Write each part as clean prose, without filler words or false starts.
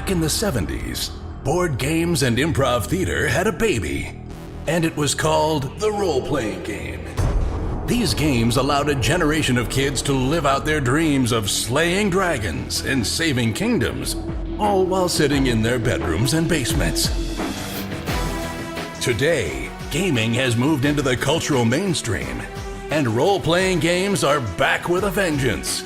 Back in the 70s, board games and improv theater had a baby, and it was called the role-playing game. These games allowed a generation of kids to live out their dreams of slaying dragons and saving kingdoms, all while sitting in their bedrooms and basements. Today, gaming has moved into the cultural mainstream, and role-playing games are back with a vengeance.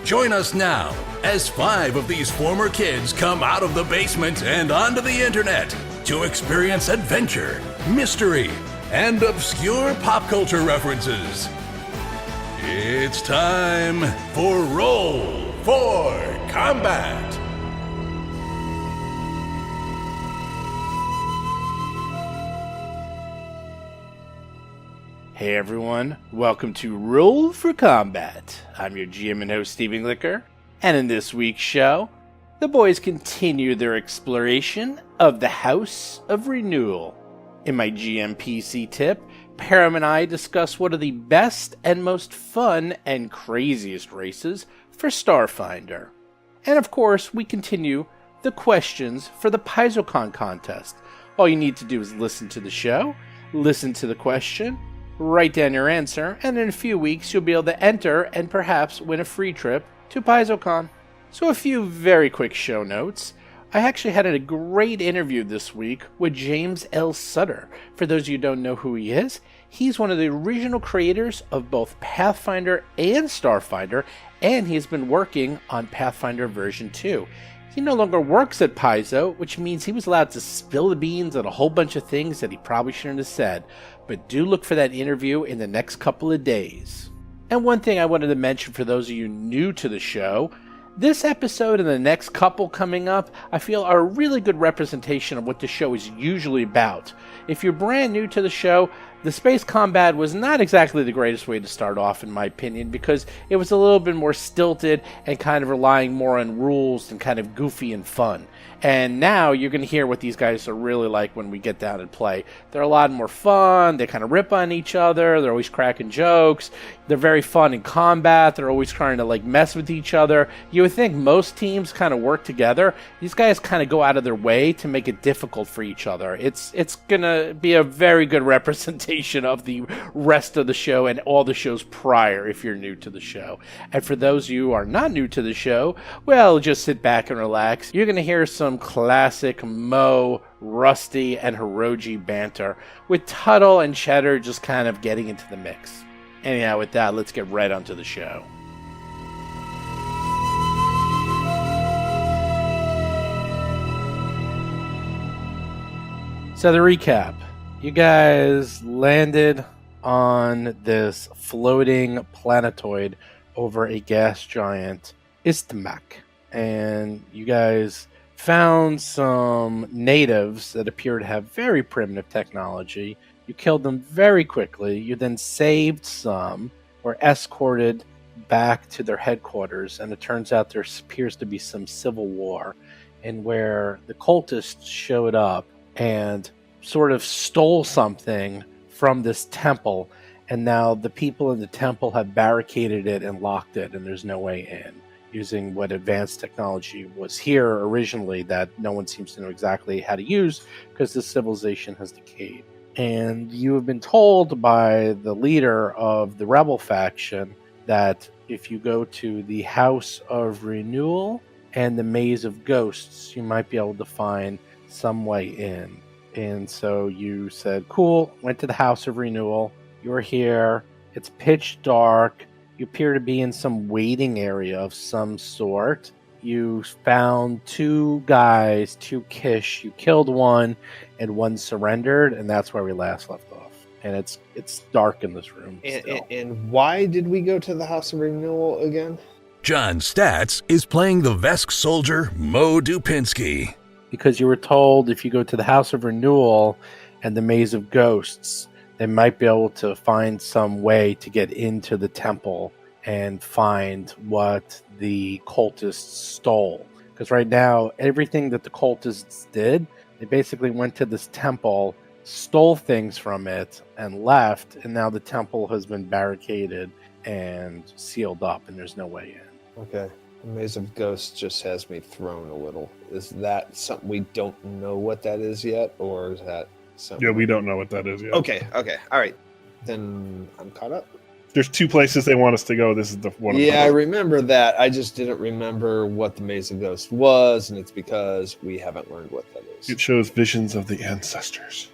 Join us now as 5 of these former kids come out of the basement and onto the internet to experience adventure, mystery, and obscure pop culture references. It's time for Roll for Combat! Hey everyone, welcome to Roll for Combat. I'm your GM and host, Stephen Glicker, and in this week's show, the boys continue their exploration of the House of Renewal. In my GM PC tip, Perram and I discuss what are the best and most fun and craziest races for Starfinder. And of course, we continue the questions for the PaizoCon contest. All you need to do is listen to the show, listen to the question, write down your answer, and in a few weeks you'll be able to enter and perhaps win a free trip to PaizoCon. So a few very quick show notes. I actually had a great interview this week with James L. Sutter. For those of you who don't know who he is, he's one of the original creators of both Pathfinder and Starfinder, and he's been working on Pathfinder version 2. He no longer works at Paizo, which means he was allowed to spill the beans on a whole bunch of things that he probably shouldn't have said. But do look for that interview in the next couple of days. And one thing I wanted to mention for those of you new to the show, this episode and the next couple coming up, I feel are a really good representation of what the show is usually about. If you're brand new to the show, the space combat was not exactly the greatest way to start off, in my opinion, because it was a little bit more stilted and kind of relying more on rules and kind of goofy and fun. And now you're going to hear what these guys are really like when we get down and play. They're a lot more fun. They kind of rip on each other. They're always cracking jokes. They're very fun in combat. They're always trying to mess with each other. You would think most teams kind of work together. These guys kind of go out of their way to make it difficult for each other. It's going to be a very good representation of the rest of the show and all the shows prior if you're new to the show. And for those of you who are not new to the show, well, just sit back and relax. You're going to hear some classic Mo, Rusty, and Hiroji banter with Tuttle and Cheddar just kind of getting into the mix. Anyhow, with that, let's get right onto the show. So the recap. You guys landed on this floating planetoid over a gas giant, Istmak. And you guys found some natives that appear to have very primitive technology. You killed them very quickly. You then saved some, were escorted back to their headquarters, and it turns out there appears to be some civil war, and where the cultists showed up and sort of stole something from this temple, and now the people in the temple have barricaded it and locked it, and there's no way in, using what advanced technology was here originally that no one seems to know exactly how to use because the civilization has decayed. And you have been told by the leader of the rebel faction that if you go to the House of Renewal and the Maze of Ghosts, you might be able to find some way in. And so you said, cool, went to the House of Renewal. You're here. It's pitch dark. You appear to be in some waiting area of some sort. You found 2 guys, 2 Kish. You killed one, and one surrendered, and that's where we last left off. And it's dark in this room. And why did we go to the House of Renewal again? John Statz is playing the Vesk soldier Mo Dupinsky. Because you were told if you go to the House of Renewal and the Maze of Ghosts, they might be able to find some way to get into the temple and find what the cultists stole. Because right now, everything that the cultists did, they basically went to this temple, stole things from it, and left, and now the temple has been barricaded and sealed up, and there's no way in. Okay. Maze of Ghosts just has me thrown a little. Is that something we don't know what that is yet, or is that something? Yeah, we don't know what that is yet. Okay, all right. Then I'm caught up. There's 2 places they want us to go. This is the one. Yeah, I remember that. I just didn't remember what the Maze of Ghosts was, and it's because we haven't learned what that is. It shows visions of the ancestors.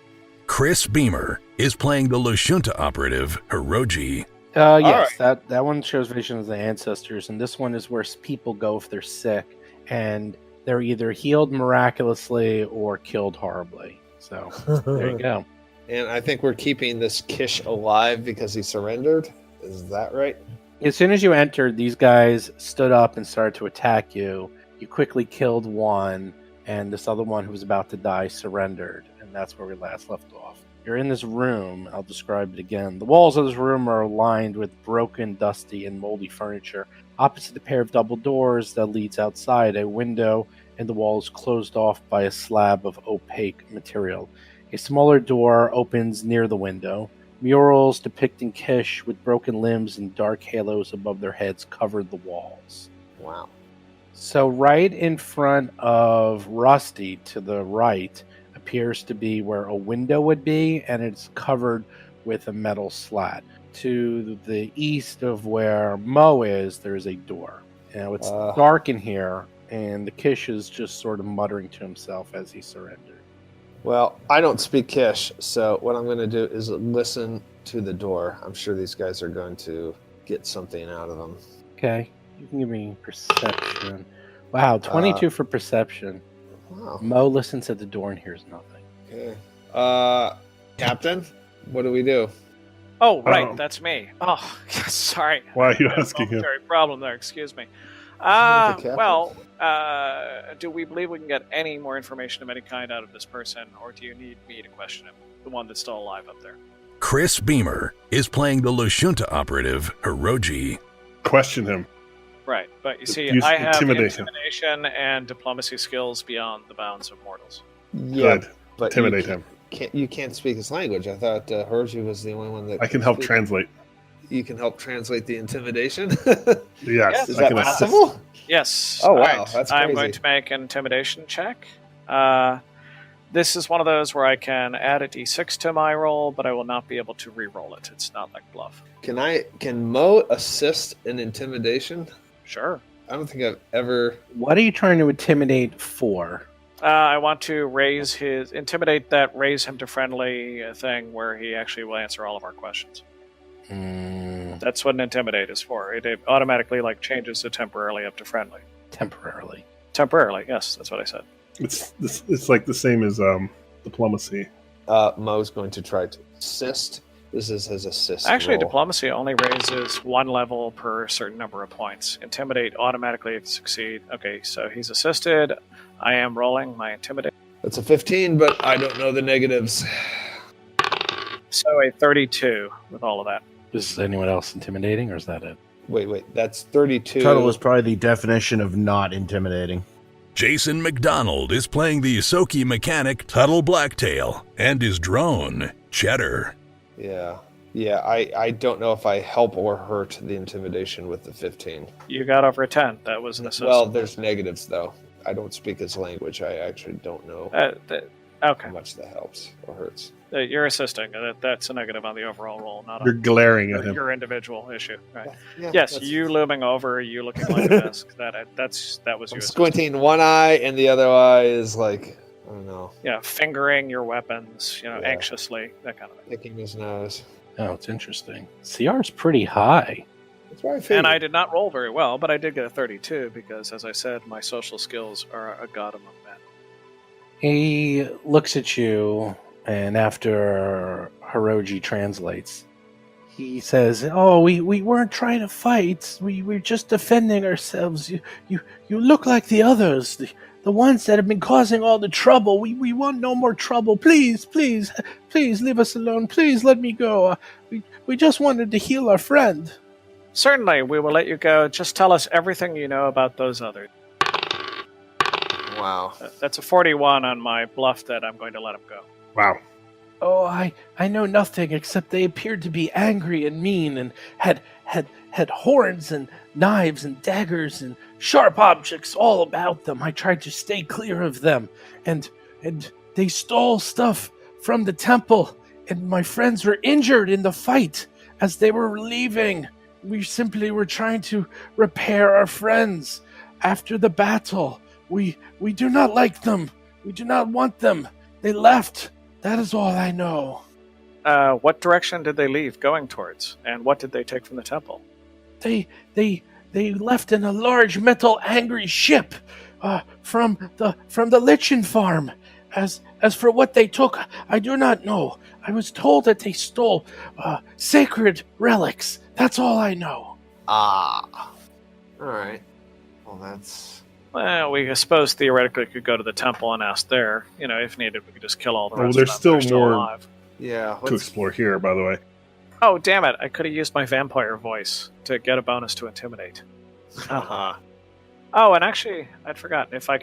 Chris Beamer is playing the Lashunta operative, Hiroji. Yes, that one shows visions of the ancestors, and this one is where people go if they're sick, and they're either healed miraculously or killed horribly. So, there you go. And I think we're keeping this Kish alive because he surrendered. Is that right? As soon as you entered, these guys stood up and started to attack you. You quickly killed one, and this other one who was about to die surrendered, and that's where we last left off. You're in this room. I'll describe it again. The walls of this room are lined with broken, dusty, and moldy furniture. Opposite the pair of double doors that leads outside, a window and the wall is closed off by a slab of opaque material. A smaller door opens near the window. Murals depicting Kish with broken limbs and dark halos above their heads covered the walls. Wow. So right in front of Rusty, to the right, appears to be where a window would be, and it's covered with a metal slat. To the east of where Mo is, there's a door. Now it's dark in here, and the Kish is just sort of muttering to himself as he surrendered. Well, I don't speak Kish, so what I'm going to do is listen to the door. I'm sure these guys are going to get something out of them. Okay, you can give me perception. Wow, 22 for perception. Wow. Mo listens at the door and hears nothing. Okay. Captain, what do we do? Oh, right, that's me. Oh, sorry. Why are you asking him? Sorry, problem there, excuse me. Do we believe we can get any more information of any kind out of this person, or do you need me to question him, the one that's still alive up there? Chris Beamer is playing the Lashunta operative, Hiroji. Question him. Right, but you see, Use I have intimidation. intimidation and diplomacy skills beyond the bounds of mortals. Yeah, Good. but Intimidate him. You can't speak his language. I thought Hiroji was the only one that I can help translate. You can help translate the intimidation? Yes. Is I that can assist. possible? Yes. Oh, wow, Alright, that's I'm crazy. going to make an intimidation check. This is one of those where I can add a d6 to my roll, but I will not be able to re-roll it. It's not like bluff. Can Mo assist in intimidation? Sure. I don't think I've ever. What are you trying to intimidate for? I want to raise him to friendly thing where he actually will answer all of our questions. That's what an intimidate is for. It automatically changes to temporarily up to friendly. Temporarily. Temporarily, yes, that's what I said. It's like the same as diplomacy. Mo's going to try to assist. This is his assist. Actually, roll. diplomacy only raises one level per certain number of points. Intimidate automatically succeed. Okay, so he's assisted. I am rolling my intimidate. That's a 15, but I don't know the negatives. So a 32 with all of that. Is anyone else intimidating, or is that it? Wait, that's 32. Tuttle is probably the definition of not intimidating. Jason McDonald is playing the Isoki mechanic, Tuttle Blacktail, and his drone, Cheddar. Yeah, I don't know if I help or hurt the intimidation with the 15. You got over a 10. That was an assist. Well, there's negatives, though. I don't speak his language. I actually don't know okay. how much that helps or hurts. You're assisting. That's a negative on the overall roll, not You're on glaring at him. your individual issue. Right. Yeah, Yes, that's- you looming over, you looking like a mess. That was you. I'm assisting. squinting one eye, and the other eye is I don't know, Yeah, fingering your weapons, Yeah. anxiously, that kind of thing. picking his nose. Oh, it's interesting. CR is pretty high. That's why I figured. And I did not roll very well, but I did get a 32 because, as I said, my social skills are a god among men. He looks at you, and after Hiroji translates, he says, "Oh, we weren't trying to fight. We're just defending ourselves. You look like the others, the ones that have been causing all the trouble. We want no more trouble. Please leave us alone. Please let me go. We just wanted to heal our friend." Certainly, we will let you go. Just tell us everything you know about those others. Wow. That's a 41 on my bluff that I'm going to let him go. Wow. "Oh, I know nothing except they appeared to be angry and mean and had horns and knives and daggers and sharp objects all about them. I tried to stay clear of them, and they stole stuff from the temple, and my friends were injured in the fight as they were leaving. We simply were trying to repair our friends after the battle. We do not like them. We do not want them. They left. That is all I know. What direction did they leave going towards? And what did they take from the temple? They left in a large metal angry ship from the Lichen farm. As for what they took, I do not know. I was told that they stole sacred relics. That's all I know. Ah. All right. Well, that's... Well, we I suppose theoretically could go to the temple and ask there. You know, if needed, we could just kill all the rest there's of them. still more alive. Yeah. to explore here, by the way. Oh, damn it. I could have used my vampire voice to get a bonus to intimidate. Uh-huh. Oh, and actually, I'd forgotten. If I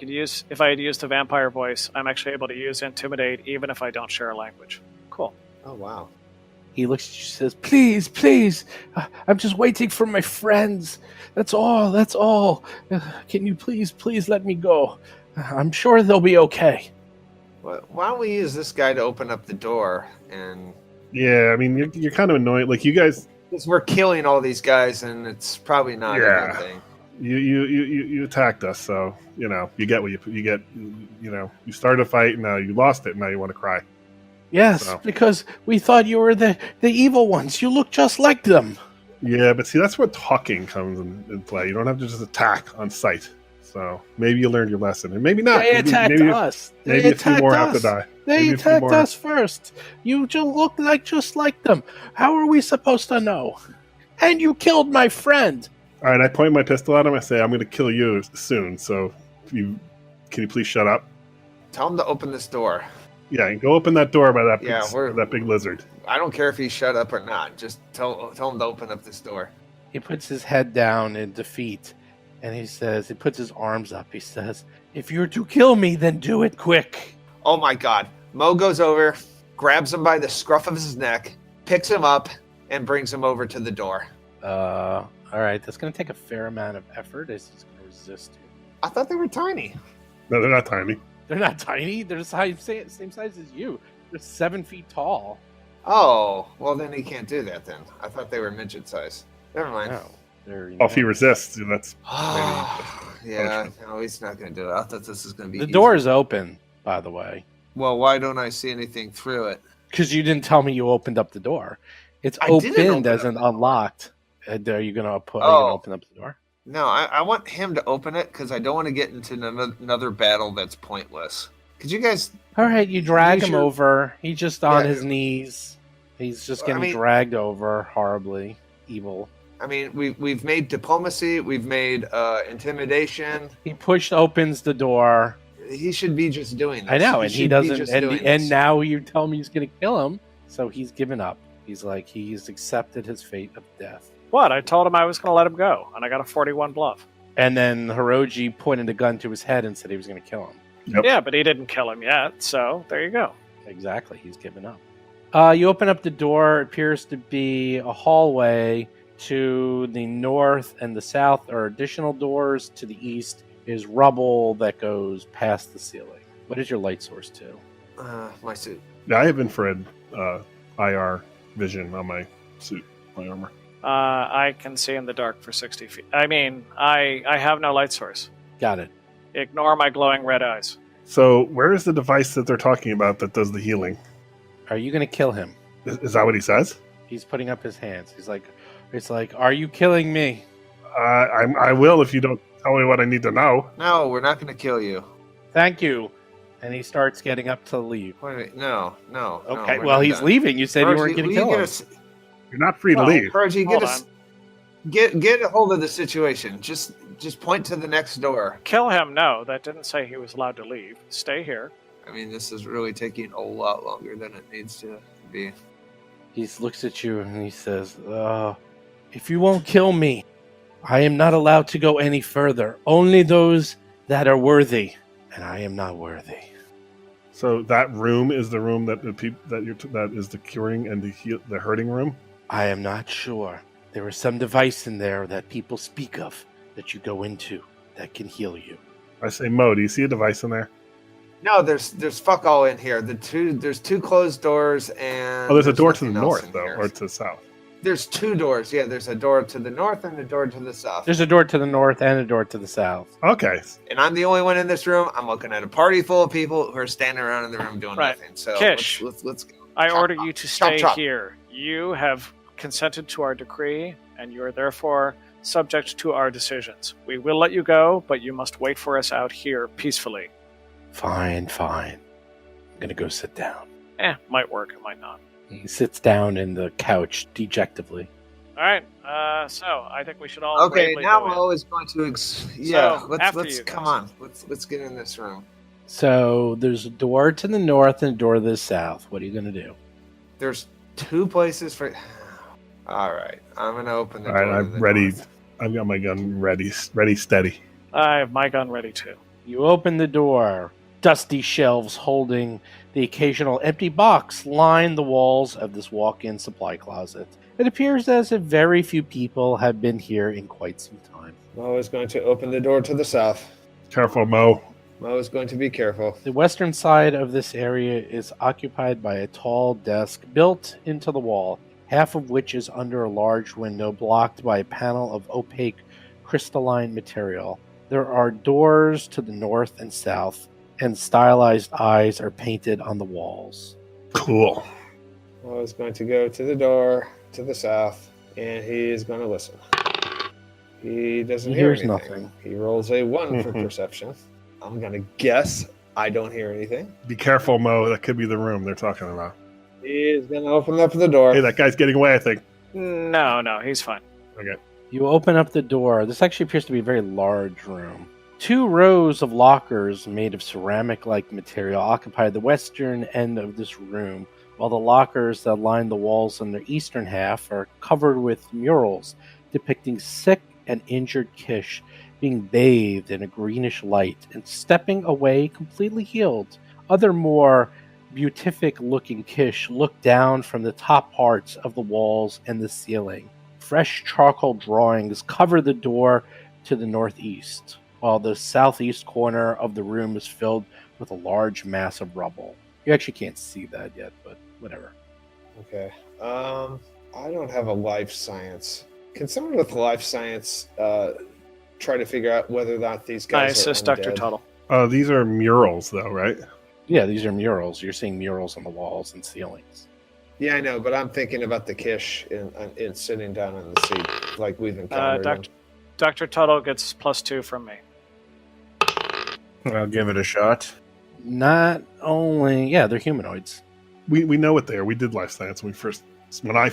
had used the vampire voice, I'm actually able to use intimidate even if I don't share a language. Cool. Oh, wow. He looks at you and says, please, please, I'm just waiting for my friends. That's all. Can you please let me go? I'm sure they'll be okay. Well, why don't we use this guy to open up the door? And Yeah, I mean, you're kind of annoying. Like, you guys... because we're killing all these guys, and it's probably not a good thing. You attacked us, so, you get what you get. You started a fight, and now you lost it, and now you want to cry. Yes, So. because we thought you were the evil ones. You look just like them. Yeah, but see, that's where talking comes in play. You don't have to just attack on sight. So maybe you learned your lesson, and maybe not. They attacked us. Maybe a few more have to die. They Maybe a few attacked more. us first. You just look just like them. How are we supposed to know? And you killed my friend. All right, I point my pistol at him. I say, "I'm going to kill you soon. So, can you please shut up?" Tell him to open this door. Yeah, and go open that door by that big lizard. I don't care if he's shut up or not. Just tell him to open up this door. He puts his head down in defeat, and he puts his arms up. He says, if you're to kill me, then do it quick. Oh my God. Mo goes over, grabs him by the scruff of his neck, picks him up, and brings him over to the door. All right, that's going to take a fair amount of effort. He's going to resist you. I thought they were tiny. No, they're not tiny. They're not tiny. They're the same size as you. They're 7 feet tall. Oh, well then he can't do that then. I thought they were midget size. Never mind. No, they're Well, if he resists, that's Yeah, no, he's not going to do it. I thought this was going to be The easy. door is open, by the way. Well, why don't I see anything through it? Because you didn't tell me you opened up the door. It's I didn't opened open as an it. unlocked. Are you going to open up the door? No, I want him to open it because I don't want to get into another battle that's pointless. Could you guys... All right, you drag Use him your- over. He's just on Yeah. his knees. He's just I getting mean- dragged over horribly. Evil. I mean, we've made diplomacy, we've made intimidation. He opens the door. He should be just doing this. I know, and he should be doesn't. just And, doing and this. now you tell me he's going to kill him, so he's given up. He's accepted his fate of death. What? I told him I was going to let him go, and I got a 41 bluff. And then Hiroji pointed a gun to his head and said he was going to kill him. Yep. Yeah, but he didn't kill him yet, so there you go. Exactly, he's given up. You open up the door. It appears to be a hallway. To the north and the south are additional doors. To the east is rubble that goes past the ceiling. What is your light source to? My suit. Yeah, I have infrared IR vision on my suit, my armor. I can see in the dark for 60 feet. I mean, I have no light source. Got it. Ignore my glowing red eyes. So, where is the device that they're talking about that does the healing? Are you going to kill him? Is that what he says? He's putting up his hands. It's like, are you killing me? I will if you don't tell me what I need to know. No, we're not going to kill you. Thank you. And he starts getting up to leave. Wait, no. Okay, we're well, not he's done. leaving. You said you Percy, weren't going will to you kill get him. us- You're not free to Well, leave. Percy, Hold get a hold of the situation. Just point to the next door. Kill him? No, that didn't say he was allowed to leave. Stay here. I mean, this is really taking a lot longer than it needs to be. He looks at you and he says, if you won't kill me, I am not allowed to go any further. Only those that are worthy, and I am not worthy. So that room is the room that that is the curing and the hurting room. I am not sure. There is some device in there that people speak of that you go into that can heal you. I say, Mo, do you see a device in there? No, there's fuck all in here. There's two closed doors and Oh, there's a door to the nothing else north, in though, here. or to the south. There's two doors. Yeah, there's a door to the north and a door to the south. There's a door to the north and a door to the south. Okay. And I'm the only one in this room. I'm looking at a party full of people who are standing around in the room doing Right. nothing. So Kish, let's go. I Chop, order chop. you to Chop, stay chop. here. You have consented to our decree, and you are therefore subject to our decisions. We will let you go, but you must wait for us out here peacefully. Fine. I'm going to go sit down. Might work, it might not. He sits down in the couch dejectedly. All right, so I think we should all Okay, bravely now go in. Mo is going to. So, after let's you come guys. on. Let's get in this room. So there's a door to the north and a door to the south. What are you going to do? There's two places for. All right, I'm gonna open the All door. right, to I'm the ready. north. I've got my gun ready, steady. I have my gun ready too. You open the door. Dusty shelves holding the occasional empty box line the walls of this walk-in supply closet. It appears as if very few people have been here in quite some time. Mo is going to open the door to the south. Careful, Mo. Mo is going to be careful. The western side of this area is occupied by a tall desk built into the wall, half of which is under a large window blocked by a panel of opaque crystalline material. There are doors to the north and south, and stylized eyes are painted on the walls. Cool. Mo is going to go to the door to the south, and he is going to listen. He doesn't He hear hears anything. nothing. He rolls a 1 for perception. I'm going to guess I don't hear anything. Be careful, Mo. That could be the room they're talking about. He is going to open up the door. Hey, that guy's getting away, I think. No, he's fine. Okay. You open up the door. This actually appears to be a very large room. 2 rows of lockers made of ceramic-like material occupy the western end of this room, while the lockers that line the walls in the eastern half are covered with murals depicting sick and injured Kish being bathed in a greenish light and stepping away completely healed. Other more beatific-looking Kish look down from the top parts of the walls and the ceiling. Fresh charcoal drawings cover the door to the northeast, while the southeast corner of the room is filled with a large mass of rubble. You actually can't see that yet, but whatever. Okay. I don't have a life science. Can someone with life science try to figure out whether or not these I guys assist are Dr. undead? Tuttle. These are murals, though, right? Yeah, these are murals. You're seeing murals on the walls and ceilings. Yeah, I know, but I'm thinking about the Kish in sitting down in the seat like we've encountered him. Dr. Tuttle gets +2 from me. I'll give it a shot. Not only, yeah, they're humanoids. We know what they are. We did life science when I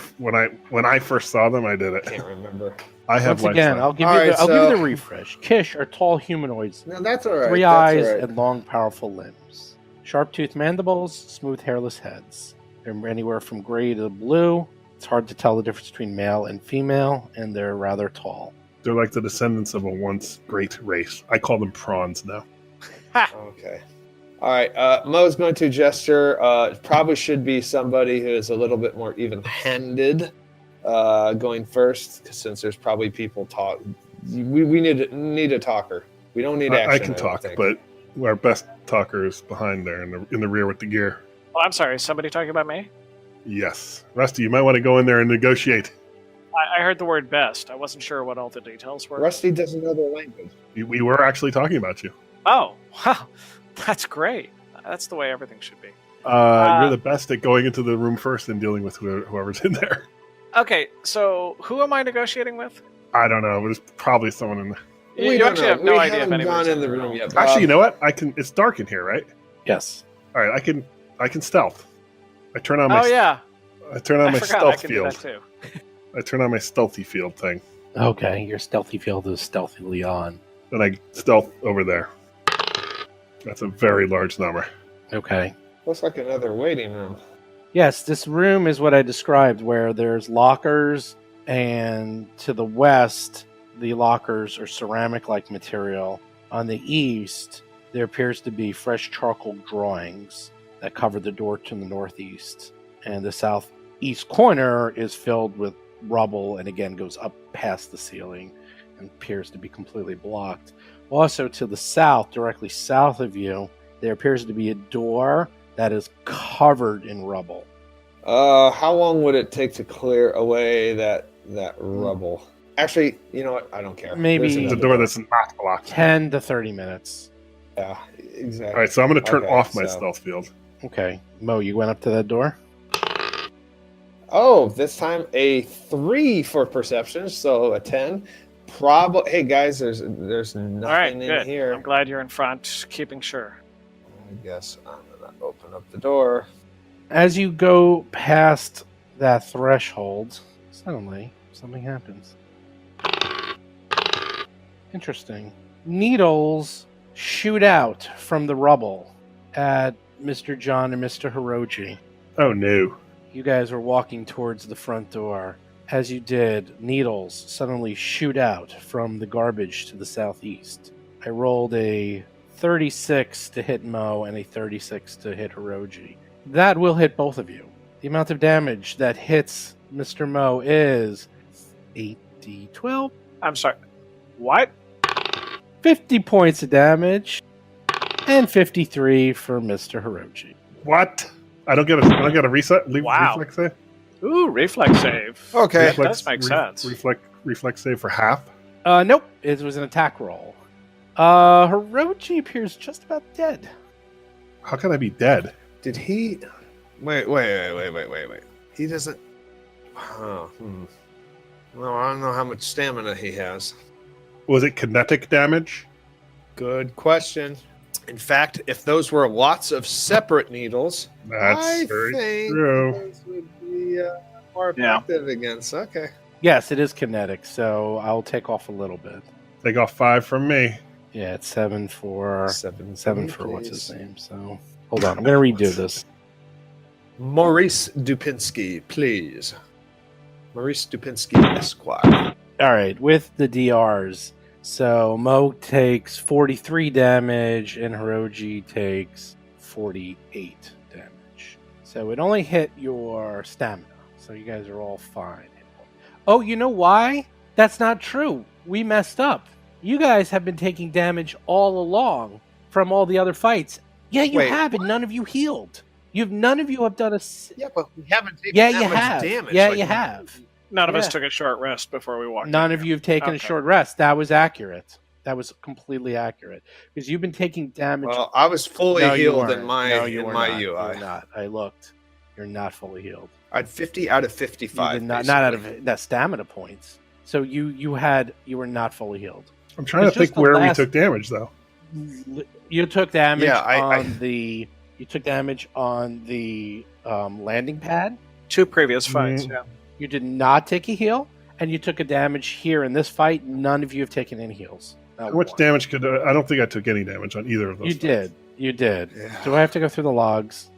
first saw them. I did it. Can't remember. I have Once life again, science. I'll give All you right, I'll give you so- the refresh. Kish are tall humanoids, No, that's all right. 3 that's eyes all right. and long, powerful limbs. Sharp-toothed mandibles, smooth, hairless heads. They're anywhere from gray to blue. It's hard to tell the difference between male and female, and they're rather tall. They're like the descendants of a once great race. I call them prawns now. Okay. All right. Mo's going to gesture. Probably should be somebody who is a little bit more even-handed going first, 'cause since there's probably people talk. We need a talker. We don't need action. I can don't talk, think. but our best talker is behind there in the rear with the gear. Oh, I'm sorry, is somebody talking about me? Yes. Rusty, you might want to go in there and negotiate. I heard the word best. I wasn't sure what all the details were. Rusty doesn't know their language. We were actually talking about you. Oh, wow. That's great. That's the way everything should be. You're the best at going into the room first and dealing with whoever's in there. Okay, so who am I negotiating with? I don't know. There's probably someone in there. You don't actually know. have no we idea if haven't anyone's gone in the room yet. Actually, you know what? It's dark in here, right? Yes. All right, I can stealth. I turn on my Oh, yeah. I turn on I my forgot I stealth can do field. that too. I turn on my stealthy field thing. Okay, your stealthy field is stealthily on. Then I stealth over there. That's a very large number. Okay. Looks like another waiting room. Yes, this room is what I described, where there's lockers, and to the west, the lockers are ceramic-like material. On the east, there appears to be fresh charcoal drawings that cover the door to the northeast. And the southeast corner is filled with rubble and again goes up past the ceiling and appears to be completely blocked. Also, to the south, directly south of you, there appears to be a door that is covered in rubble. How long would it take to clear away that rubble? Actually, you know what? I don't care. Maybe- There's The another door that's not blocked. 10 to 30 minutes. Yeah, exactly. All right, so I'm going to turn Okay, off my so- stealth field. Okay. Mo, you went up to that door? Oh, this time a 3 for perception, so a 10. Probably. Hey guys, there's nothing All right, in good. here. I'm glad you're in front, keeping sure. I guess I'm gonna open up the door. As you go past that threshold, suddenly something happens. Interesting. Needles shoot out from the rubble at Mr. John and Mr. Hiroji. Oh, no. You guys were walking towards the front door. As you did, needles suddenly shoot out from the garbage to the southeast. I rolled a 36 to hit Mo and a 36 to hit Hiroji. That will hit both of you. The amount of damage that hits Mr. Mo is 8d12. I'm sorry. What? 50 points of damage and 53 for Mr. Hiroji. What? I don't get a reset? Wow. Reflex save? Ooh, reflex save. Okay. That does make sense. Reflex save for half? Nope, it was an attack roll. Hiroji appears just about dead. How can I be dead? Did he? Wait. He doesn't. Well, I don't know how much stamina he has. Was it kinetic damage? Good question. In fact, if those were lots of separate needles, That's I very think true. those would be more Yeah. effective against. Okay. Yes, it is kinetic, so I'll take off a little bit. Take off 5 from me. Yeah, it's 7 for Seven for what's please. his name. So hold on, I'm gonna redo this. Maurice Dupinsky, please. Maurice Dupinsky, Esquire. All right, with the DRs, so Mo takes 43 damage and Hiroji takes 48 damage. So it only hit your stamina. So you guys are all fine. Oh, you know why? That's not true. We messed up. You guys have been taking damage all along from all the other fights. Yeah, you Wait, have, and none of you healed. None of you have done a. Yeah, but we haven't taken Yeah, that you much have. damage. Yeah, Like, you have. None of us Yeah. took a short rest before we walked None in of here. you have taken a Okay. short rest. That was accurate. That was completely accurate because you've been taking damage. Well, I was fully No, you healed in weren't. my No, you in were my not. UI. You're not. I looked. You're not fully healed. I had 50 out of You 55. did not out of that stamina points. So you were not fully healed. I'm trying It's to think just the where last- we took damage, though. You took damage Yeah, I- on the. You took damage on the landing pad. 2 previous fights, Mm. yeah. You did not take a heal, and you took a damage here in this fight. None of you have taken any heals. Not How much one. damage could I don't think I took any damage on either of those. You fights. did. You did. Yeah. Do I have to go through the logs?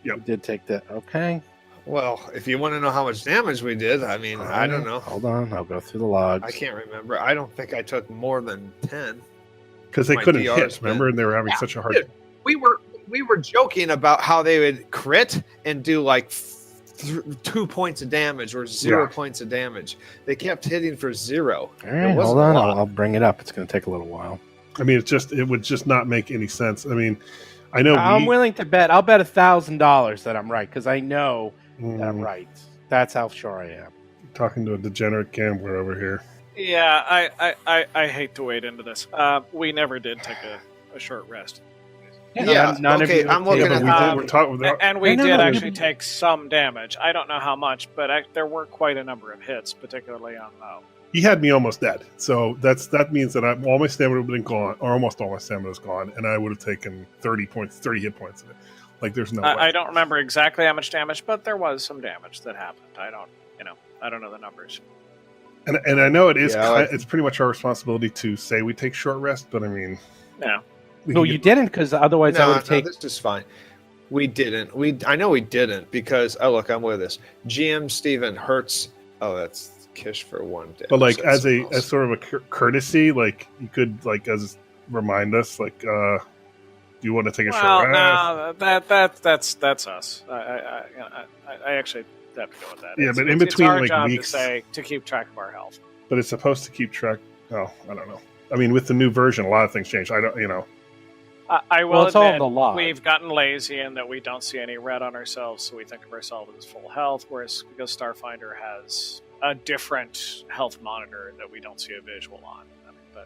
Yep. You did take that. Okay. Well, if you want to know how much damage we did, I mean, I don't know. Hold on. I'll go through the logs. I can't remember. I don't think I took more than 10. Because they My couldn't DR's hit, remember? been- And they were having Yeah, such a hard dude. We were joking about how they would crit and do like 2 points of damage or 0 Yeah. points of damage. They kept hitting for 0. All right. wasn't Hold a on. lot. I'll bring it up. It's going to take a little while. I mean, it would just not make any sense. I mean, I know I'm willing to bet. I'll bet $1,000 that I'm right because I know that I'm Mm, right. That's how sure I am. talking to a degenerate gambler over here. Yeah, I hate to wade into this. We never did take a short rest. Yeah, none okay, of you I'm have looking taken- at- we're talking. And we No, did no, actually you- take some damage. I don't know how much, but there were quite a number of hits, particularly on Mo. He had me almost dead, so that means that all my stamina would have been gone, or almost all my stamina was gone, and I would have taken 30 hit points of it. Like, there's no way. I don't remember exactly how much damage, but there was some damage that happened. I don't know the numbers. And I know it is. Yeah, like- It's pretty much our responsibility to say we take short rest, but I mean, No. we No, can you get- didn't because otherwise I would have taken. this is fine. We didn't. I know we didn't because look, I'm with this. GM Steven Hertz. Oh, that's Kish for 1 day. But like That's as awesome. sort of a courtesy, like you could as remind us, like, do you want to take a Well, short rest? no, that's us. I actually have to go with that. Yeah, It's- but in it's between, our like, job weeks- to say to keep track of our health. But it's supposed to keep track. Oh, I don't know. I mean, with the new version, a lot of things changed. I don't, I will Well, it's all in admit, the log. we've gotten lazy in that we don't see any red on ourselves, so we think of ourselves as full health, whereas because Starfinder has a different health monitor that we don't see a visual on. I mean,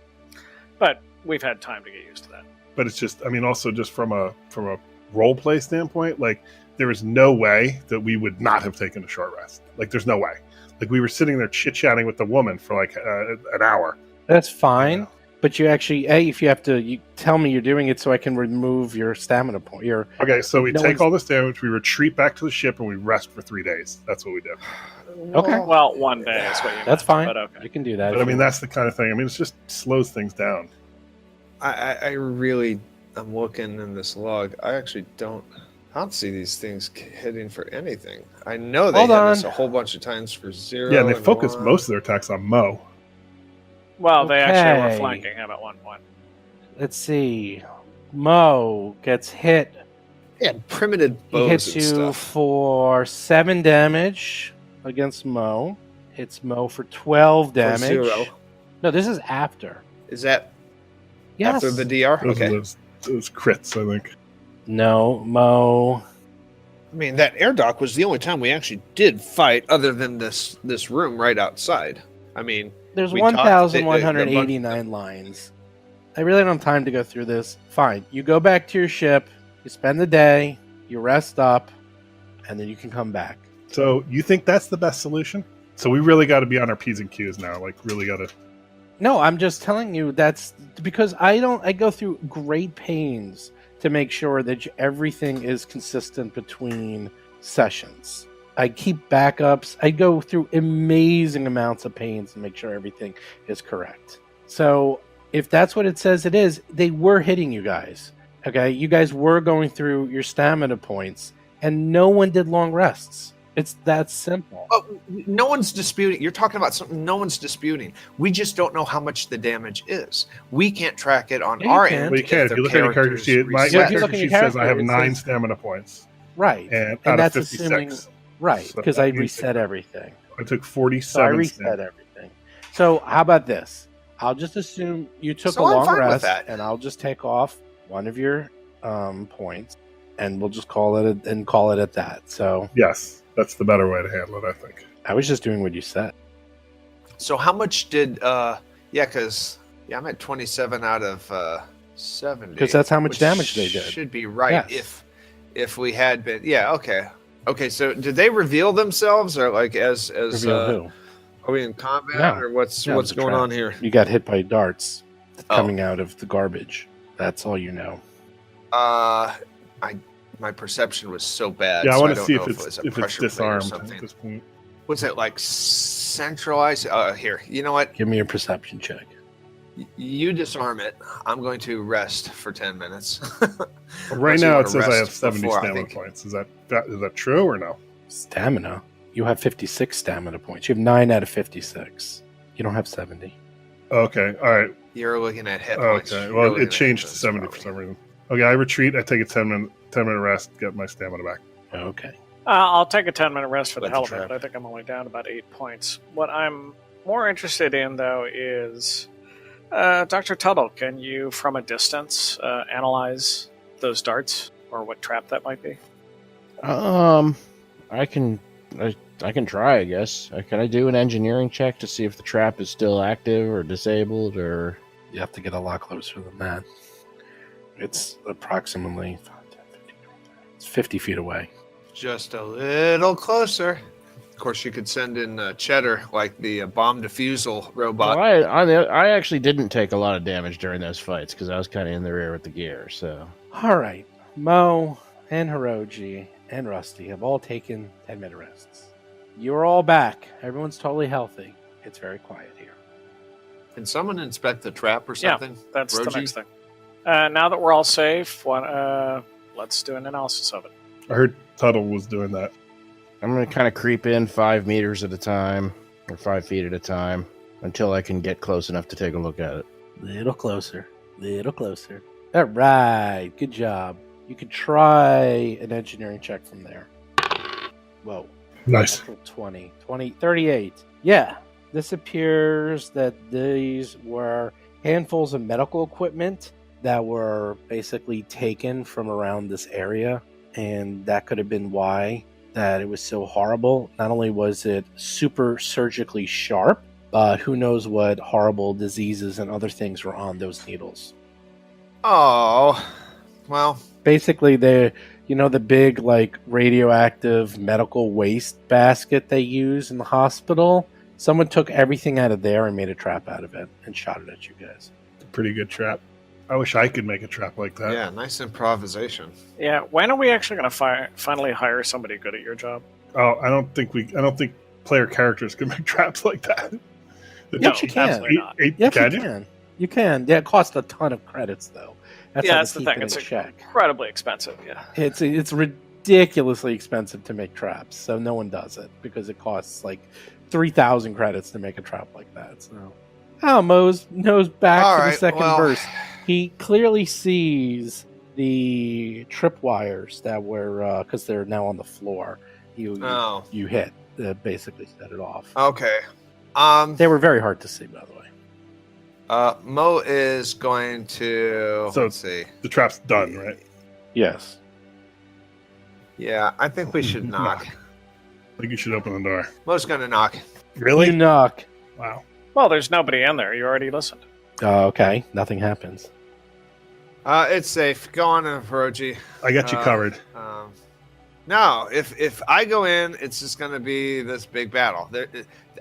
but we've had time to get used to that. but it's just, I mean, also just from a role play standpoint, like there is no way that we would not have taken a short rest. Like there's no way. Like we were sitting there chit chatting with the woman for like an hour. That's fine. Yeah. But you actually, if you have to, you tell me you're doing it so I can remove your stamina point. Okay, so we No take one's- all this damage, we retreat back to the ship, and we rest for 3 days. That's what we do. Okay. Well, one day is what you That's meant, fine. But okay. You can do that. But I mean, that's the kind of thing. I mean, it just slows things down. I really, I'm looking in this log. I actually don't see these things hitting for anything. I know they Hold hit on. us a whole bunch of times for 0. Yeah, and they focus 1. most of their attacks on Mo. Well, they actually were Okay. flanking him at one point. Let's see. Mo gets hit. Yeah, primitive He bows hits and you stuff. for 7 damage against Mo. Hits Mo for 12 For damage. 0. No, this is after. Is that Yes. after the DR? Those Okay. are those crits, I think. No, Mo. I mean, that air dock was the only time we actually did fight, other than this room right outside. I mean, There's We talked- 1,189 lines. I really don't have time to go through this. Fine. You go back to your ship, you spend the day, you rest up, and then you can come back. So you think that's the best solution? So we really got to be on our P's and Q's now. Like, really got to. No, I'm just telling you that's because I go through great pains to make sure that everything is consistent between sessions. I keep backups. I go through amazing amounts of pains to make sure everything is correct. So if that's what it says it is, they were hitting you guys. Okay, you guys were going through your stamina points, and no one did long rests. It's that simple. oh, no one's disputing. You're talking about something no one's disputing. We just don't know how much the damage is. We can't track it on Yeah, you our can. end. Well, you can. If their you look at your character characters sheet, my reset. Yeah, if you character look at your sheet says I have character, it 9 says- stamina points. Right. And out And of that's 56. assuming right, So because that I means reset everything. I took So I 47 reset stamina. everything. So how about this? I'll just assume you took So a I'm long fine with rest, that. and I'll just take off one of your points, and we'll just call it at that. So Yes, that's the better way to handle it, I think. I was just doing what you said. So how much did? Because I'm at 27 out of 70. Because that's how much which damage they did. Should be right Yes. if we had been. Yeah. Okay. So did they reveal themselves, or like as Reveal who? are we in combat, No. or what's No, what's it's a going trap. on here? You got hit by darts Oh. coming out of the garbage. That's all you know. My perception was so bad. Yeah, I so want to don't see know if it it's was a if it's pressure plate or disarmed something. at this point. Was it like centralized? Here, you know what? Give me a perception check. You disarm it. I'm going to rest for 10 minutes. Right Unless you now wanna it says I rest have 70 before, I stamina think. points. Is that true or no? Stamina. You have 56 stamina points. You have 9 out of 56. You don't have 70. Okay, all right. You're looking at hit points. Okay, You're well, looking it at changed to hit 70 points, for some reason. Okay, I retreat. I take a 10-minute rest, get my stamina back. Okay. I'll take a 10-minute rest for the That's hell a of it, trap. but I think I'm only down about 8 points. What I'm more interested in, though, is Dr. Tuttle, can you, from a distance, analyze those darts or what trap that might be? I can try, I guess. Can I do an engineering check to see if the trap is still active or disabled, or? You have to get a lot closer than that. It's approximately 50 feet away. Just a little closer. Of course, you could send in Cheddar, like the bomb defusal robot. Well, I actually didn't take a lot of damage during those fights because I was kind of in the rear with the gear. So All right. Mo and Hiroji and Rusty have all taken 10-minute rests. You're all back. Everyone's totally healthy. It's very quiet here. Can someone inspect the trap or Yeah, something? That's the Roji? next thing. Now that we're all safe, let's do an analysis of it. I heard Tuttle was doing that. I'm going to kind of creep in 5 meters at a time, or 5 feet at a time, until I can get close enough to take a look at it. Little closer. Little closer. All right. Good job. You could try an engineering check from there. Whoa. Nice. Natural 20, 38. Yeah. This appears that these were handfuls of medical equipment that were basically taken from around this area, and that could have been why that it was so horrible. Not only was it super surgically sharp, but who knows what horrible diseases and other things were on those needles. Oh, well. Basically, the big like radioactive medical waste basket they use in the hospital. Someone took everything out of there and made a trap out of it and shot it at you guys. It's a pretty good trap. I wish I could make a trap like that. Yeah, nice improvisation. Yeah, when are we actually going to finally hire somebody good at your job? Oh, I don't think player characters can make traps like that. Yes, you can. Absolutely not. Yes, you can. You can. Yeah, it costs a ton of credits though. That's the thing. It's check. incredibly expensive. Yeah, it's ridiculously expensive to make traps, so no one does it because it costs like 3,000 credits to make a trap like that. So, Mo's back All to right, the second verse. He clearly sees the tripwires that were because they're now on the floor. You hit basically set it off. Okay. They were very hard to see, by the way. Mo is going to. So let's see. The trap's done, right? Yes. Yeah, I think we should knock. I think you should open the door. Mo's going to knock. Really? You knock. Wow. well, there's nobody in there. You already listened. Okay. Nothing happens. It's safe. Go on in, Hiroji. I got you covered. No, if I go in, it's just going to be this big battle.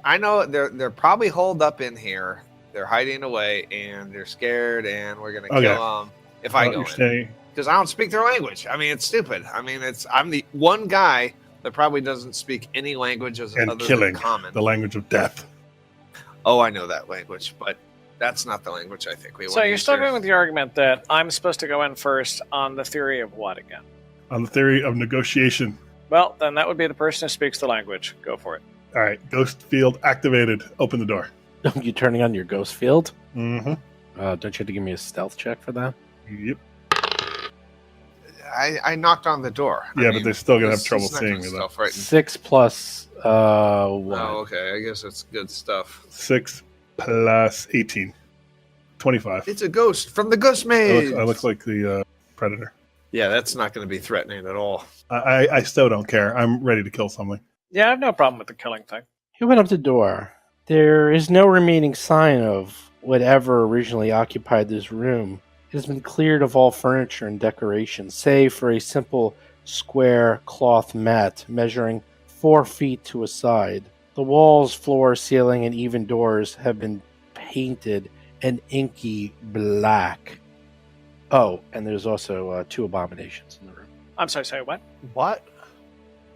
I know they're probably holed up in here. They're hiding away, and they're scared, and we're going to kill them if I go in. Because I don't speak their language. I mean, it's stupid. I mean, I'm the one guy that probably doesn't speak any language other killing, than common. The language of death. Oh, I know that language, but that's not the language I think we want. So you're still going with the argument that I'm supposed to go in first on the theory of what again? On the theory of negotiation. Well, then that would be the person who speaks the language. Go for it. All right, ghost field activated. Open the door. You turning on your ghost field? Mm-hmm. Don't you have to give me a stealth check for that? Yep. I knocked on the door. Yeah, but they're still going to have trouble seeing me, though. Right? 6 plus 1. Oh, okay. I guess it's good stuff. 6 plus 18. 25. It's a ghost from the Ghost Maze. I look like the Predator. Yeah, that's not going to be threatening at all. I still don't care. I'm ready to kill something. Yeah, I have no problem with the killing thing. You went up the door. There is no remaining sign of whatever originally occupied this room. It has been cleared of all furniture and decorations, save for a simple square cloth mat measuring 4 feet to a side. The walls, floor, ceiling, and even doors have been painted an inky black. Oh, and there's also 2 abominations in the room. I'm sorry, say what? What?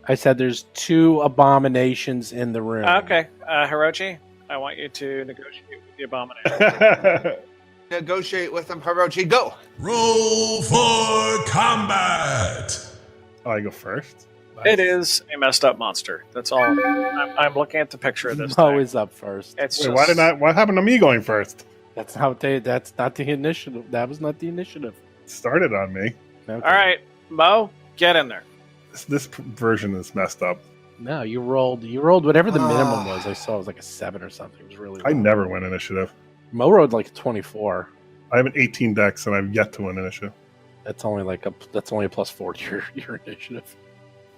I said there's 2 abominations in the room. Okay, Hiroji, I want you to negotiate with the abomination. Negotiate with them, Hiroji. Go! Roll for combat! Oh, I go first? Nice. It is a messed up monster. That's all. I'm looking at the picture of this Mo thing. is up first. It's Wait, just, what happened to me going first? That's not the initiative. That was not the initiative. It started on me. Okay. all right, Mo, get in there. This version is messed up. No, you rolled whatever the minimum was. I saw it was like a 7 or something. It was really low. I never win initiative. Mo rolled like a 24. I have an 18 dex and I've yet to win initiative. That's only a +4 to your initiative.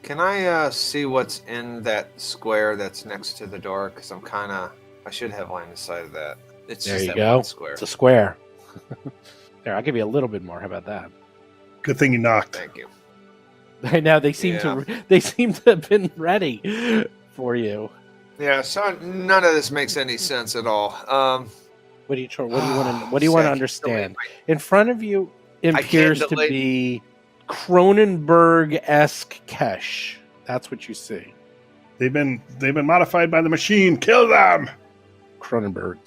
Can I see what's in that square that's next to the door? Because I should have line of sight of that. It's There just you that go. one square. It's a square. There, I'll give you a little bit more. How about that? Good thing you knocked. Thank you. Right now they seem to have been ready for you. Yeah, so none of this makes any sense at all. What do you want to understand? In front of you appears to delay- be Cronenberg-esque Kesh. That's what you see. They've been modified by the machine. Kill them. Cronenberg.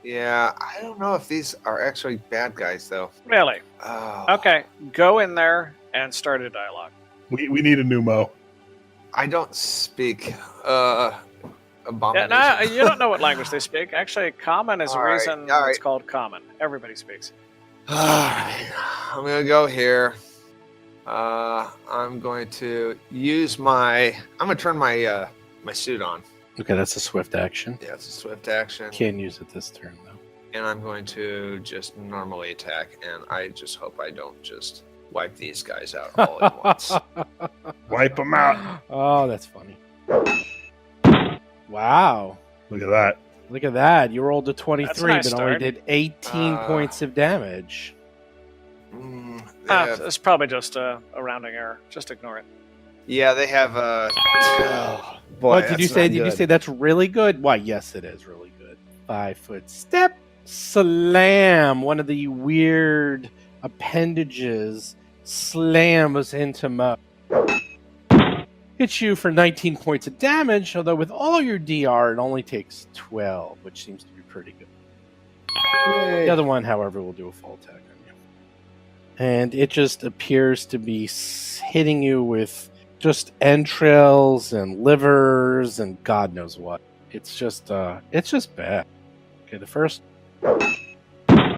Yeah, I don't know if these are actually bad guys, though. Really? Oh, Okay, go in there and start a dialogue. We need a new Mo. I don't speak Yeah, abomination. no, you don't know what language they speak. Actually, common is All a right, reason all right. it's called common. Everybody speaks. All right, I'm gonna go here. I'm going to use I'm gonna turn my my suit on. Okay, that's a swift action. Yeah, it's a swift action. Can't use it this turn though. and I'm going to just normally attack, and I just hope I don't just wipe these guys out all at once. Wipe them out. Oh, that's funny. Wow. Look at that. Look at that. You rolled a 23, That's a nice but only start. did 18 points of damage. It's probably just a rounding error. Just ignore it. Yeah, they have a. Boy, What did you that's say? not Did you good. say that's really good? Why, yes, it is really good. 5 foot step slam. One of the weird appendages slams into Mo. Hits you for 19 points of damage, although with all your DR, it only takes 12, which seems to be pretty good. Yay. The other one, however, will do a full attack on you. And it just appears to be hitting you with just entrails and livers and God knows what. It's just bad. Okay, the first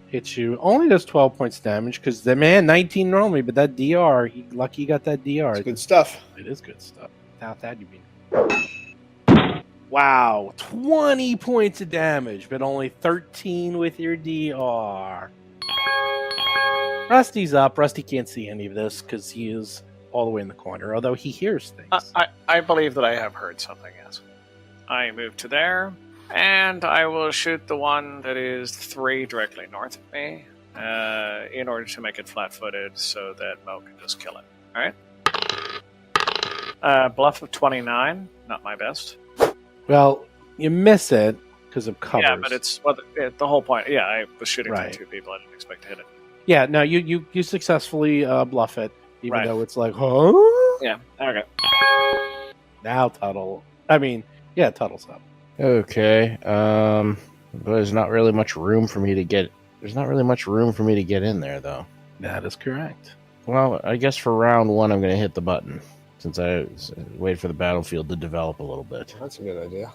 hits you, only does 12 points damage, because the man, 19 normally, but that DR, lucky you got that DR. It's good stuff. It is good stuff. Without that, you mean. Wow, 20 points of damage, but only 13 with your DR. Rusty's up. Rusty can't see any of this because he is all the way in the corner, although he hears things. I believe that I have heard something, yes. I move to there, and I will shoot the one that is 3 directly north of me in order to make it flat-footed so that Mo can just kill it. All right? Bluff of 29, not my best. Well, you miss it because of covers. Yeah, but it's the whole point. Yeah, I was shooting Right. through 2 people. I didn't expect to hit it. Yeah, no, you successfully bluff it, even Right. though it's like, huh? Yeah, okay. Now Tuttle. I mean, yeah, Tuttle's up. Okay. There's not really much room for me to get. There's not really much room for me to get in there, though. That is correct. Well, I guess for round 1, I'm going to hit the button since I wait for the battlefield to develop a little bit. That's a good idea.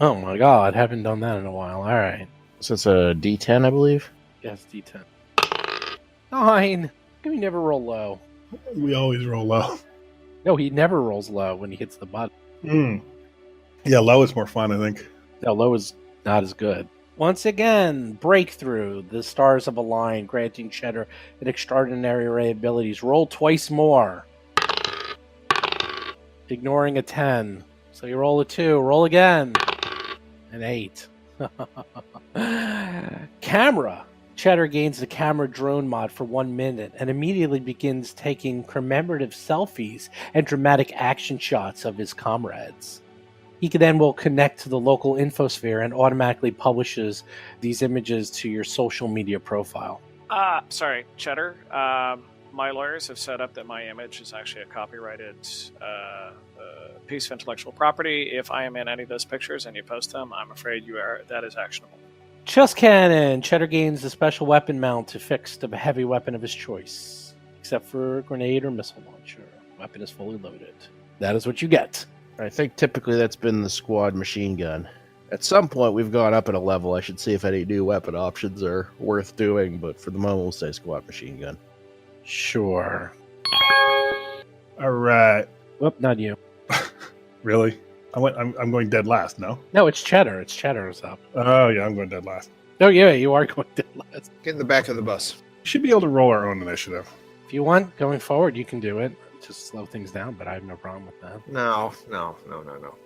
Oh my God, haven't done that in a while. All right. So it's a D10, I believe. Yes, D10. 9. Can we never roll low? We always roll low. No, he never rolls low when he hits the button. Yeah, low is more fun, I think. No, low is not as good. Once again, breakthrough. The stars have aligned, granting Cheddar an extraordinary array of abilities. Roll twice more. Ignoring a 10. So you roll a 2. Roll again. An 8. Camera. Cheddar gains the camera drone mod for 1 minute and immediately begins taking commemorative selfies and dramatic action shots of his comrades. He then will connect to the local infosphere and automatically publishes these images to your social media profile. Sorry, Cheddar. My lawyers have set up that my image is actually a copyrighted piece of intellectual property. If I am in any of those pictures and you post them, I'm afraid that is actionable. Chest cannon. Cheddar gains the special weapon mount to fix the heavy weapon of his choice, except for a grenade or missile launcher. Weapon is fully loaded. That is what you get. I think typically that's been the squad machine gun. At some point, we've gone up in a level. I should see if any new weapon options are worth doing, but for the moment, we'll say squad machine gun. Sure. All right. Whoop, not you. Really? I'm going dead last, no? No, it's Cheddar. It's Cheddar's up. Oh, yeah, I'm going dead last. Oh, yeah, you are going dead last. Get in the back of the bus. We should be able to roll our own initiative. If you want, going forward, you can do it. Just slow things down, but I have no problem with that. No.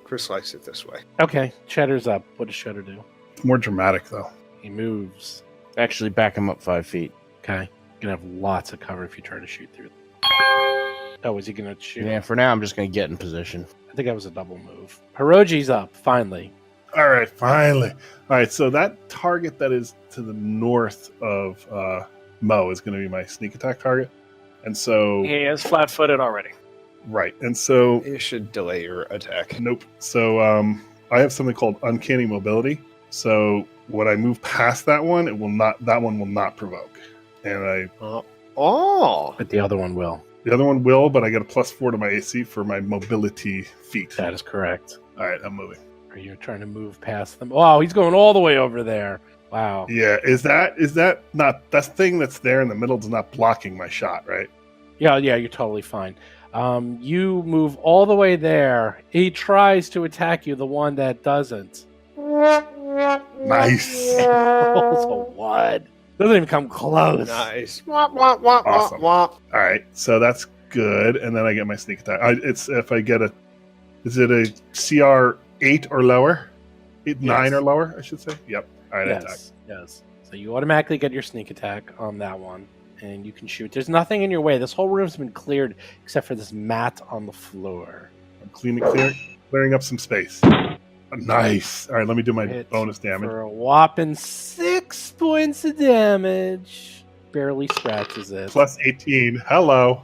Chris likes it this way. Okay, Cheddar's up. What does Cheddar do? It's more dramatic, though. He moves. Actually, back him up 5 feet. Okay. You're going to have lots of cover if you try to shoot through. Oh, is he going to shoot? Yeah, for now, I'm just going to get in position. I think that was a double move. Hiroji's up, finally. All right, finally. All right, so that target that is to the north of Mo is going to be my sneak attack target. And so... He is flat-footed already. Right, and so... You should delay your attack. Nope. So I have something called uncanny mobility. So when I move past that one, that one will not provoke. And Oh! But the other one will. the other one will, but I get a +4 to my AC for my mobility feat. That is correct. All right, I'm moving. Are you trying to move past them? Wow, he's going all the way over there. Wow. Yeah, is that not that thing that's there in the middle is not blocking my shot, right? Yeah, you're totally fine. You move all the way there. He tries to attack you, the one that doesn't. Nice. Rolls a 1. Doesn't even come close. Nice. Womp, womp, womp, Awesome. womp, womp. All right, so that's good, and then I get my sneak attack. It's if I get is it a CR 8 or lower? 9 or lower, I should say. Yep. All right, attack. Yes. So you automatically get your sneak attack on that one, and you can shoot. There's nothing in your way. This whole room's been cleared except for this mat on the floor. I'm clearing up some space. Nice. All right, let me do my Hit bonus damage. for a whopping 6 points of damage. Barely scratches it. Plus 18. Hello.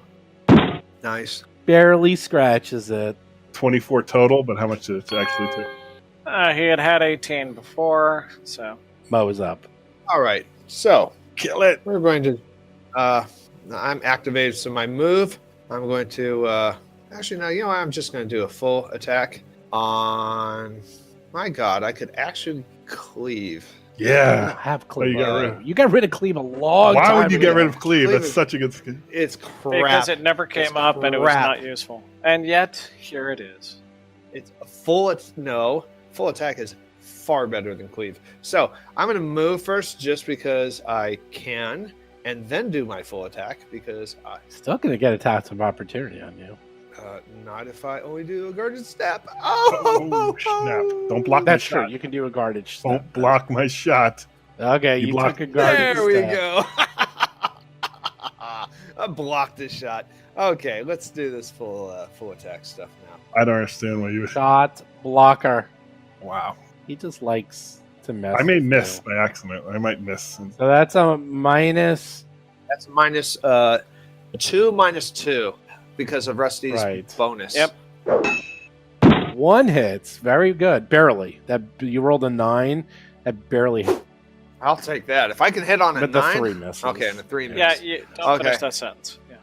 Nice. Barely scratches it. 24 total, but how much did it actually take? He had 18 before, so Mo is up. All right. So Kill it. we're going to. I'm activated, so my move. I'm going to. Actually, no. You know what? I'm just going to do a full attack on. My God, I could actually cleave. You don't Yeah. have cleave. you got rid You got rid of cleave a long Why time would you get ago. rid of cleave? Cleave That's is- such a good skill. It's crap. because it never came It's up and it was crap. not useful. And yet, here it is. It's a full. Full attack is far better than cleave. So I'm going to move first, just because I can, and then do my full attack because Still going to get attacks of opportunity on you. not if I only do a guarded step. Oh, snap. Don't block my That's true. shot. You can do a guarded step. Don't block my shot. Okay, You you blocked- took a guarded There we step. go. I blocked this shot. Okay, let's do this full attack stuff now. I don't understand why you. Shot blocker. Wow. He just likes to mess. I may with miss you. by accident. I might miss. So that's a minus. That's minus 2 minus 2 because of Rusty's Right. bonus. Yep. 1 hits. Very good. Barely. That you rolled a 9. That barely hit. I'll take that. If I can hit on a But the 9. 3 misses. Okay, and a 3 Yeah, misses. you don't Okay. finish that sentence. Yeah.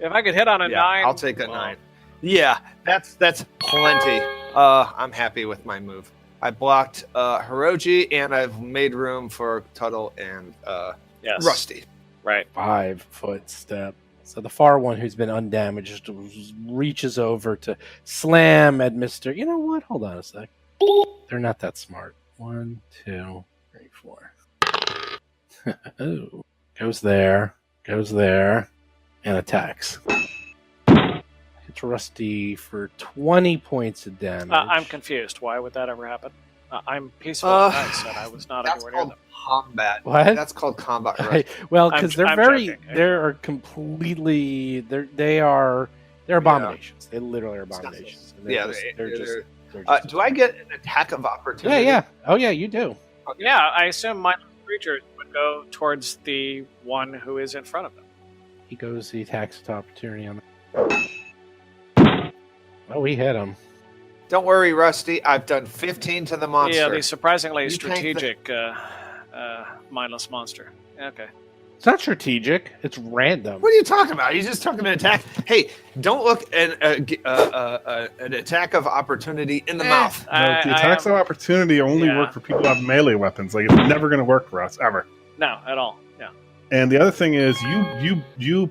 If I could hit on a 9, I'll take a well, 9. Yeah, that's plenty. I'm happy with my move. I blocked Hiroji, and I've made room for Tuttle and Yes. Rusty. Right. 5-foot step. So the far one, who's been undamaged, reaches over to slam at Mr. You know what? Hold on a sec. They're not that smart. 1, 2, 3, 4. Oh. Goes there, and attacks. Hits Rusty for 20 points of damage. I'm confused. Why would that ever happen? I'm peaceful Uh, and nice, and I was not That's anywhere near called them. combat. What? That's called combat. Rush. Well, I'm- because they're I'm very, joking. they're completely, they're abominations. They literally are abominations. And Yeah, they're just. do I get an attack of opportunity? Yeah. Oh, yeah, you do. Yeah, I assume mindless creatures would go towards the one who is in front of them. He goes, he attacks with opportunity on that. Oh, we hit him. Don't worry, Rusty. I've done 15 to the monster. Yeah, the surprisingly You tank the- strategic mindless monster. Okay. It's not strategic. It's random. What are you talking about? You just took an attack. Hey, don't look at an attack of opportunity in the mouth. No, the attacks of opportunity only Yeah. work for people who have melee weapons. Like, it's never going to work for us ever. No, at all. Yeah. And the other thing is, you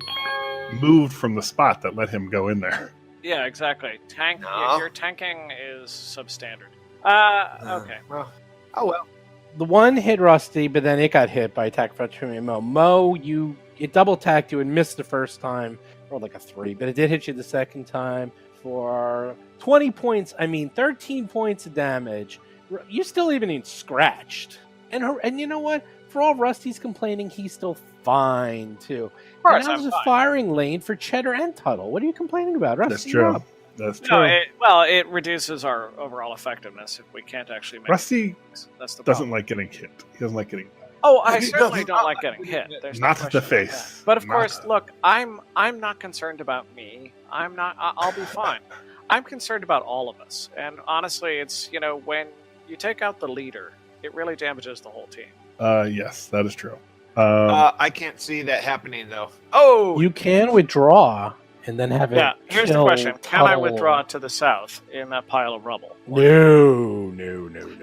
moved from the spot that let him go in there. Yeah, exactly. No. Your tanking is substandard. Okay. Well, oh well. The one hit Rusty, but then it got hit by attack of opportunity. Mo, it double attacked you and missed the first time. Rolled like a 3, but it did hit you the second time for 20 points. 13 points of damage. You still even scratched. And you know what? For all Rusty's complaining, he's still fine too. Of course, And that was I'm a fine. firing lane for Cheddar and Tuttle. What are you complaining about, Rusty? That's true. you're up. That's No, true. it reduces our overall effectiveness if we can't actually make Rusty things. That's the doesn't problem. like getting hit. He doesn't like getting Oh, I He certainly doesn't- don't like getting hit. There's no Not question the about face. that. But of Not- course, look, I'm not concerned about me. I'm not. I'll be fine. I'm concerned about all of us. And honestly, it's when you take out the leader, it really damages the whole team. Yes, that is true. I can't see that happening though. Oh, You can withdraw and then have it. Yeah. Here's the kill question: Can I Tuttle. withdraw to the south in that pile of rubble? No.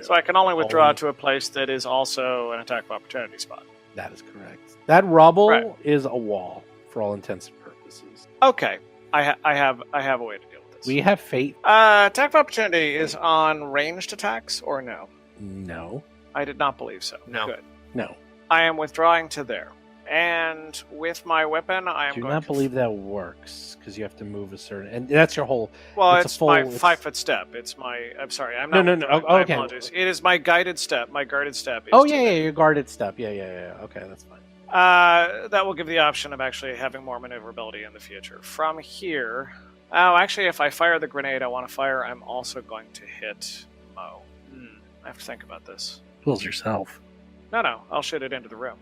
So I can only withdraw to a place that is also an attack of opportunity spot. That is correct. That rubble Right. is a wall for all intents and purposes. Okay, I have a way to deal with this. We have fate. Attack of opportunity is on ranged attacks or no? No. I did not believe so. No. Good. No. I am withdrawing to there. And with my weapon, I am Do going not to... believe that works, because you have to move a certain... And that's your whole... Well, it's a it's full- my it's- 5-foot step. It's my... I'm sorry. I'm No, not... no. withdrawing. Oh, My okay. apologies. It is my guided step. My guarded step is Oh, to yeah, there. your guarded step. Yeah. Okay, that's fine. That will give the option of actually having more maneuverability in the future. From here... Oh, actually, if I fire the grenade I want to fire, I'm also going to hit Mo. I have to think about this. Fools yourself. No. I'll shoot it into the room.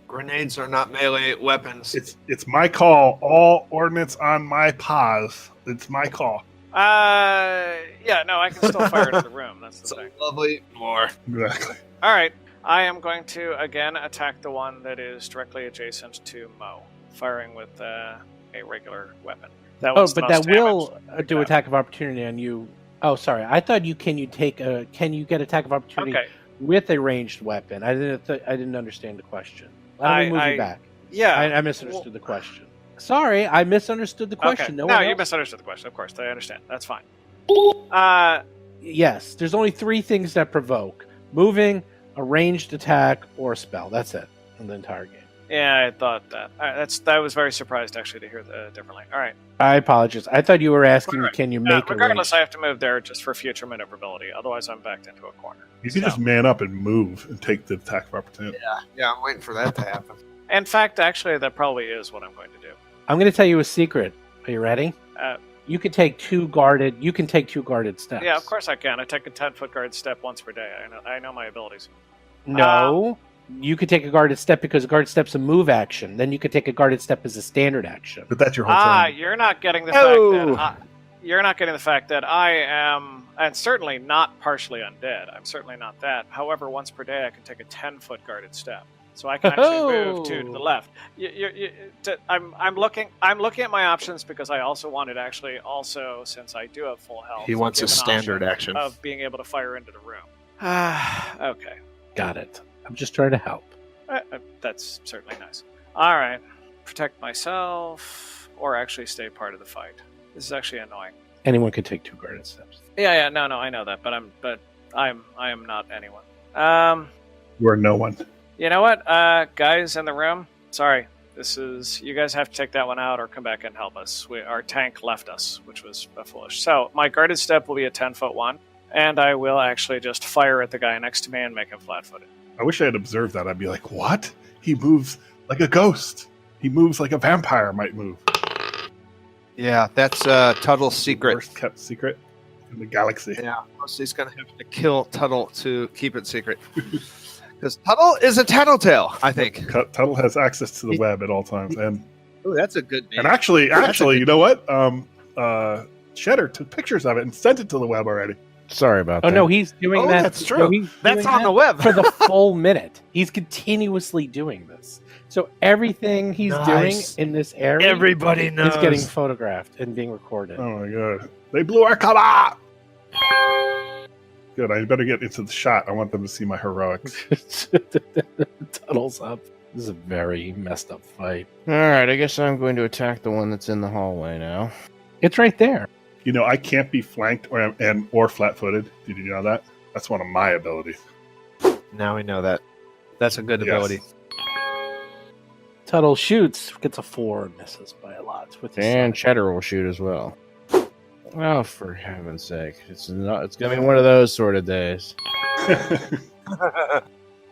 Grenades are not melee weapons. It's my call. All ordnance on my paws. It's my call. Yeah, no, I can still fire it in the room. That's the So thing. lovely more. Exactly. All right. I am going to, again, attack the one that is directly adjacent to Mo, firing with a regular weapon. That Oh, was the but most that will damage. do attack of opportunity on you. Oh, sorry. I thought you can you get attack of opportunity Okay. with a ranged weapon? I didn't understand the question. Let me move you back. Yeah. I misunderstood the question. Sorry, I misunderstood the question. Okay. No, you else? misunderstood the question. Of course, I understand. That's fine. Yes, there's only 3 things that provoke: moving, a ranged attack, or a spell. That's it in the entire game. Yeah, I thought that. All right, I was very surprised actually to hear that differently. All right. I apologize. I thought you were asking, Right. can you make a regardless, ranged... I have to move there just for future maneuverability. Otherwise, I'm backed into a corner. You can So- just man up and move and take the attack of opportunity. Yeah, I'm waiting for that to happen. In fact, actually, that probably is what I'm going to do. I'm going to tell you a secret. Are you ready? Uh, You can take 2 guarded. You can take 2 guarded steps. Yeah, of course I can. I take a 10-foot guard step once per day. I know my abilities. No, you could take a guarded step because a guarded step's a move action. Then you could take a guarded step as a standard action. But that's your whole turn. You're not getting the Oh. fact that I am, and certainly not partially undead. I'm certainly not that. However, once per day I can take a 10-foot guarded step, so I can actually move 2 to the left. I'm looking at my options because I also wanted since I do have full health. He wants to a give an standard option action. of being able to fire into the room. Okay. Got it. I'm just trying to help. That's certainly nice. All right. Protect myself, or actually stay part of the fight. This is actually annoying. Anyone could take 2 guarded steps. Yeah, no, I know that, but I am not anyone. You are no one. You know what, guys in the room? Sorry, you guys have to take that one out or come back and help us. Our tank left us, which was foolish. So my guarded step will be a 10-foot one, and I will actually just fire at the guy next to me and make him flat-footed. I wish I had observed that. I'd be like, what? He moves like a ghost. He moves like a vampire might move. Yeah, that's Tuttle's secret. Worst kept secret in the galaxy. Yeah, he's going to have to kill Tuttle to keep it secret. Because Tuttle is a tattletale, I think. Tuttle has access to the web at all times. And Ooh, that's a good name. and actually, you know what? Cheddar took pictures of it and sent it to the web already. Sorry about Oh that. no, he's doing that. that's true. No, he's That's doing on that the web. for the full minute. He's continuously doing this. So everything he's Nice. doing in this area Everybody knows. is getting photographed and being recorded. Oh my god. They blew our cover! Good, I better get into the shot. I want them to see my heroics. Tuttle's up. This is a very messed up fight. All right, I guess I'm going to attack the one that's in the hallway now. It's right there. You know, I can't be flanked or flat-footed. Did you know that? That's one of my abilities. Now we know that. That's a good Yes. ability. Tuttle shoots, gets a 4, and misses by a lot. With his And side. Cheddar will shoot as well. Oh, for heaven's sake. It's going to be one of those sort of days.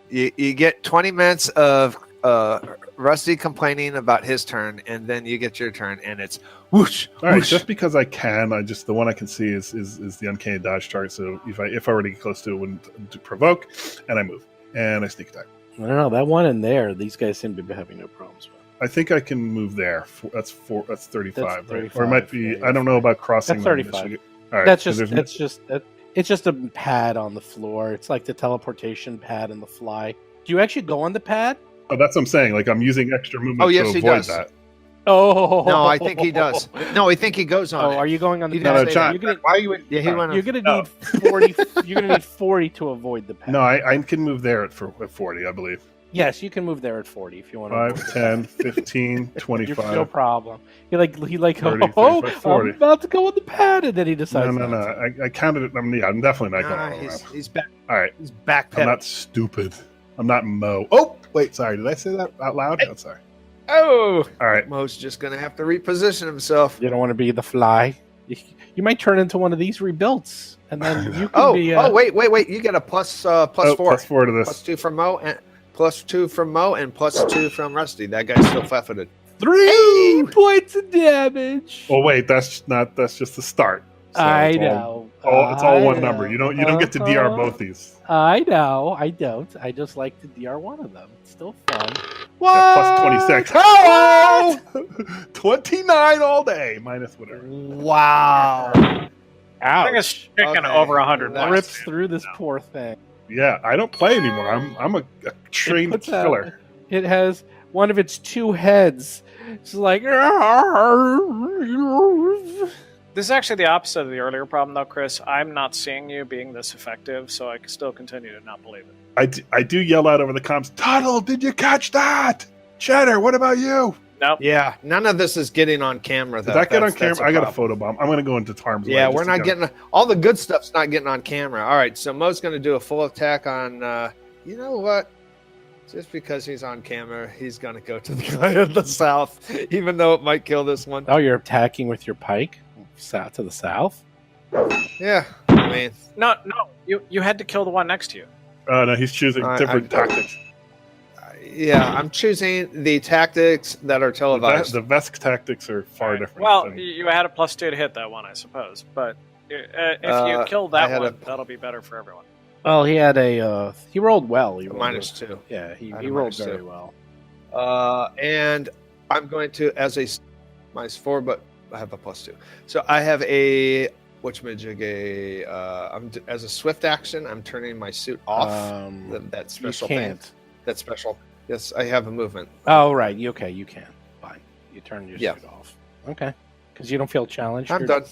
You get 20 minutes of Rusty complaining about his turn, and then you get your turn, and it's whoosh, All right, whoosh. just because I can, the one I can see is the uncanny dodge chart. So if I were to get close to it, wouldn't provoke, and I move and I sneak attack. I don't know. That one in there, these guys seem to be having no problems with. I think I can move there. That's 35, That's right? 35, Or it might be. yeah, I don't know about crossing. That's them 35. initially. All right, That's so just there's it's just a pad on the floor. It's like the teleportation pad and the fly. Do you actually go on the pad? Oh, that's what I'm saying. Like I'm using extra movement Oh, yes, to he avoid does. that. Oh No, I think he does. No, I think he goes on. Oh, it. are you going on the He pad? didn't say John, You're gonna, Why are you? Yeah, he went. you're gonna No. need 40. You're gonna need 40 to avoid the pad. No, I can move there at 40, I believe. Yes, you can move there at 40 if you want to. 5, 10, 15, 25. No problem. He 30, oh, 35, 40. I'm about to go on the pad, and then he decides. No. I counted it. I'm definitely not going all the way. He's back. All right. He's backpedaling. I'm not stupid. I'm not Mo. Oh, wait. Sorry. Did I say that out loud? Hey. No, sorry. Oh, All right. Mo's just gonna have to reposition himself. You don't want to be the fly. You might turn into one of these rebuilds, and then you can Oh, be. Wait! You get a plus four. Plus 4 to Plus this. 2 from Mo, and plus 2 from Mo, and plus 2 from Rusty. That guy's still flat-footed. 3 points of damage. Oh, wait. That's just the start. So I it's know. It's all one I number. know. You don't get to DR both these. I know. I don't. I just like to DR one of them. It's still fun. Yeah, plus 26. Hello! 29 all day. Minus whatever. Wow. I think it's chicken Okay. over 100 That points. Rips through this poor thing. Yeah, I don't play anymore. I'm a trained puts out- killer. It has one of its 2 heads. It's like. This is actually the opposite of the earlier problem, though, Chris. I'm not seeing you being this effective, so I can still continue to not believe it. I do yell out over the comms, Tuttle, did you catch that? Cheddar, what about you? Nope. Yeah, none of this is getting on camera. Though. Did that get on That's camera? I got a problem. photo bomb. I'm going to go into harm's way. Yeah, just we're to not get- getting all the good stuff's not getting on camera. All right, so Mo's going to do a full attack on. You know what? Just because he's on camera, he's going to go to the guy in the south, even though it might kill this one. Oh, you're attacking with your pike? South to the south? Yeah, I mean, No. You had to kill the one next to you. No, he's choosing different tactics. yeah, I'm choosing the tactics that are televised. The Vesk tactics are far different. Well, than- you had a +2 to hit that one, I suppose. But if you kill I that had one, a- that'll be better for everyone. Well, he had a. He rolled well. He rolled -2. Yeah, he I had a rolled -2. very well. And I'm going to, as a -4, but I have a +2. So I have a, whatchamajig, as a swift action, I'm turning my suit off. That You special thing. can't. That special. Yes, I have a movement. Oh, right. You can. Fine. You turn your Yeah. suit off. Okay. Because you don't feel challenged. I'm You're done.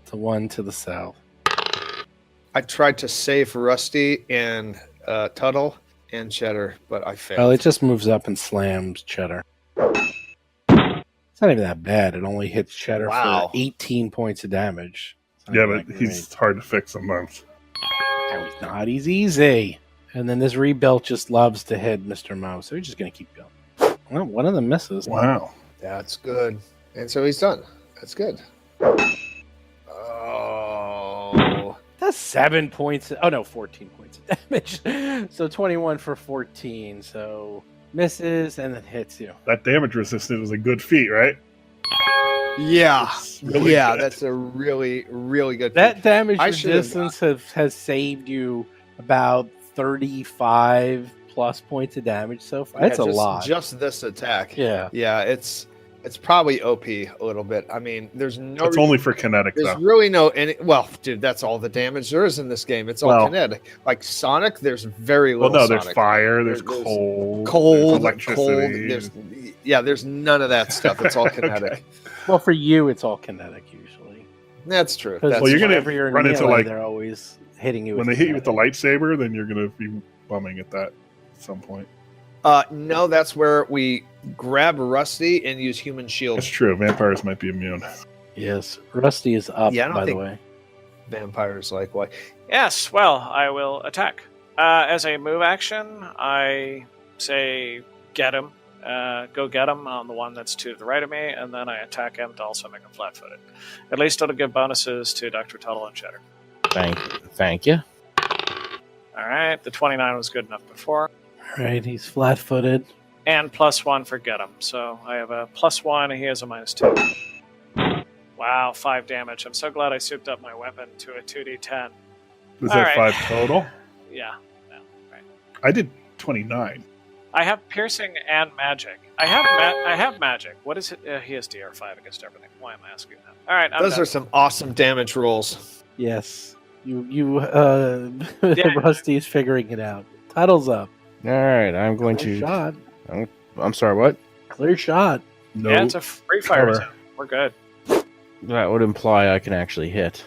The one to the south. I tried to save Rusty and Tuttle and Cheddar, but I failed. Well, it just moves up and slams Cheddar. It's not even that bad. It only hits Cheddar Wow. for 18 points of damage. It's not yeah, that but great. he's hard to fix sometimes. No, he's not. He's easy. And then this rebuilt just loves to hit Mr. Mouse, so he's just going to keep going. Well, one of them misses. Wow. That's good. And so he's done. That's good. Oh. That's 7 points. Oh, no, 14 points of damage. So 21 for 14. So misses and then hits you. That damage resistance was a good feat, right? Yeah. It's really Yeah, good. that's a really, really good That feat. damage I should have resistance has saved you about 35 plus points of damage so far. That's a lot. Just this attack. Yeah. Yeah, it's probably OP a little bit. I mean, there's no It's only for kinetic, there's though. really no well, dude, that's all the damage there is in this game. It's all Well- kinetic. Like Sonic, there's very Well, little no, there's Sonic. fire, there's There's cold, Cold, there's cold. electricity. There's none of that stuff. It's all kinetic. Okay. Well, for you, it's all kinetic usually. That's true. Because That's Well, you're gonna whenever you're in run into, melee, like- they're always hitting you. When they hit you with the lightsaber, then you're going to be bumming at that at some point. no, that's where we grab Rusty and use human shield. That's true. Vampires might be immune. Yes, Rusty is up. Yeah, I don't by the think- way. Vampires like what? Yes, well, I will attack. As a move action, I say get him. Go get him on the one that's to the right of me, and then I attack him to also make him flat-footed. At least it'll give bonuses to Dr. Tuttle and Cheddar. Thank you. All right, the 29 was good enough before. All right, he's flat-footed. And +1 for get him. So I have a +1, and he has a -2. Wow, 5 damage. I'm so glad I souped up my weapon to a 2d10. Was All that right. 5 total? Yeah. I did 29. I have piercing and magic. I have magic. What is it? He has DR5 against everything. Why am I asking that? All right, I'm Those done. are some awesome damage rolls. Yes, you. Yeah. Rusty's figuring it out. Tuttle's up. All right, I'm going Clear to. shot. I'm sorry, what? Clear shot. No. Yeah, it's a free fire cover. zone. We're good. That would imply I can actually hit.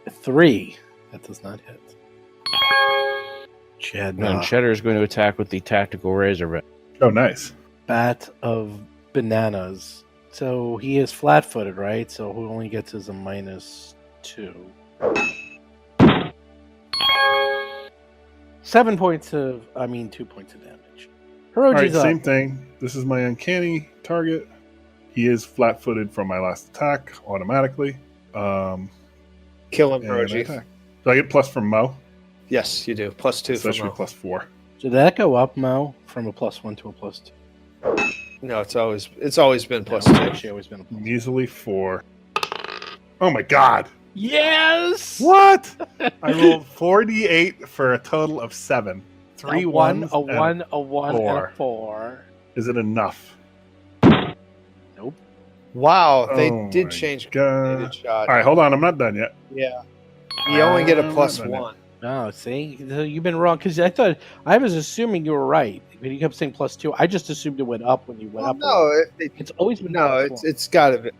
3. That does not hit. And Cheddar is going to attack with the tactical razorback. Oh, nice. Bat of bananas. So he is flat-footed, right? So who only gets is a -2. 2 points of damage. All right, Hiroji's up. same thing. This is my uncanny target. He is flat-footed from my last attack automatically. Kill him, And I Hiroji. attack. Do I get plus from Mo? Yes, you do. +2 So that for should Mo. be +4. Did that go up, Mo, from a +1 to a +2? No, it's always been No, it's +2. actually always been a +2. Measly 4. Oh my god! Yes! What? I rolled 48 for a total of 7. A 3 1, ones a and 1, a 1, and a 4. 4. Is it enough? Nope. Wow, they Oh did my change God. grenaded shot. All right, hold on. I'm not done yet. Yeah. You only get a I'm not done yet. +1. Oh, see? You've been wrong, because I was assuming you were right. When you kept saying +2, I just assumed it went up when you went Well, up. no, It's always been no, +1. it's got to be.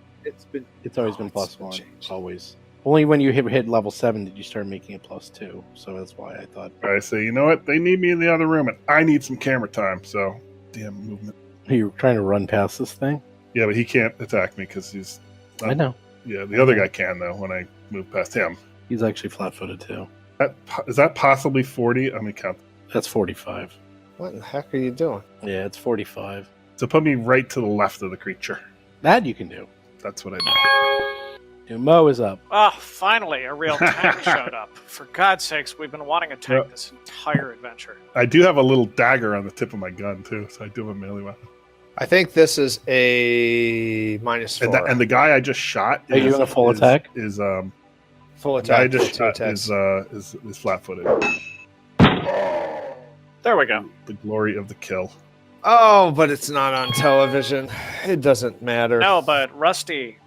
It's always been it's +1. changed. Always. Only when you hit level 7 did you start making it +2. So that's why I thought. All right, so you know what? They need me in the other room, and I need some camera time. So, damn movement. You were trying to run past this thing? Yeah, but he can't attack me because he's. I know. Yeah, the other guy can though. When I move past him, He's actually flat-footed too. is that possibly 40? I'm gonna count. That's 45. What the heck are you doing? Yeah, it's 45. So put me right to the left of the creature. That you can do. That's what I do. Mo is up. Oh, finally, a real tank showed up. For God's sakes, we've been wanting a tank Yep. this entire adventure. I do have a little dagger on the tip of my gun too, so I do have a melee weapon. I think this is a -4. And the guy I just shot. Are you doing a full attack? Is full the guy I attack. just Two shot attacks. is flat-footed. There we go. The glory of the kill. Oh, but it's not on television. It doesn't matter. No, but Rusty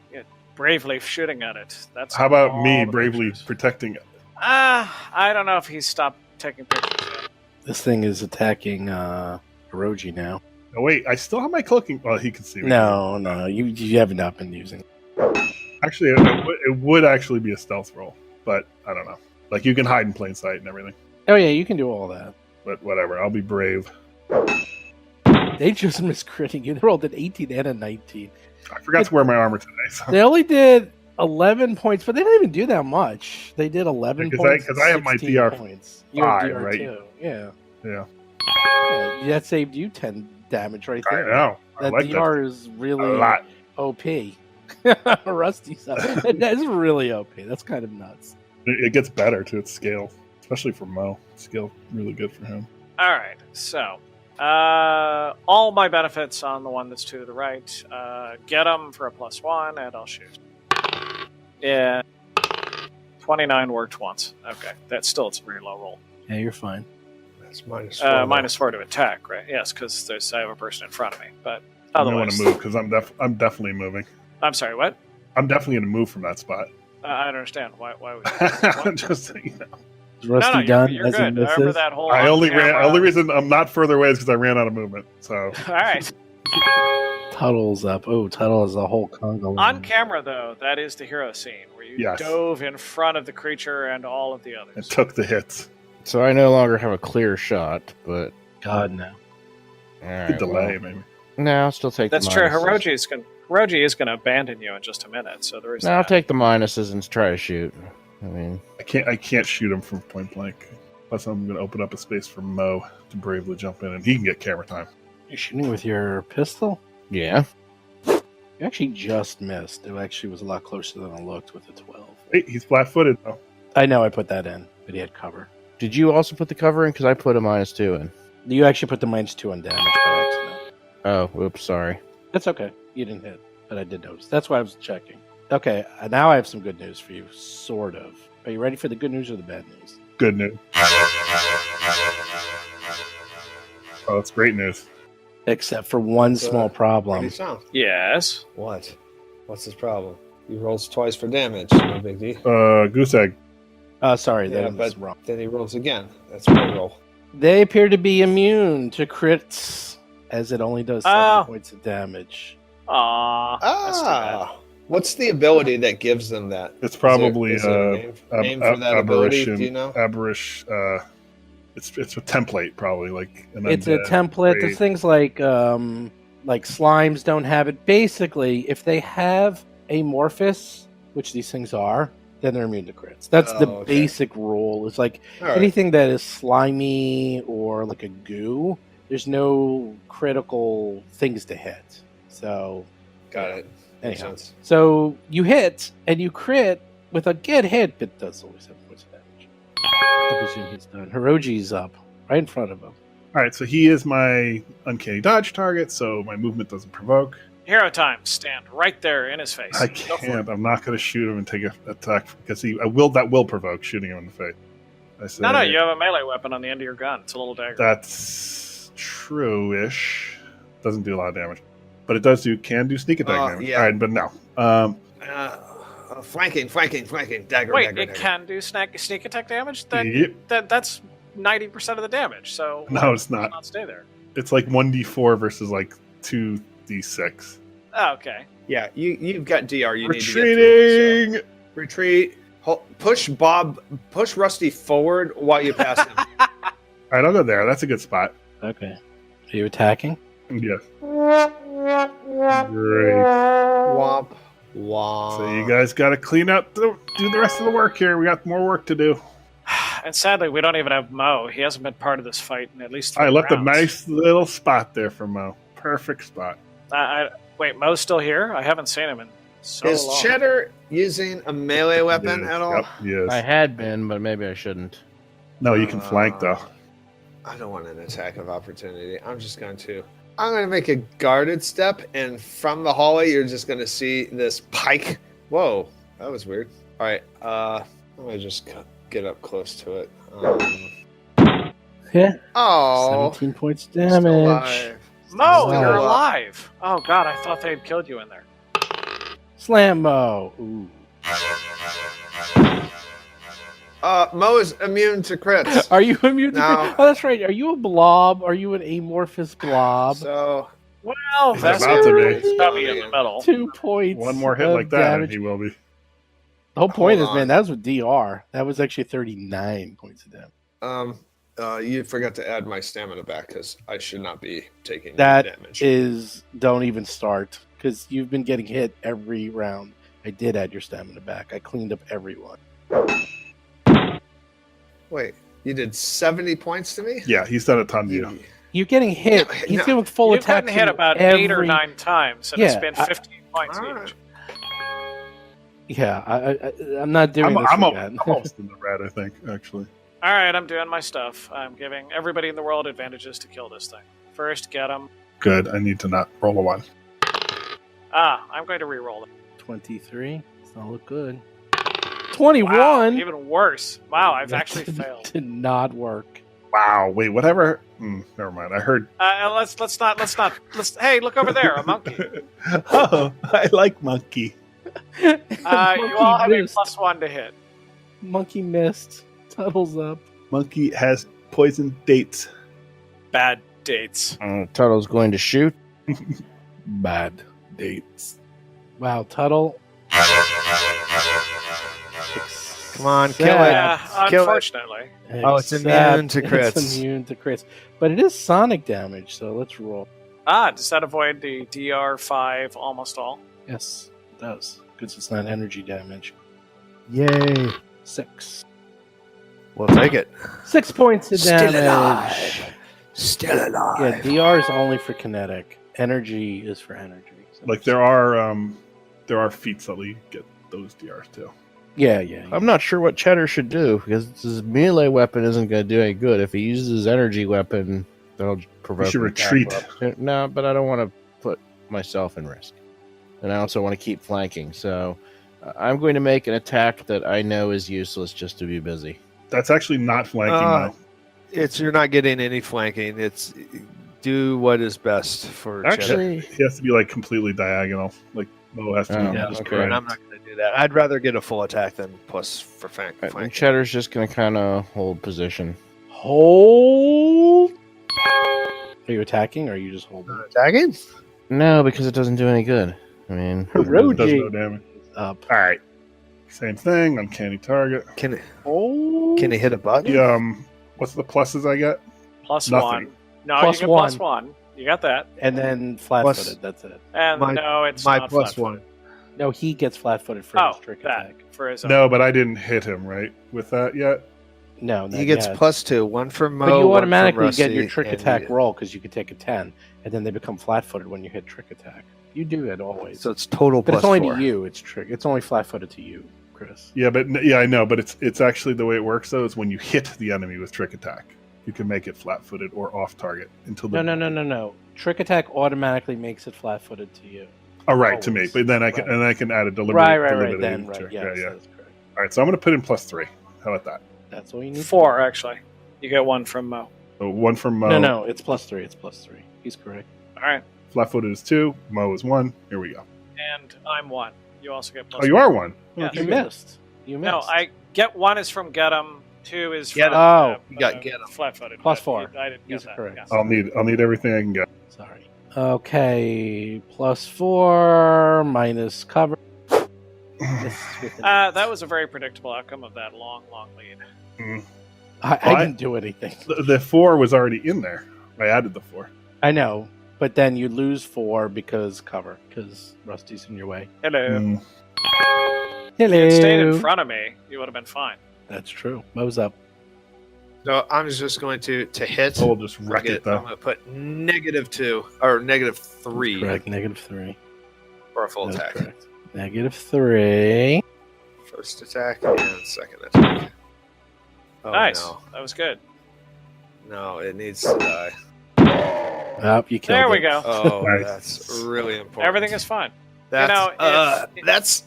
bravely shooting at it. That's How about all me the bravely pictures. protecting it? I don't know if he's stopped taking pictures yet. This thing is attacking Hiroji now. Oh wait, I still have my cloaking. Well, he can see me. No, you have not been using it. Actually, it would actually be a stealth roll, but I don't know. Like you can hide in plain sight and everything. Oh yeah, you can do all that. But whatever, I'll be brave. They just miscritting you. They rolled an 18 and a 19. I forgot to wear my armor today. So. They only did 11 points, but they didn't even do that much. They did 11 points. Because I have my 16 DR points. You have 5, DR2, right? Yeah. Yeah. Yeah. That saved you 10 damage right I there. know. I That like DR is that a really lot. OP. Rusty stuff. That's really OP. That's kind of nuts. It gets better to its scale, especially for Mo. Scale really good for him. All right, so all my benefits on the one that's to the right. Get them for a +1, and I'll shoot. Yeah, 29 worked once. Okay, that's still it's a very low roll. Yeah, you're fine. That's -4. -4 to attack, right? Yes, because I have a person in front of me. But I don't want otherwise, to move because I'm definitely moving. I'm sorry. What? I'm definitely going to move from that spot. I don't understand. Why would you? Just so you know. Is Rusty no, done you're as he good. I remember misses? that whole. I only ran. on-camera- Only reason I'm not further away is because I ran out of movement. So All right. Tuttle's up. Oh, Tuttle is a whole Congo. On camera, though, that is the hero scene where you Yes. dove in front of the creature and all of the it others. took the hits. So I no longer have a clear shot, but God, no. all right, The delay, maybe. No, I'll still take. That's the true. minuses. Hiroji is going to abandon you in just a minute, so there is. No, I'll that. take the minuses and try to shoot. I mean, I can't shoot him from point blank. Plus, I'm going to open up a space for Mo to bravely jump in, and he can get camera time. You're shooting with your pistol? yeah. You actually just missed. It actually was a lot closer than it looked with the 12. Wait, he's flat-footed. Oh, I know I put that in, but he had cover. Did you also put the cover in? Because I put a -2 in. You actually put the -2 on damage by accident. Oh, oops, sorry. That's okay. You didn't hit, but I did notice. That's why I was checking. Okay, now I have some good news for you, sort of. Are you ready for the good news or the bad news? good news. Oh, that's great news. Except for one small problem. Pretty sound. Yes. What? What's his problem? He rolls twice for damage. No big deal. Goose egg. Sorry, Yeah, that was but wrong. then he rolls again. That's my roll. They appear to be immune to crits, as it only does 7 Oh. points of damage. Aw. That's too bad. Ah, what's the ability that gives them that? It's probably is there a name for that ability? aberration. Do you know? It's a template probably and It's a template. There's things like slimes don't have it. Basically, if they have amorphous, which these things are, then they're immune to crits. That's the basic rule. It's like anything that is slimy or like a goo, there's no critical things to hit. So Got it. Makes anyhow, sense. so you hit and you crit with a good hit, but does always have points of damage. I presume he's done. Hiroji's up right in front of him. All right, so he is my uncanny dodge target, so my movement doesn't provoke. Hero time. Stand right there in his face. I Go for it. can't. I'm not going to shoot him and take an attack because that will provoke shooting him in the face. I say, No, you have a melee weapon on the end of your gun. It's a little dagger. That's true-ish. Doesn't do a lot of damage, but it can do sneak attack damage. Yeah. All right, but no. Flanking, dagger, Wait, dagger, it dagger. can do sneak attack damage? Yep. That's 90% of the damage, so No, it's why not. not stay there? It's like 1d4 versus like 2d6. Oh, okay. Yeah, you've got DR. You need to Retreating. get through, so. Retreat. Push Rusty forward while you pass him. All right, I'll go there. That's a good spot. Okay. Are you attacking? Yes. Great. Womp womp. So you guys got to clean up, do the rest of the work here. We got more work to do. And sadly, we don't even have Mo. He hasn't been part of this fight in at least 3 I left a rounds. nice little spot there for Mo. Perfect spot. Wait, Mo's still here? I haven't seen him in so Is long. Cheddar using a melee weapon Yes, at all? Yep, yes. I had been, but maybe I shouldn't. No, you can flank though. I don't want an attack of opportunity. I'm going to make a guarded step, and from the hallway, you're just going to see this pike. Whoa, that was weird. All right, I'm going to just get up close to it. Yeah. Oh, 17 points still damage. alive. Mo, Still you're alive. alive. Oh, God, I thought they had killed you in there. Slammo. Ooh. Mo is immune to crits. Are you immune to No. crit? Oh, that's right. Are you a blob? Are you an amorphous blob? So, Well, He's that's about to be. It's probably in the middle. 2 points. One more hit of like that, and damage. he will be. The whole point Hold is, man, on. that was with DR. That was actually 39 points of damage. you forgot to add my stamina back because I should not be taking That damage. don't even start because you've been getting hit every round. I did add your stamina back. I cleaned up everyone. Wait, you did 70 points to me? Yeah, he's done a ton to you. You- You're getting hit. Yeah, He's no. doing full You've attack. gotten hit about every... 8 or 9 times, and it's Yeah, been I- 15 points All right. each. Yeah, I'm not doing this I'm again. almost in the red, I think, actually. All right, I'm doing my stuff. I'm giving everybody in the world advantages to kill this thing. First, get him. Good. I need to not roll a 1. I'm going to re-roll it. 23. It's not look good. 21. Wow, even worse. Wow, I've actually failed. Did not work. Wow. Wait, whatever. Never mind. I heard. Let's not. Hey, look over there, a monkey. Oh, I like monkey. You all have a missed. +1 to hit. Monkey missed. Tuttle's up. Monkey has poison dates. Bad dates. Tuttle's going to shoot. Bad dates. Wow, Tuttle. Come on, kill Except- it. Yeah, Kill it. unfortunately. Oh, it's immune to It's crits. immune to crits. But it is sonic damage, so let's roll. Does that avoid the DR5 almost all? Yes, it does. Because it's not energy damage. Yay. 6. We'll take it. 6 points of Still damage. alive. Still alive. Yeah, DR is only for kinetic. Energy is for energy. So Like there are feats that let you get those DRs too. Yeah. I'm not sure what Cheddar should do because his melee weapon isn't going to do any good. If he uses his energy weapon, that'll provoke. You should an retreat. attack. No, but I don't want to put myself in risk, and I also want to keep flanking. So I'm going to make an attack that I know is useless just to be busy. That's actually not flanking though. You're not getting any flanking. It's do what is best for Cheddar. Actually, He has to be like completely diagonal. Like Mo has to be Oh, just okay. right. And I'm not going to do that. I'd rather get a full attack than plus for and flank. Cheddar's just going to kind of hold position. Hold. Are you attacking or are you just holding? Attacking? No, because it doesn't do any good. I mean, It does Roji no damage. up. All right. Same thing. Uncanny target. Can Oh. he hit a button? He What's the pluses I get? Plus Nothing. 1. No, Plus you get plus 1. 1. You got that. And then flat-footed. That's it. And My- no, it's My not plus flat-footed. one. No, he gets flat-footed for his trick that attack. for his own. No, but I didn't hit him right with that yet. No, not He gets yet. +2. One from Mo. But you one from automatically get Rusty, your trick and attack you- roll because you could take a 10, and then they become flat-footed when you hit trick attack. You do it always. So it's total but plus it's only 4. to you. It's only flat-footed to you, Chris. Yeah, but yeah, I know, but it's actually the way it works though is when you hit the enemy with trick attack, you can make it flat-footed or off target until the No. Trick attack automatically makes it flat-footed to you. Oh, right, to me, Always. but then I can Right. and I can add a deliberate. Right. Then, right. check. Yes, Yeah. that's correct. All right, so I'm going to put in +3. How about that? That's all you need. 4, actually. You get 1 from Mo. So 1 from Mo. No, it's +3. It's +3. He's correct. All right. Flat-footed is 2. Mo is 1. Here we go. And I'm 1. You also get plus Oh, you 1. are 1. Yeah. You missed. You missed. No, I get 1 is from get 'em. 2 is Get from 'em. Oh, you got get 'em. flat-footed. Plus but 4. I didn't get He's that. correct. Yes. I'll need everything I can get. Sorry. Okay, +4 minus cover. That was a very predictable outcome of that long lead. I didn't do anything. The 4 was already in there. I added the 4. I know, but then you lose 4 because Rusty's in your way. Hello. Mm. If you had stayed in front of me, you would have been fine. That's true. Mo's up. So I'm just going to hit. We'll just wreck it I'm though. going to put -2 or -3 Correct. -3. for a full That's attack. correct. -3. First attack and second attack. Oh, Nice. No. That was good. No, it needs to die. Oh, you killed There we it. go. Oh, Nice. that's really important. Everything is fine. That's, if- that's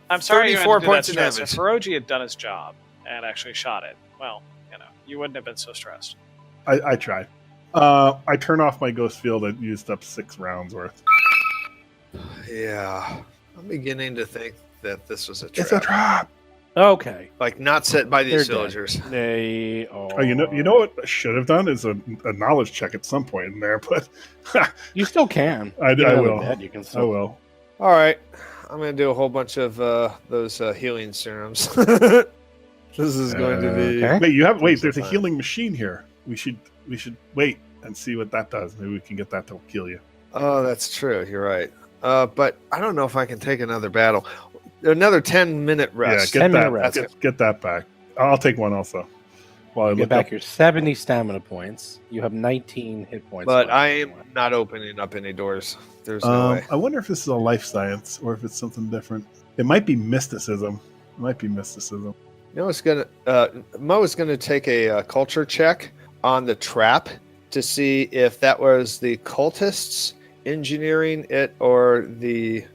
I'm sorry you had 34 to do that points of stress. damage. If Hiroji had done his job and actually shot it, well, you wouldn't have been so stressed. I tried. I turn off my ghost field. I used up 6 rounds worth. yeah. I'm beginning to think that this was a trap. It's a trap. Okay. Like not set by these They're dead. soldiers. They are... Oh, you know what I should have done is a knowledge check at some point in there, but You still can. I Even though will. they're dead, you can I still... will. All right. I'm going to do a whole bunch of those healing serums. This is going to be. Okay. Wait. There's a Fine. healing machine here. We should wait and see what that does. Maybe we can get that to heal you. Oh, that's true. You're right. But I don't know if I can take another battle. Another 10-minute rest. Yeah, 10-minute rest. get that back. I'll take one also. While I Get look back up. your 70 stamina points. You have 19 hit points. But left. I am not opening up any doors. There's no way. I wonder if this is a life science or if it's something different. It might be mysticism. You know, Mo is going to take a culture check on the trap to see if that was the cultists engineering it or the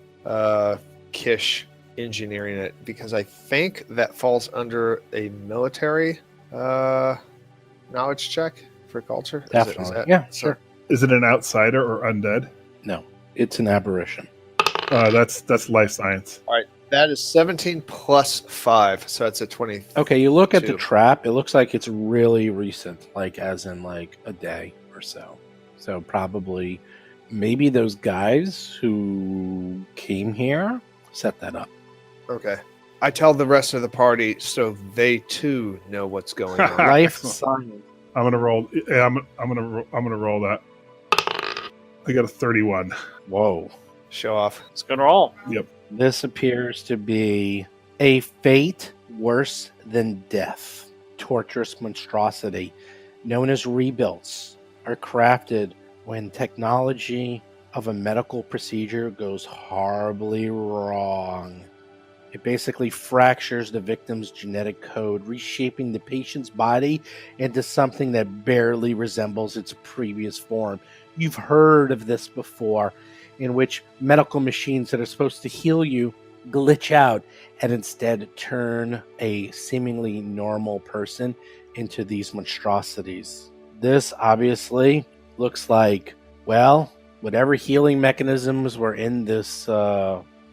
Kish engineering it, because I think that falls under a military knowledge check for culture. Is Definitely. Yeah, so- sure. Is it an outsider or undead? No, it's an aberration. That's life science. That is 17 plus 5, so that's a 20. Okay, you look at the Two. trap. It looks like it's really recent, like as in like a day or so. So probably, maybe those guys who came here set that up. Okay. I tell the rest of the party so they too know what's going on. Life Excellent. science. I'm gonna roll. Yeah, I'm gonna roll that. I got a 31. Whoa. Show off. It's a good roll. This appears to be a fate worse than death. Torturous monstrosity known as rebuilds are crafted when technology of a medical procedure goes horribly wrong. It basically fractures the victim's genetic code, reshaping the patient's body into something that barely resembles its previous form. You've heard of this before, in which medical machines that are supposed to heal you glitch out and instead turn a seemingly normal person into these monstrosities. This obviously looks like, well, whatever healing mechanisms were in this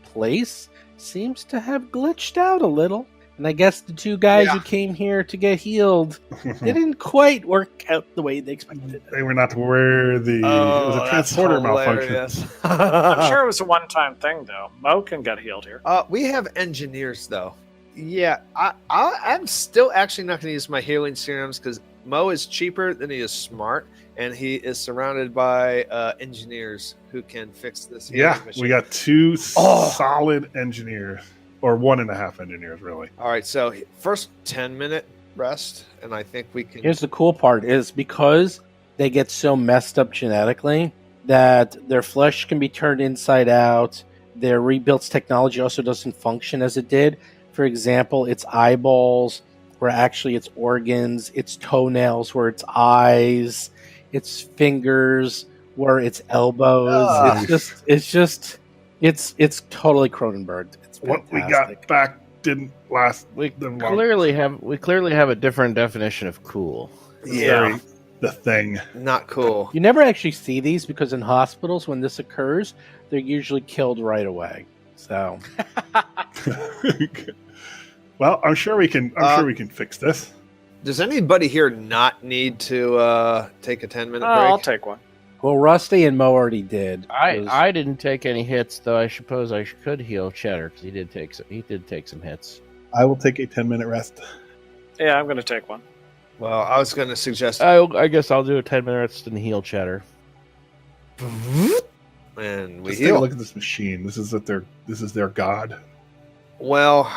place seems to have glitched out a little. And I guess the two guys who came here to get healed, they didn't quite work out the way they expected. They were not worthy. It was a transporter malfunction. I'm sure it was a one-time thing, though. Mo can get healed here. We have engineers, though. Yeah, I'm still actually not going to use my healing serums because Mo is cheaper than he is smart, and he is surrounded by engineers who can fix this. Yeah, healing machine. we got two solid engineers, or 1.5 engineers, really. All right, so first 10-minute rest, and I think we can. Here's the cool part is because they get so messed up genetically that their flesh can be turned inside out. Their rebuilt technology also doesn't function as it did. For example, its eyeballs were actually its organs, its toenails were its eyes, its fingers were its elbows. It's totally Cronenberg. It's fantastic. What we got back didn't last. We them long. clearly have a different definition of cool. Yeah, The thing. not cool. You never actually see these because in hospitals, when this occurs, they're usually killed right away. So, Well, I'm sure we can. I'm sure we can fix this. Does anybody here not need to take a 10-minute break? I'll take one. well, Rusty and Mo already did. I didn't take any hits, though. I suppose I could heal Cheddar because he did take some hits. I will take a 10-minute rest. Yeah, I'm going to take one. Well, I was going to suggest. I guess I'll do a 10 minutes and heal Cheddar. And we Just take a heal. look at this machine. This is their god. Well,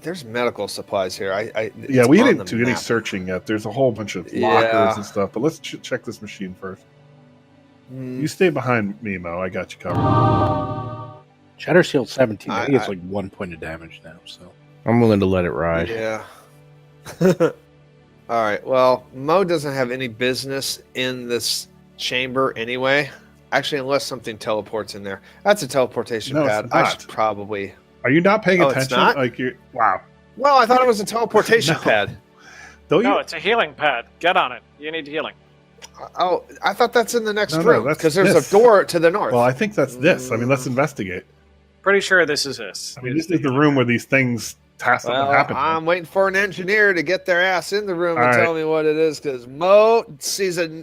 there's medical supplies here. Yeah, it's we on didn't the do any map. searching yet. There's a whole bunch of lockers Yeah. and stuff. But let's check this machine first. Mm, You stay behind me, Mo. I got you covered. Cheddar's healed 17. I think it's I- like 1 point of damage now. So I'm willing to let it ride. Yeah. All right. Well, Mo doesn't have any business in this chamber anyway. Actually, unless something teleports in there. That's a teleportation No, pad. it's I not. should probably. Are you not paying Oh, it's attention? not? Like you're wow. Well, I thought it was a teleportation No. pad. Don't No, you? it's a healing pad. Get on it. You need healing. Oh, I thought that's in the next No, room that's because there's this. a door to the north. Well, I think that's this. I mean, let's investigate. Pretty sure this is this. I mean, this is the room where these things something happen. I'm waiting for an engineer to get their ass in the room All and right. tell me what it is because Mo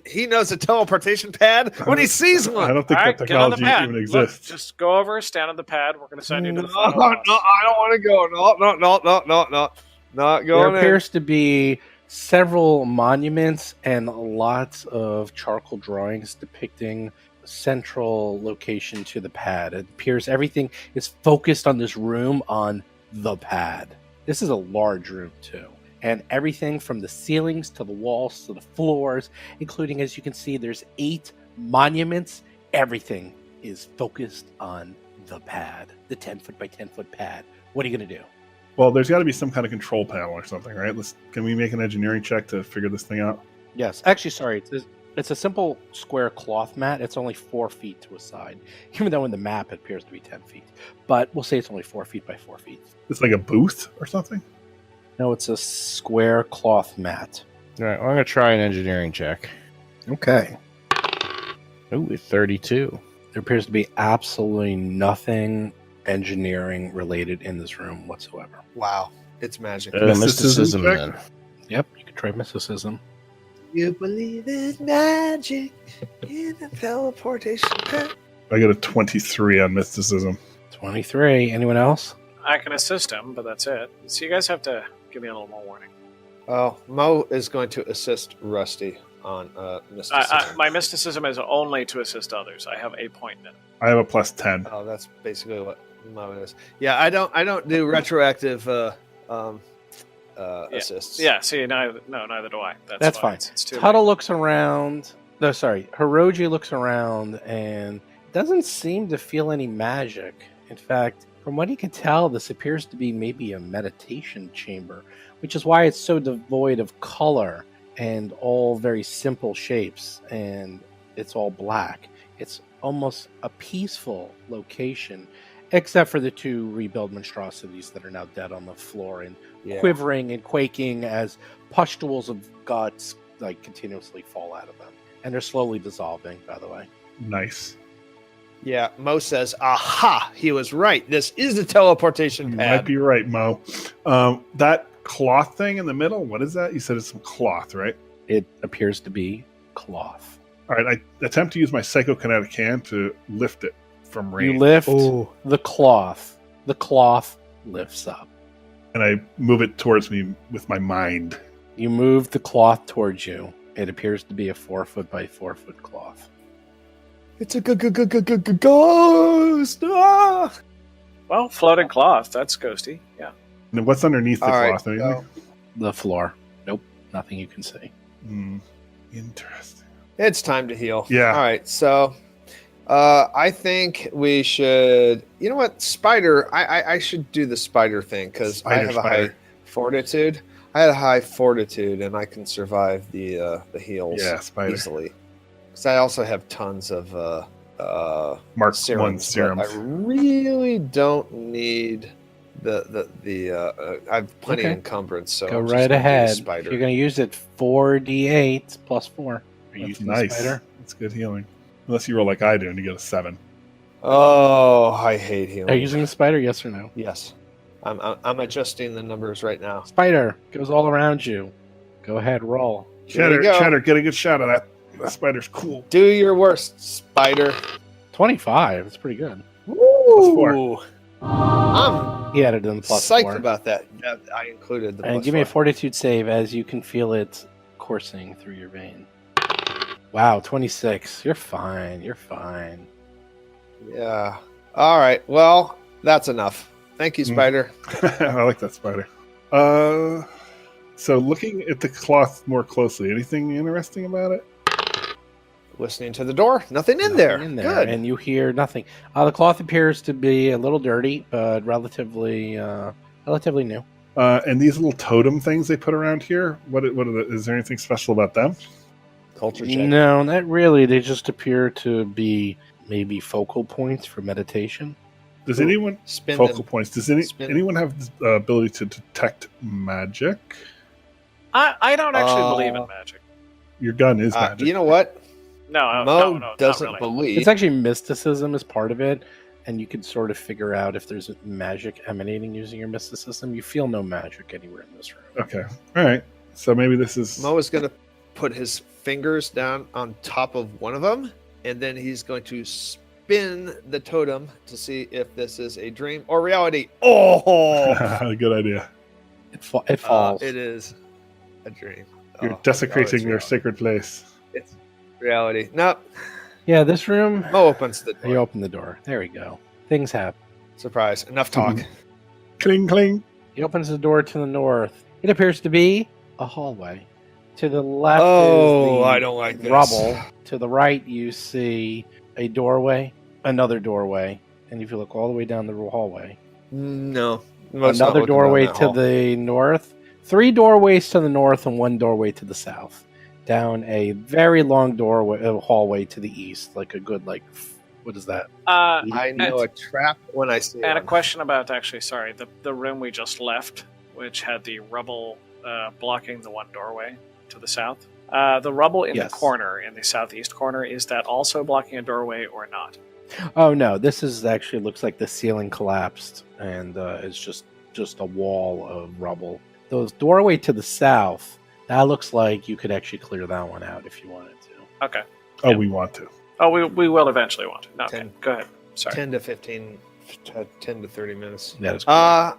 he knows a teleportation pad when he sees I one. don't think All right, that get on the technology pad. even Look, exists. just go over, stand on the pad. We're going to send you to the No, final no, I boss. don't want to go. No. Not there going in. appears to be several monuments and lots of charcoal drawings depicting central location to the pad. It appears everything is focused on this room on the pad. This is a large room too. And everything from the ceilings to the walls to the floors, including, as you can see, there's 8 monuments. Everything is focused on the pad, the 10-foot by 10-foot pad. What are you going to do? Well, there's got to be some kind of control panel or something, right? Can we make an engineering check to figure this thing out? Yes, actually, sorry. It's a simple square cloth mat. It's only 4 feet to a side, even though in the map it appears to be 10 feet. But we'll say it's only 4 feet by 4 feet. It's like a booth or something. No, it's a square cloth mat. All right, well, I'm going to try an engineering check. Okay. Ooh, it's 32. There appears to be absolutely nothing engineering related in this room whatsoever. Wow, it's magic. Mysticism Mysticism, check? then. Yep, you can try mysticism. You believe in magic in a teleportation pad. I got a 23 on mysticism. 23. Anyone else? I can assist him, but that's it. So you guys have to give me a little more warning. Oh, Mo is going to assist Rusty on mysticism. My mysticism is only to assist others. I have a point in it. I have a plus 10. Oh, that's basically what Mo is. Yeah, I don't do retroactive assists. Yeah, see, neither do I. That's why fine. It's too Tuttle looks around. No, sorry. Hiroji looks around and doesn't seem to feel any magic. In fact, from what he can tell, this appears to be maybe a meditation chamber, which is why it's so devoid of color and all very simple shapes, and it's all black. It's almost a peaceful location, except for the 2 rebuild monstrosities that are now dead on the floor and Yeah. quivering and quaking as pustules of guts like continuously fall out of them. And they're slowly dissolving, by the way. Nice. Yeah, Mo says, aha, he was right. This is a teleportation You pad. might be right, Mo. That cloth thing in the middle, what is that? You said it's some cloth, right? It appears to be cloth. All right, I attempt to use my psychokinetic hand to lift it from range. You lift Ooh. the cloth. The cloth lifts up. And I move it towards me with my mind. You move the cloth towards you. It appears to be a 4 foot by 4 foot cloth. It's a ghost. Ah! Well, floating cloth. That's ghosty. Yeah. And what's underneath the All right, cloth? Anything? The floor. Nope. Nothing you can see. Interesting. It's time to heal. Yeah. All right. So, I think we should. You know what, Spider? I should do the Spider thing because I have a high fortitude. I had a high fortitude, and I can survive the heals easily. Because I also have tons of Mark serums. 1 I serums. really don't need the I have plenty of encumbrance. So Go I'm just right gonna do the ahead. If Spider. you're going to use it, 4d8 plus 4. Are you That's using the nice. spider? That's good healing. Unless you roll like I do and you get a 7. Oh, I hate healing. Are you using the spider? Yes or no? Yes. I'm adjusting the numbers right now. Spider goes all around you. Go ahead, roll. Here we go. Cheddar, get a good shot of that. That spider's cool. Do your worst, Spider. 25. That's pretty good. Woo! I'm He added in the plus psyched 4. about that. I included the And plus give me a 4. fortitude save as you can feel it coursing through your vein. Wow, 26. You're fine. You're fine. Yeah. All right. Well, that's enough. Thank you, Spider. I like that spider. So looking at the cloth more closely, anything interesting about it? Listening to the door. Nothing in there. In there, Good. and you hear nothing. The cloth appears to be a little dirty, but relatively new. And these little totem things they put around here, is there anything special about them? Culture check. No, not really. They just appear to be maybe focal points for meditation. Does anyone Spin focal them. points? Does Spin. anyone have the ability to detect magic? I don't actually believe in magic. Your gun is magic. You know what? No, Mo no, doesn't not really. believe. It's actually mysticism is part of it, and you can sort of figure out if there's magic emanating using your mysticism. You feel no magic anywhere in this room. Okay, all right. So maybe this is Mo is going to put his fingers down on top of one of them, and then he's going to spin the totem to see if this is a dream or reality. Oh, a good idea. It falls. it is a dream. You're Oh, desecrating it's your reality. sacred place. It's reality. Nope. Yeah, this room. Mo opens the door. You open the door. There we go. Things happen. Surprise. Enough talk. Cling, cling. He opens the door to the north. It appears to be a hallway. To the left Oh, is the I don't like this. rubble. To the right, you see a doorway, another doorway, and if you look all the way down the hallway, No. Mo's not another looking doorway down that to hall. the north, 3 doorways to the north, and 1 doorway to the south. Down a very long hallway to the east, like a good what is that? I know a trap when I see And a one. question about the room we just left, which had the rubble blocking the one doorway to the south. The rubble in Yes. the corner, in the southeast corner, is that also blocking a doorway or not? Oh no, this is actually looks like the ceiling collapsed and it's just a wall of rubble. Those doorway to the south, that looks like you could actually clear that one out if you wanted to. Okay. Oh, Yeah. we want to. Oh, we will eventually want to. No, okay, 10. go ahead. Sorry. 10 to 15, 10 to 30 minutes. That is correct.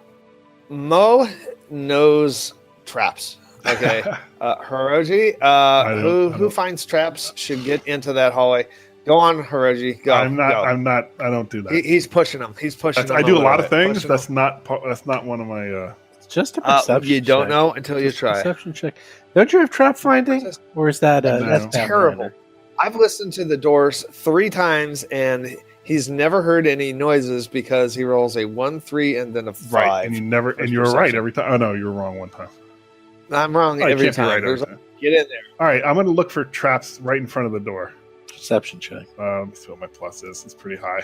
Mo knows traps. Okay. Hiroji, I who don't- finds traps should get into that hallway. Go on, Hiroji. Go. I'm not. Go. I'm not. I don't do that. He's pushing them. He's pushing them. I do a lot little of bit. things. Pushing That's them. not. That's not one of my. It's just a perception. You don't check. know until you Just a try. Perception check. Don't you have trap finding, Just- or is that No. that's That's terrible. Pathfinder? I've listened to the doors 3 times, and he's never heard any noises because he rolls a 1, 3, and then a 5. Right, and you never. First And you were right perception. every time. Oh no, you were wrong one time. I'm wrong Oh, you every can't be time. right every There's time. get in there. All right, I'm going to look for traps right in front of the door. Perception check. Let me see what my plus is. It's pretty high.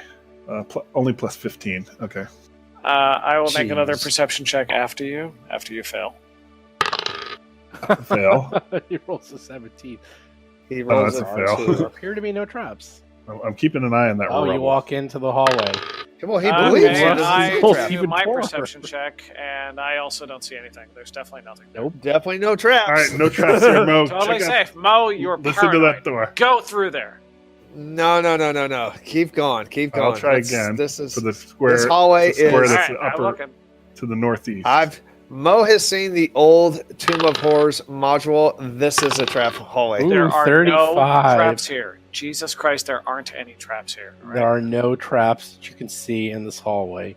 Only plus 15. Okay. I will make another Jeez. perception check after you fail. Fail. He rolls a 17. He rolls that's a a fail. 2. There appear to be no traps. I'm keeping an eye on that. Oh, you rubble. walk into the hallway. Come on, he Okay, believes it. I This is a Well, trap. do even my poorer. perception check, and I also don't see anything. There's definitely nothing. Nope. Definitely no traps. All right, no traps here, Mo. Totally Check out- safe. Mo, you're Listen paranoid. to that door Go through there. No. Keep going. Keep going. I'll try That's- again This is for the square. this hallway the square is- that's All right, I'm upper looking. to the northeast. Mo has seen the old Tomb of Horrors module. This is a trap hallway. Ooh, There are 35. no traps here. Jesus Christ, there aren't any traps here. Right? There are no traps that you can see in this hallway.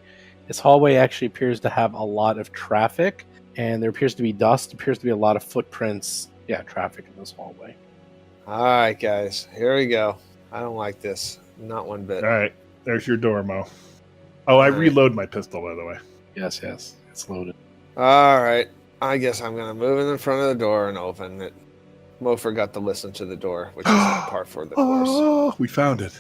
This hallway actually appears to have a lot of traffic, and there appears to be dust. Appears to be a lot of footprints. Yeah, traffic in this hallway. All right, guys. Here we go. I don't like this. Not one bit. All right, there's your door, Mo. Oh, I All right. reload my pistol, by the way. Yes, it's loaded. All right. I guess I'm going to move in front of the door and open it. Mo forgot to listen to the door, which is par for the course. Oh, we found it.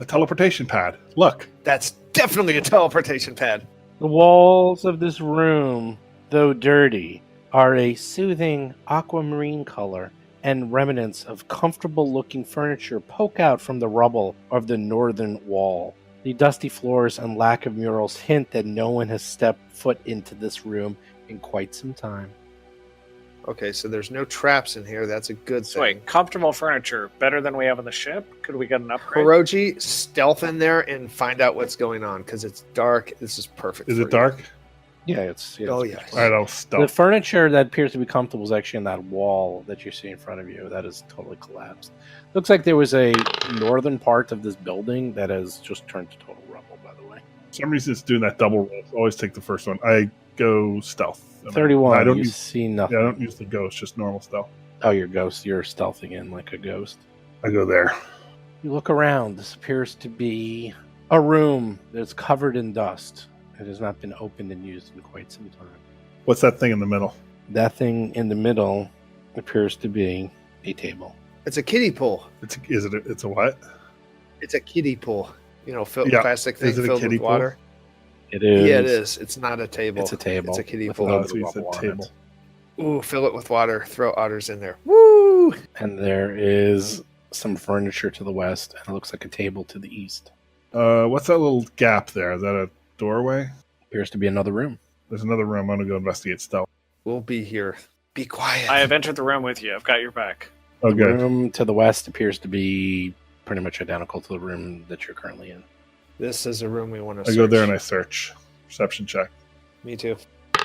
A teleportation pad. Look. That's definitely a teleportation pad. The walls of this room, though dirty, are a soothing aquamarine color, and remnants of comfortable-looking furniture poke out from the rubble of the northern wall. The dusty floors and lack of murals hint that no one has stepped foot into this room in quite some time. Okay, so there's no traps in here. That's a good So thing. wait, comfortable furniture, better than we have on the ship? Could we get an upgrade? Hiroji, stealth in there and find out what's going on, because it's dark. This is perfect. Is for it you. dark? Yeah, it's Oh, it's yeah. All right, I'll The stop. furniture that appears to be comfortable is actually in that wall that you see in front of you. That is totally collapsed. Looks like there was a northern part of this building that has just turned to total rubble, by the way. For some reason, it's doing that double roll. So always take the first one. I go stealth. 31, I don't you use. see nothing. Yeah, I don't use the ghost. Just normal stealth. Oh, you're stealthing in like a ghost. I go there. You look around. This appears to be a room that's covered in dust. It has not been opened and used in quite some time. What's that thing in the middle? That thing in the middle appears to be a table. It's a kiddie pool. It's a what? It's a kiddie pool. You know, Yeah. plastic thing Is it a filled kiddie with pool? water. It is. Yeah, it is. It's not a table. It's a table. It's a kiddie with pool. a little Oh, bit so you of said rubble on table. it. Ooh, fill it with water. Throw otters in there. Woo! And there is some furniture to the west, and it looks like a table to the east. What's that little gap there? Is that a doorway? Appears to be another room. There's another room. I'm gonna go investigate stealth. We'll be here. Be quiet. I have entered the room with you. I've got your back. Oh, The good. room to the west appears to be pretty much identical to the room that you're currently in. This is a room we want to I go there and I search. Perception check. Me too. I'm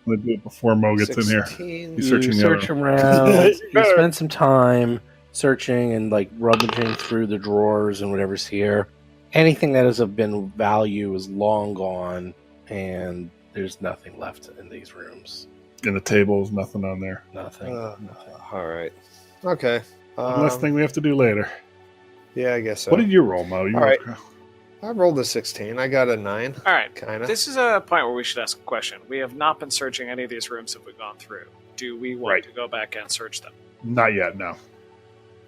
gonna do it before Mo gets in here. 16. He's searching you the other search room. around. You spend some time searching and like rummaging through the drawers and whatever's here. Anything that is of been value is long gone, and there's nothing left in these rooms. In the tables, nothing on there. Nothing. Nothing. All right. Okay. Last thing we have to do later. Yeah, I guess so. What did you roll, Mo? You All right. rolled- I rolled a 16. I got a 9. All right. Kind of. This is a point where we should ask a question. We have not been searching any of these rooms that we've gone through. Do we want Right. to go back and search them? Not yet. No.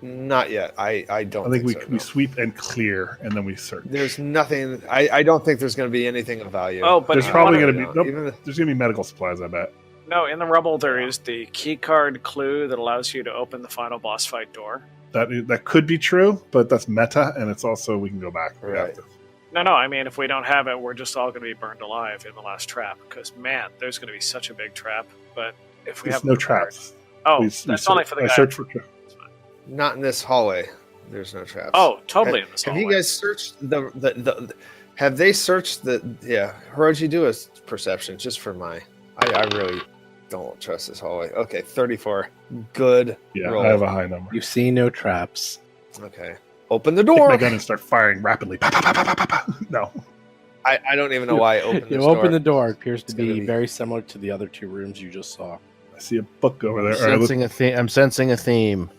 Not yet. I don't I think we so, we no. sweep and clear, and then we search. There's nothing. I don't think there's going to be anything of value. Oh, but There's in probably one going of- to be Even there's going to be medical supplies. I bet. No, in the rubble there is the keycard clue that allows you to open the final boss fight door. That could be true, but that's meta, and it's also we can go back. We have Right. to. No, I mean, if we don't have it, we're just all going to be burned alive in the last trap. Because, man, there's going to be such a big trap. But if we There's have no traps. Oh, We- that's we only search- for the I guy. search for. not in this hallway. There's no traps. Oh, totally in this Have hallway. you guys searched the have they searched the? Yeah, Hiroji, do a perception just for my. I really don't trust this hallway. Okay, 34. Good. Yeah, roll. I have a high number. You see no traps. Okay. Open the Take door. my gun and start firing rapidly. Pa, pa, pa, pa, pa, pa. No. I don't even know why I opened this You door. open the door. It appears to It's gonna be be- very similar to the other two rooms you just saw. I see a book over there. All right, let's- I'm sensing a theme.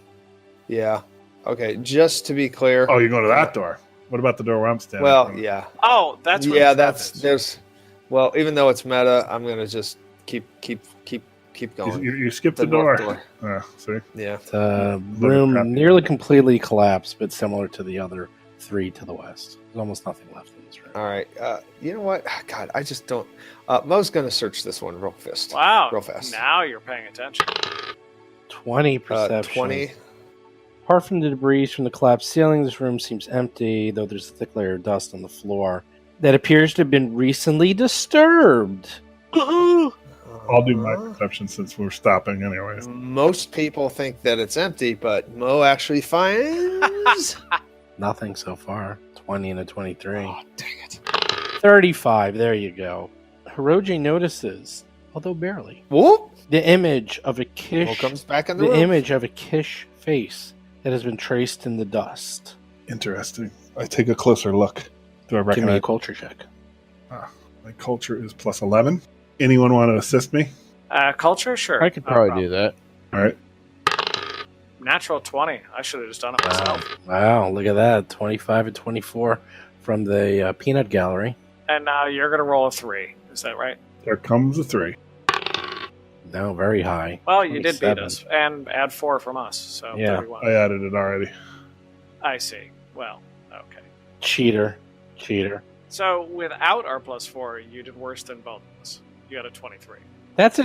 Yeah. Okay. Just to be clear. oh, you're going to that door. What about the door where I'm standing? Well, yeah. Oh, that's where Yeah. the trap That's is. there's. Well, even though it's meta, I'm gonna just keep going. You skipped the north door. See? Yeah. The Little room trap. nearly completely collapsed, but similar to the other three to the west. There's almost nothing left in this room. All right. You know what? God, I just don't. Mo's gonna search this one real fast. Wow. Real fast. Now you're paying attention. 20 perception. 20. Apart from the debris from the collapsed ceiling, this room seems empty, though there's a thick layer of dust on the floor that appears to have been recently disturbed. I'll do my perception since we're stopping anyways. Most people think that it's empty, but Mo actually finds. Nothing so far. 20 and a 23. Oh, dang it. 35. There you go. Hiroji notices although barely. Whoop! The image of a Kish, Comes back in the the room. image of a Kish face that has been traced in the dust. Interesting. I take a closer look. Do I Give me a recognize? culture check. My culture is plus 11. Anyone want to assist me? Culture, sure. I could No probably problem. do that. All right. Natural 20. I should have just done it myself. Wow, look at that. 25 and 24 from the peanut gallery. And now you're going to roll a 3. Is that right? There comes a 3. No, very high. Well, you did beat 27. us. And add 4 from us. So Yeah. 31. I added it already. I see. Well, okay. Cheater. So without our +4, you did worse than both of us. You got a 23. That's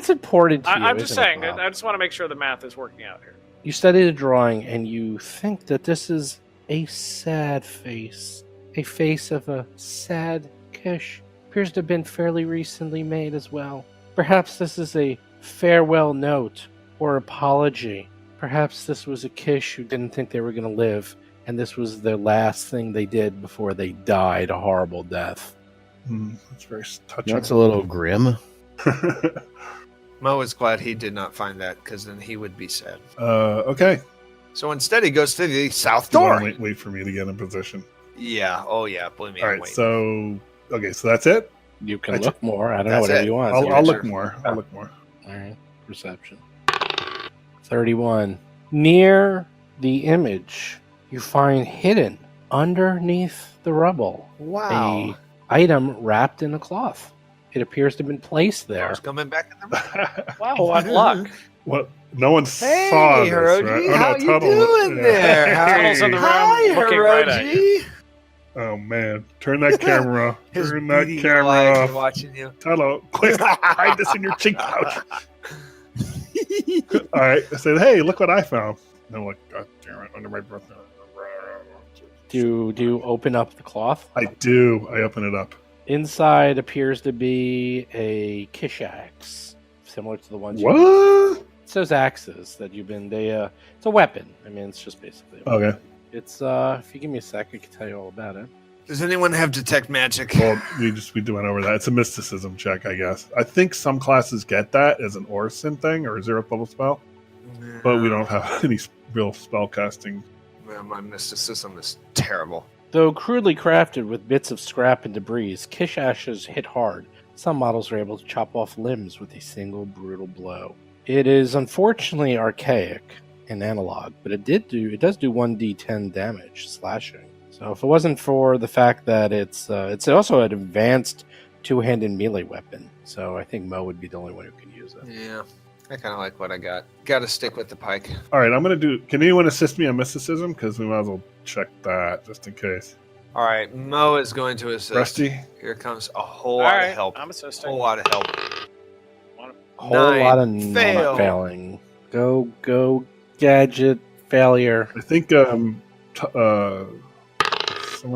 important to you. I'm just isn't it, saying. Bob? I just want to make sure the math is working out here. You study the drawing and you think that this is a sad face. A face of a sad Kish. Appears to have been fairly recently made as well. Perhaps this is a farewell note or apology. Perhaps this was a Kish who didn't think they were going to live, and this was the last thing they did before they died a horrible death. That's very touching. That's a little grim. Mo is glad he did not find that, because then he would be sad. Okay. So instead, he goes to the south You door. wanna wait for me to get in position. Yeah. Oh, yeah. Believe me. All I'm right. waiting. So, so that's it. You can I look more. I don't know, That's whatever it. you want. I'll your look turn. more. I'll look more. All right, perception. 31. Near the image, you find hidden underneath the rubble Wow. a item wrapped in a cloth. It appears to have been placed I there. was coming back in the room. Wow, what luck. What? No one Hey, saw this, Hiroji, right? Oh, how no, you Tuttle- doing yeah. there? Tuttle's in the room Hi, looking right at Hiroji. Oh man! Turn that camera off. His Turn that beady camera eyes off. are watching you. Tuttle, quick! Hide this in your cheek pouch. All right. I said, "Hey, look what I found." And I'm like, "God damn it!" Under my breath. Do you open up the cloth? I do. I open it up. Inside appears to be a Kish axe, similar to the ones you What? It's those axes that you've been. It's a weapon. I mean, it's just basically. A weapon. Okay. It's if you give me a sec, I can tell you all about it. Does anyone have detect magic? Well, we went over that. It's a mysticism check, I guess. I think some classes get that as an Orison thing or a 0th level spell, but we don't have any real spell casting. Man, my mysticism is terrible. Though crudely crafted with bits of scrap and debris, Kish ashes hit hard. Some models are able to chop off limbs with a single brutal blow. It is unfortunately archaic and analog, but it does do 1d10 damage slashing. So if it wasn't for the fact that it's also an advanced two-handed melee weapon, so I think Mo would be the only one who can use it. Yeah, I kind of like what I got. Got to stick with the pike. All right, I'm going to do... Can anyone assist me on mysticism? Because we might as well check that just in case. All right, Mo is going to assist. Rusty? Here comes a whole All lot right, of help. I'm A assisting. whole lot of help. A whole lot of Fail. not failing. Go, gadget failure. I think someone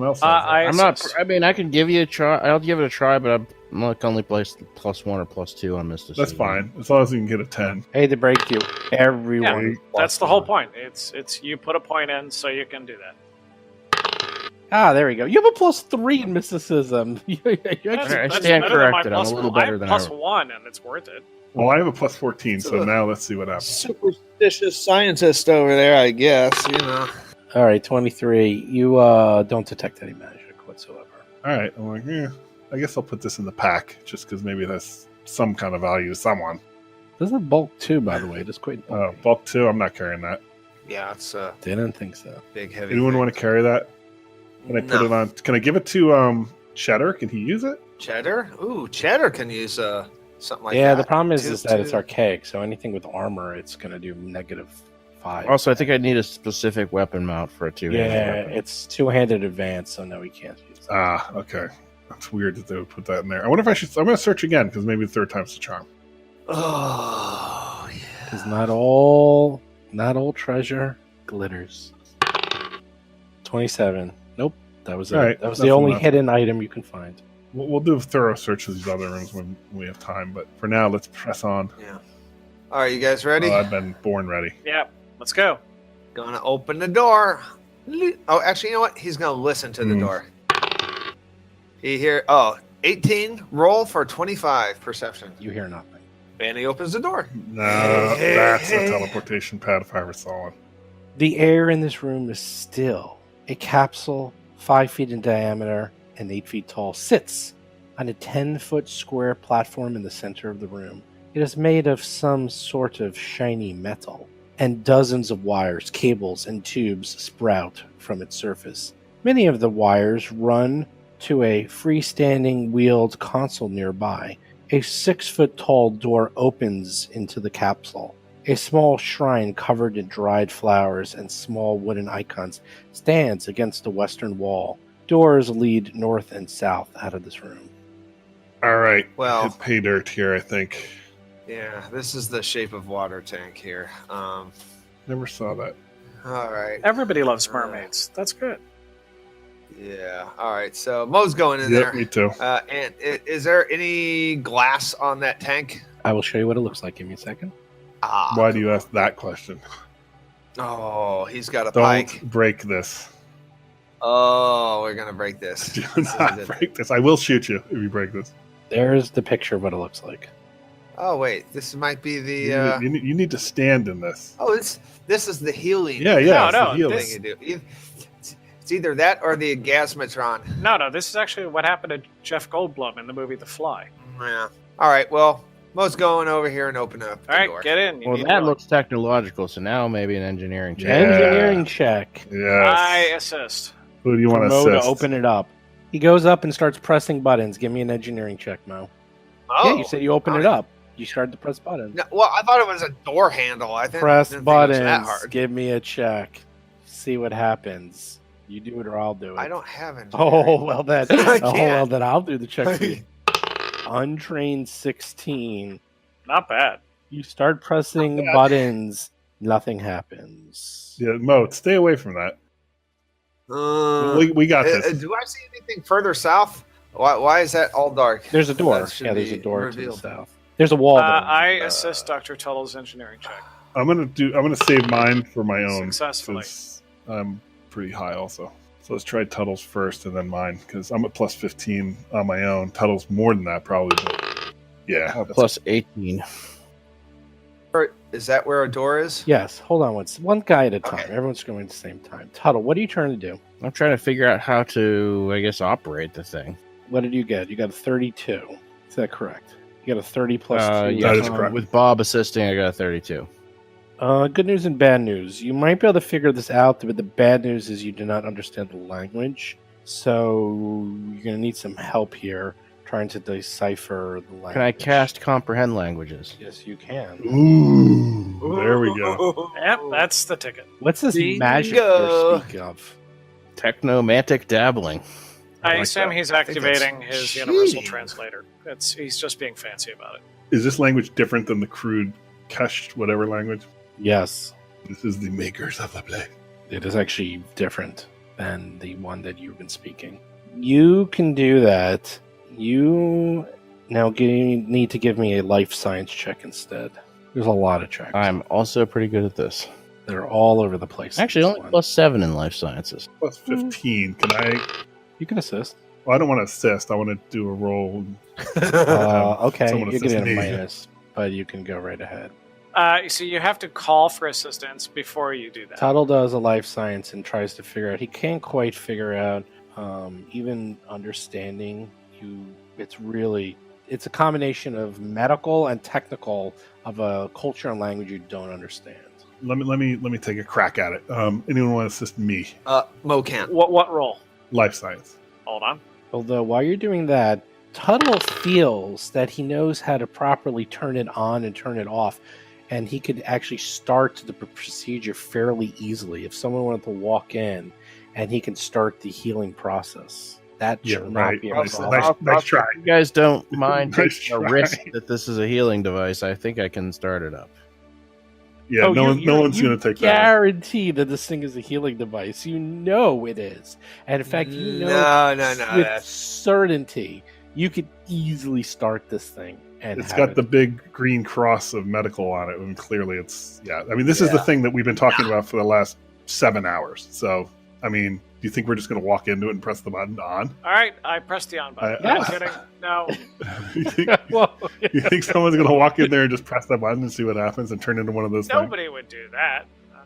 else has that. I'm not. I mean, I can give you a try. I'll give it a try, but I'm like only placed +1 or +2 on mysticism. That's fine. As long as you can get a 10. I hate to break to you, everyone. Yeah, that's the whole point. It's you put a point in so you can do that. Ah, there we go. You have a +3 in mysticism. You actually- I stand better than my corrected. I'm a plus little one. better I than have I- +1, and it's worth it. Well, I have a +14, so now let's see what happens. Superstitious scientist over there, I guess. You know. All right, 23. You don't detect any magic whatsoever. All right. I'm like, I guess I'll put this in the pack just because maybe it has some kind of value to someone. This is bulk 2, by the way. Just quite bulky. Bulk 2, I'm not carrying that. Yeah, it's a Didn't think so. big, heavy. Anyone want to carry that? Can I put it on? Can I give it to Cheddar? Can he use it? Cheddar? Ooh, Cheddar can use something like that. Yeah, the problem is Just that it's to- archaic, so anything with armor, it's going to do -5. Also, I think I need a specific weapon mount for a two-handed yeah, weapon. it's two-handed advance, so no, we can't use it. Ah, okay. That's weird that they would put that in there. I wonder if I should. I'm going to search again because maybe the third time's the charm. Oh, yeah. Because not all treasure glitters. 27. Nope, that was it. All right, That was the nothing only left. hidden item you can find. We'll do a thorough search of these other rooms when we have time. But for now, let's press on. Yeah. All right, you guys ready? I've been born ready. Yeah, let's go. Gonna open the door. Oh, actually, you know what? He's gonna listen to the door. He hear 18 18. Roll for 25 perception. You hear nothing. And he opens the door. No, that's a teleportation pad if I ever saw one. The air in this room is still. A capsule 5 feet in diameter and 8 feet tall sits on a 10-foot square platform in the center of the room. It is made of some sort of shiny metal, and dozens of wires, cables, and tubes sprout from its surface. Many of the wires run to a freestanding wheeled console nearby. A 6-foot-tall door opens into the capsule. A small shrine covered in dried flowers and small wooden icons stands against the western wall. Doors lead north and south out of this room. All right. Well- hit pay dirt here, I think. Yeah, this is the shape of water tank here. Never saw that. All right. Everybody loves mermaids. That's good. Yeah. All right. So Mo's going in Yep, there. me too. And is there any glass on that tank? I will show you what it looks like. Give me a second. Ah. Why do you ask that question? Oh, he's got a Don't pike. break this. Oh, we're gonna break this. Do This is not it. break this. I will shoot you if you break this. There's the picture of what it looks like. Oh wait, this might be the. You need to stand in this. Oh, this is the healing. Yeah, No, it's no, the heal. this- Thing you do. It's either that or the gasmatron. No, this is actually what happened to Jeff Goldblum in the movie The Fly. Yeah. All right. Well, Mo's going over here and open up the All right, door. get in. You Well, need that to- looks technological, so now maybe an engineering check. Yeah. Engineering check. Yes. I assist. Who do you want to Mo to assist? open it up. He goes up and starts pressing buttons. Give me an engineering check, Mo. Oh, Yeah, you said you open it up. You started to press buttons. No, well, I thought it was a door handle. I think Press didn't think it was that buttons. hard. Give me a check. See what happens. You do it or I'll do it. I don't have it. Oh well then. I Oh well can't. then. I'll do the check for you. Untrained 16. Not bad. You start pressing Not bad. buttons. Nothing happens. Yeah, Mo, stay away from that. We got this. Do I see anything further south? Why is that all dark? There's a door. That should Yeah, there's a be door to the revealed. south. There's a wall. there. I assist Dr. Tuttle's engineering check. I'm gonna save mine for my own. Successfully. Since I'm pretty high also. So let's try Tuttle's first and then mine, because I'm at plus 15 on my own. Tuttle's more than that probably, but yeah. that's- Plus 18. Is that where a door is? Yes. Hold on. One guy at a time. Okay. Everyone's going at the same time. Tuttle, what are you trying to do? I'm trying to figure out how to, I guess, operate the thing. What did you get? You got a 32. Is that correct? You got a 30 plus 2. Yeah, That is correct. with Bob assisting, I got a 32. Good news and bad news. You might be able to figure this out, but the bad news is you do not understand the language. So you're going to need some help here trying to decipher the language. Can I cast comprehend languages? Yes, you can. Ooh, there we go. Yep, that's the ticket. What's this Bingo. magic you speak of? Technomantic dabbling. I like assume that. he's I think that's activating his universal cheating. translator. He's just being fancy about it. Is this language different than the crude Kesh whatever language? Yes, This is the makers of the play. it is actually different than the one that you've been speaking. You can do that. You now need to give me a life science check instead. There's a lot of checks. I'm also pretty good at this. They're all over the place. Actually, This only one. plus 7 in life sciences. Plus 15. Can I? You can assist. Well, I don't want to assist. I want to do a roll. Okay, Someone you get assist a me. minus, but you can go right ahead. So you have to call for assistance before you do that. Tuttle does a life science and tries to figure out. He can't quite figure out, even understanding you. It's a combination of medical and technical of a culture and language you don't understand. Let me take a crack at it. Anyone want to assist me? Mo can't. What role? Life science. Hold on. Although while you're doing that, Tuttle feels that he knows how to properly turn it on and turn it off, and he could actually start the procedure fairly easily if someone wanted to walk in, and he can start the healing process. That Yeah, should not right. be a Nice, problem. nice try. If you guys don't mind Nice taking a try. risk that this is a healing device, I think I can start it up. Yeah, Oh, no you one's going to take that. Guarantee that this thing is a healing device. You know it is, and in fact, you know No. with That's certainty you could easily start this thing. And It's have got it. the big green cross of medical on it, and clearly it's I mean, this is the Yeah. thing that we've been talking about for the last 7 hours. So, I mean, Do you think we're just going to walk into it and press the button on? All right, I pressed the on button. I- I'm kidding. No. You think someone's going to walk in there and just press that button and see what happens and turn into one of those things? Nobody would do that.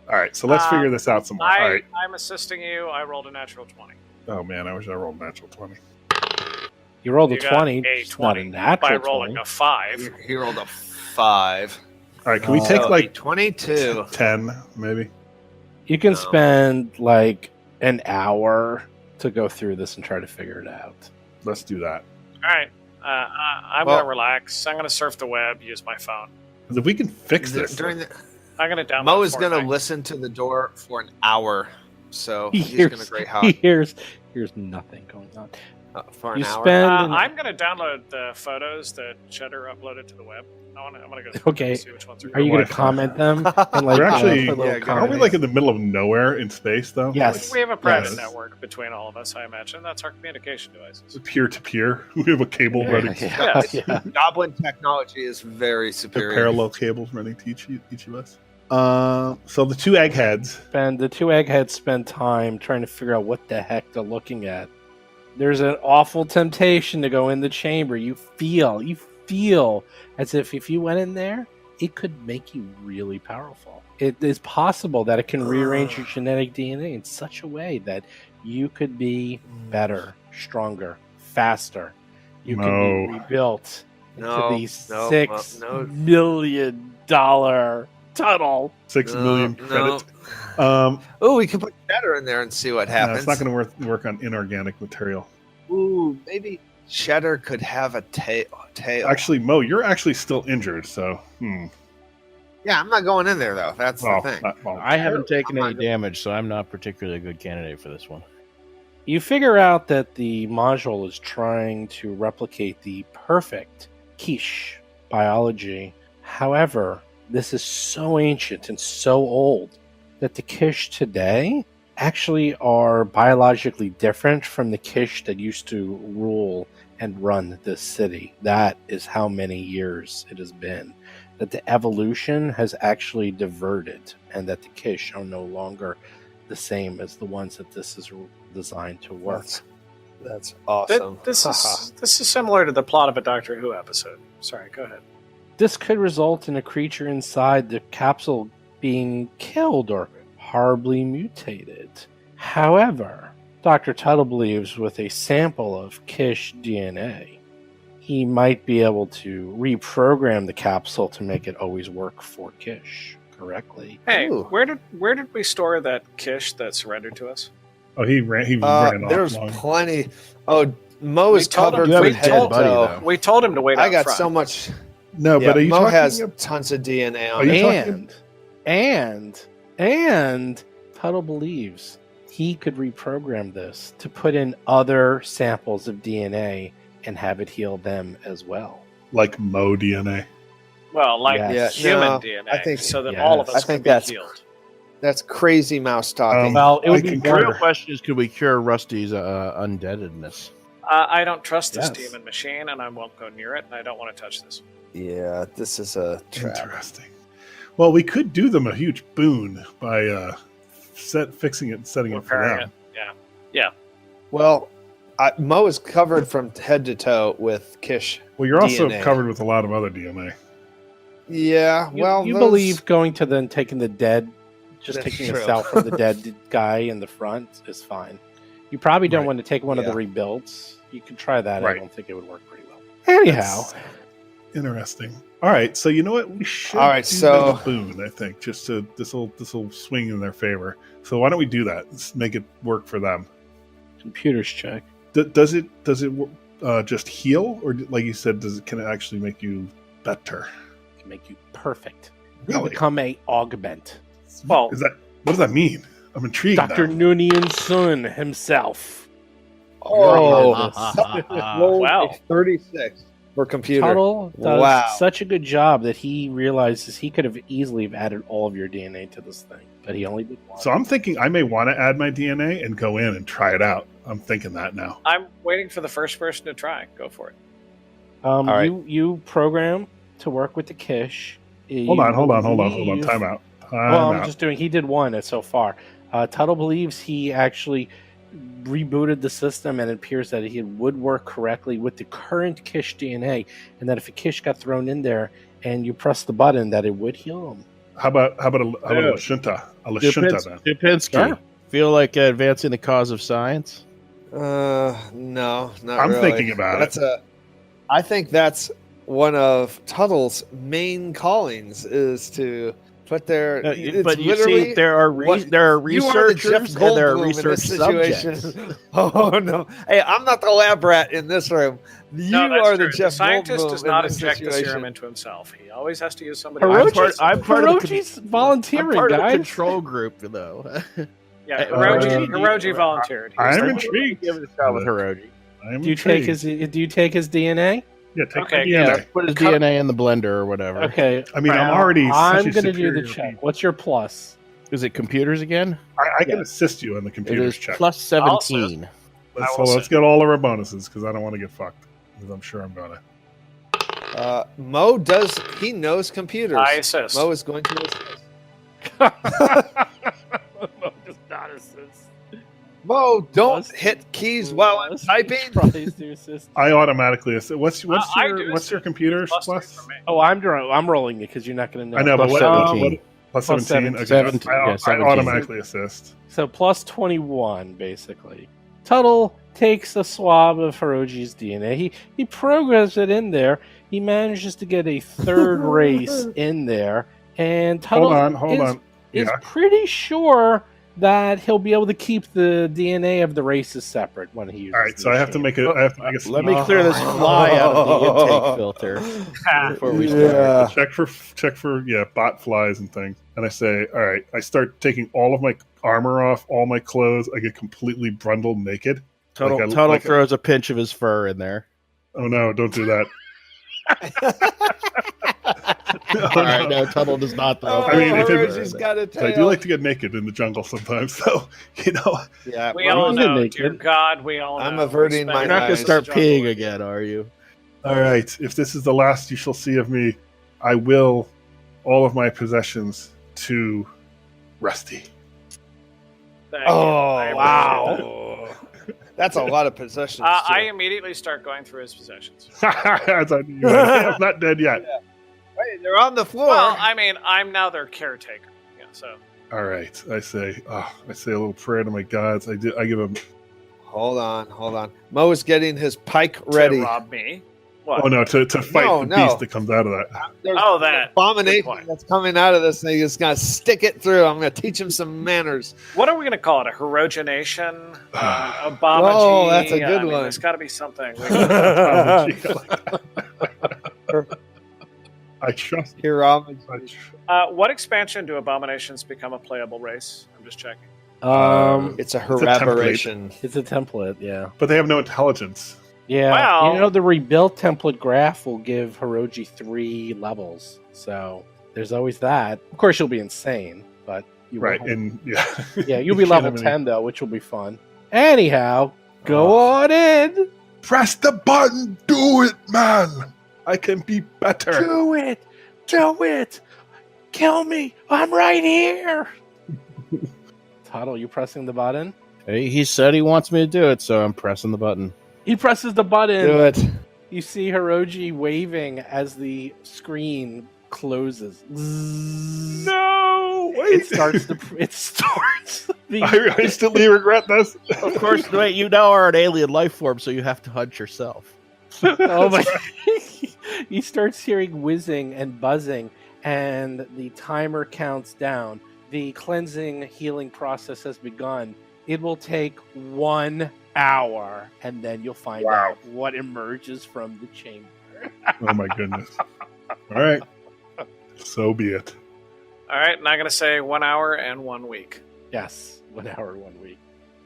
All right, so let's figure this out some more. All right. I'm assisting you. I rolled a natural 20. Oh, man, I wish I rolled a natural 20. You rolled a You got 20. a It's not a 20 natural by rolling 20. a 5. He rolled a 5. All right, can we take So, like 22. 10, maybe? You can No. spend like an hour to go through this and try to figure it out. Let's do that. All right. I'm Well- going to relax. I'm going to surf the web, use my phone. 'Cause if we can fix this, During the, I'm going to download Mo is going to Fortnite. listen to the door for an hour. So He he's going to hears, great he hot hears nothing going on. for an You hour. spend I'm going to download the photos that Cheddar uploaded to the web. I'm going to go through Okay. and see which ones are Are you going to Wi-Fi. comment them? And like, We're actually- put little Yeah, go aren't we comments? like in the middle of nowhere in space, though? Yes. We have a private Yes. network between all of us, I imagine. That's our communication devices. Peer to peer. We have a cable running. Yes. Yeah. Goblin technology is very The superior. parallel cables running to each of us. So the two eggheads. And the two eggheads spend time trying to figure out what the heck they're looking at. There's an awful temptation to go in the chamber. You feel as if you went in there, it could make you really powerful. It is possible that it can rearrange your genetic DNA in such a way that you could be better, stronger, faster. You No. can be rebuilt No, into the no, $6 no. million Tuttle. 6 million No. credit. Oh, we can put cheddar in there and see what No, happens. it's not going to work on inorganic material. Ooh, maybe cheddar could have a tail. Actually, Mo, you're actually still injured, so Yeah, I'm not going in there though. That's well, the thing. I haven't taken I'm any not- damage, so I'm not particularly a good candidate for this one. You figure out that the module is trying to replicate the perfect quiche biology. However, this is so ancient and so old that the quiche today actually are biologically different from the quiche that used to rule and run this city. That is how many years it has been. That the evolution has actually diverted and that the quiche are no longer the same as the ones that this is designed to work. That's awesome. This is similar to the plot of a Doctor Who episode. Sorry, go ahead. This could result in a creature inside the capsule being killed or horribly mutated. However, Dr. Tuttle believes with a sample of Kish DNA, he might be able to reprogram the capsule to make it always work for Kish correctly. Hey, Ooh. where did we store that Kish that surrendered to us? Oh, he ran off. There's long. plenty. Oh, Mo is We told him covered you have from a head dead to buddy, toe. though. We told him to wait I out got front. so much. No, Yeah, but are you Mo talking has ab- tons of DNA on Are you him. talking- And Tuttle believes he could reprogram this to put in other samples of DNA and have it heal them as well. like Mo DNA? Well, like Yes. human No, DNA, I think- so that yes. all of I us think can be that's- healed. That's crazy mouse talking. Well, it would I be concur. The more real question is, could we cure Rusty's undeadedness? I don't trust this Yes. demon machine, and I won't go near it, and I don't want to touch this. Yeah, this is a trap. Interesting. Well, we could do them a huge boon by fixing it and setting it for Repairing them. it. Yeah. Well, Mo is covered from head to toe with Kish. Well, you're also DNA. covered with a lot of other DNA. Yeah, You, well, you those- believe going to then taking the dead, just That's taking a true. cell from the dead guy in the front is fine. You probably don't Right. want to take one of the Yeah. rebuilds. You can try that. I Right. don't think it would work pretty well. Anyhow, That's interesting. All right, so you know what? We should All right, do so- them a boon, I think, just to this will swing in their favor. So why don't we do that? Let's make it work for them. computers check. Does it just heal, or like you said, can it actually make you better? Can make you perfect. You Really? become a augment. Well, Is that what does that mean? I'm intrigued. Dr. now. Noonien Sun himself. Oh, rolled Wow. a 36 for computer. Tuttle does Wow. such a good job that he realizes he could have easily have added all of your DNA to this thing, but he only did one. So I'm thinking I may want to add my DNA and go in and try it out. I'm thinking that now. I'm waiting for the first person to try. Go for it. All right. You program to work with the Kish. Hold on. believe- Time out. Well, I'm just doing. He did one so far. Tuttle believes he actually rebooted the system, and it appears that it would work correctly with the current Kish DNA, and that if a Kish got thrown in there and you press the button, that it would heal him. How about a Lashinta? A Lashinta then. Dupinsky. Sure. Feel like advancing the cause of science? No, not I'm really. thinking about it. I think that's one of Tuttle's main callings is to put their. But you see, there are researchers and there are research subjects. Oh no! Hey, I'm not the lab rat in this room. You No, that's are true. the Jeff The scientist Goldblum does in not this inject the situation. serum into himself. He always has to use somebody Hiroji's, I'm part of the Hiroji's volunteering, I'm part of the guys. control group, though. Yeah, Hiroji, Uh, Hiroji volunteered. I am Let's intrigued. Give it a shot with Hiroji. I am Do you take intrigued. his DNA? Yeah, take Okay, my yeah. DNA. Put his DNA in the blender or whatever. Okay. I mean, I'm now already I'm such a gonna do the superior check. being. What's your plus? Is it computers again? I can assist you on the It computer's is check. plus 17. Let's get all of our bonuses because I don't want to get fucked. Because I'm sure I'm gonna. Mo does. He knows computers. I assist. Mo is going to assist. Does not assist. Mo, don't Plus- hit keys while I'm typing. Tries to assist. I automatically assist. What's I your do what's your assist. computer's Plus three plus? for me. Oh, I'm rolling it because you're not going to know. I know, but Plus what? 17. Plus Plus 17. Okay, 17. I 17. automatically assist. So plus 21, basically. Tuttle takes a swab of Hiroji's DNA. He programs it in there. He manages to get a third race in there, and Tuttle Hold on. is Yeah. pretty sure that he'll be able to keep the DNA of the races separate when he uses. All right, the so I have to machine. make a. Let me clear this fly out of the intake filter before we start. Yeah. check for bot flies and things. And I say, all right, I start taking all of my armor off, all my clothes. I get completely brundled naked. Tuttle throws a pinch of his fur in there. Oh no, don't do that. All right, no, Tuttle does not throw. I mean, if it- Hiroji's got a tail. I do like to get naked in the jungle sometimes, so Yeah, We all I'm know, naked. dear God, we all know. I'm averting We my You're spend not going to eyes. start jungle peeing with again, are you? All right, if this is the last you shall see of me, I will all of my possessions to Rusty. Thank you. Oh, I appreciate wow. that. That's a lot of possessions. I too. immediately start going through his possessions. As I knew you would. I'm not dead yet. Wait, they're on the floor. Well, I mean, I'm now their caretaker. Yeah, so All right, I say a little prayer to my gods. I give them. Hold on. Mo is getting his pike ready. to rob me. What? Oh no, to fight No, the no. beast that comes out of that. There's Oh, that. Good abomination point. that's coming out of this thing is gonna stick it through. I'm gonna teach him some manners. What are we going to call it? A herogenation? Obama? Oh, that's a good one. There's got to be something. I trust. Hirama. What expansion do abominations become a playable race? I'm just checking. It's a It's a template. heraboration. It's a template, yeah. But they have no intelligence. Yeah, Well- you know, the rebuilt template graph will give Hiroji 3 levels, so there's always that. Of course, you'll be insane, but you Right, won't. and yeah. Yeah, you'll be You can't level have any- 10 though, which will be fun. Anyhow, go on in. Press the button. Do it, man. I can be better. Do it. Do it. Kill me. I'm right here. Tuttle, you pressing the button? He said he wants me to do it, so I'm pressing the button. He presses the button. Do it. You see Hiroji waving as the screen closes. No, It starts the. It starts the. I instantly regret this. Of course, wait, you now are an alien life form, so you have to hunt yourself. Oh my! He starts hearing whizzing and buzzing, and the timer counts down. The cleansing healing process has begun. It will take 1 hour, and then you'll find out what emerges from the chamber. Oh my goodness. All right. So be it. All right, and I'm going to say 1 hour and 1 week. Yes, 1 hour, 1 week.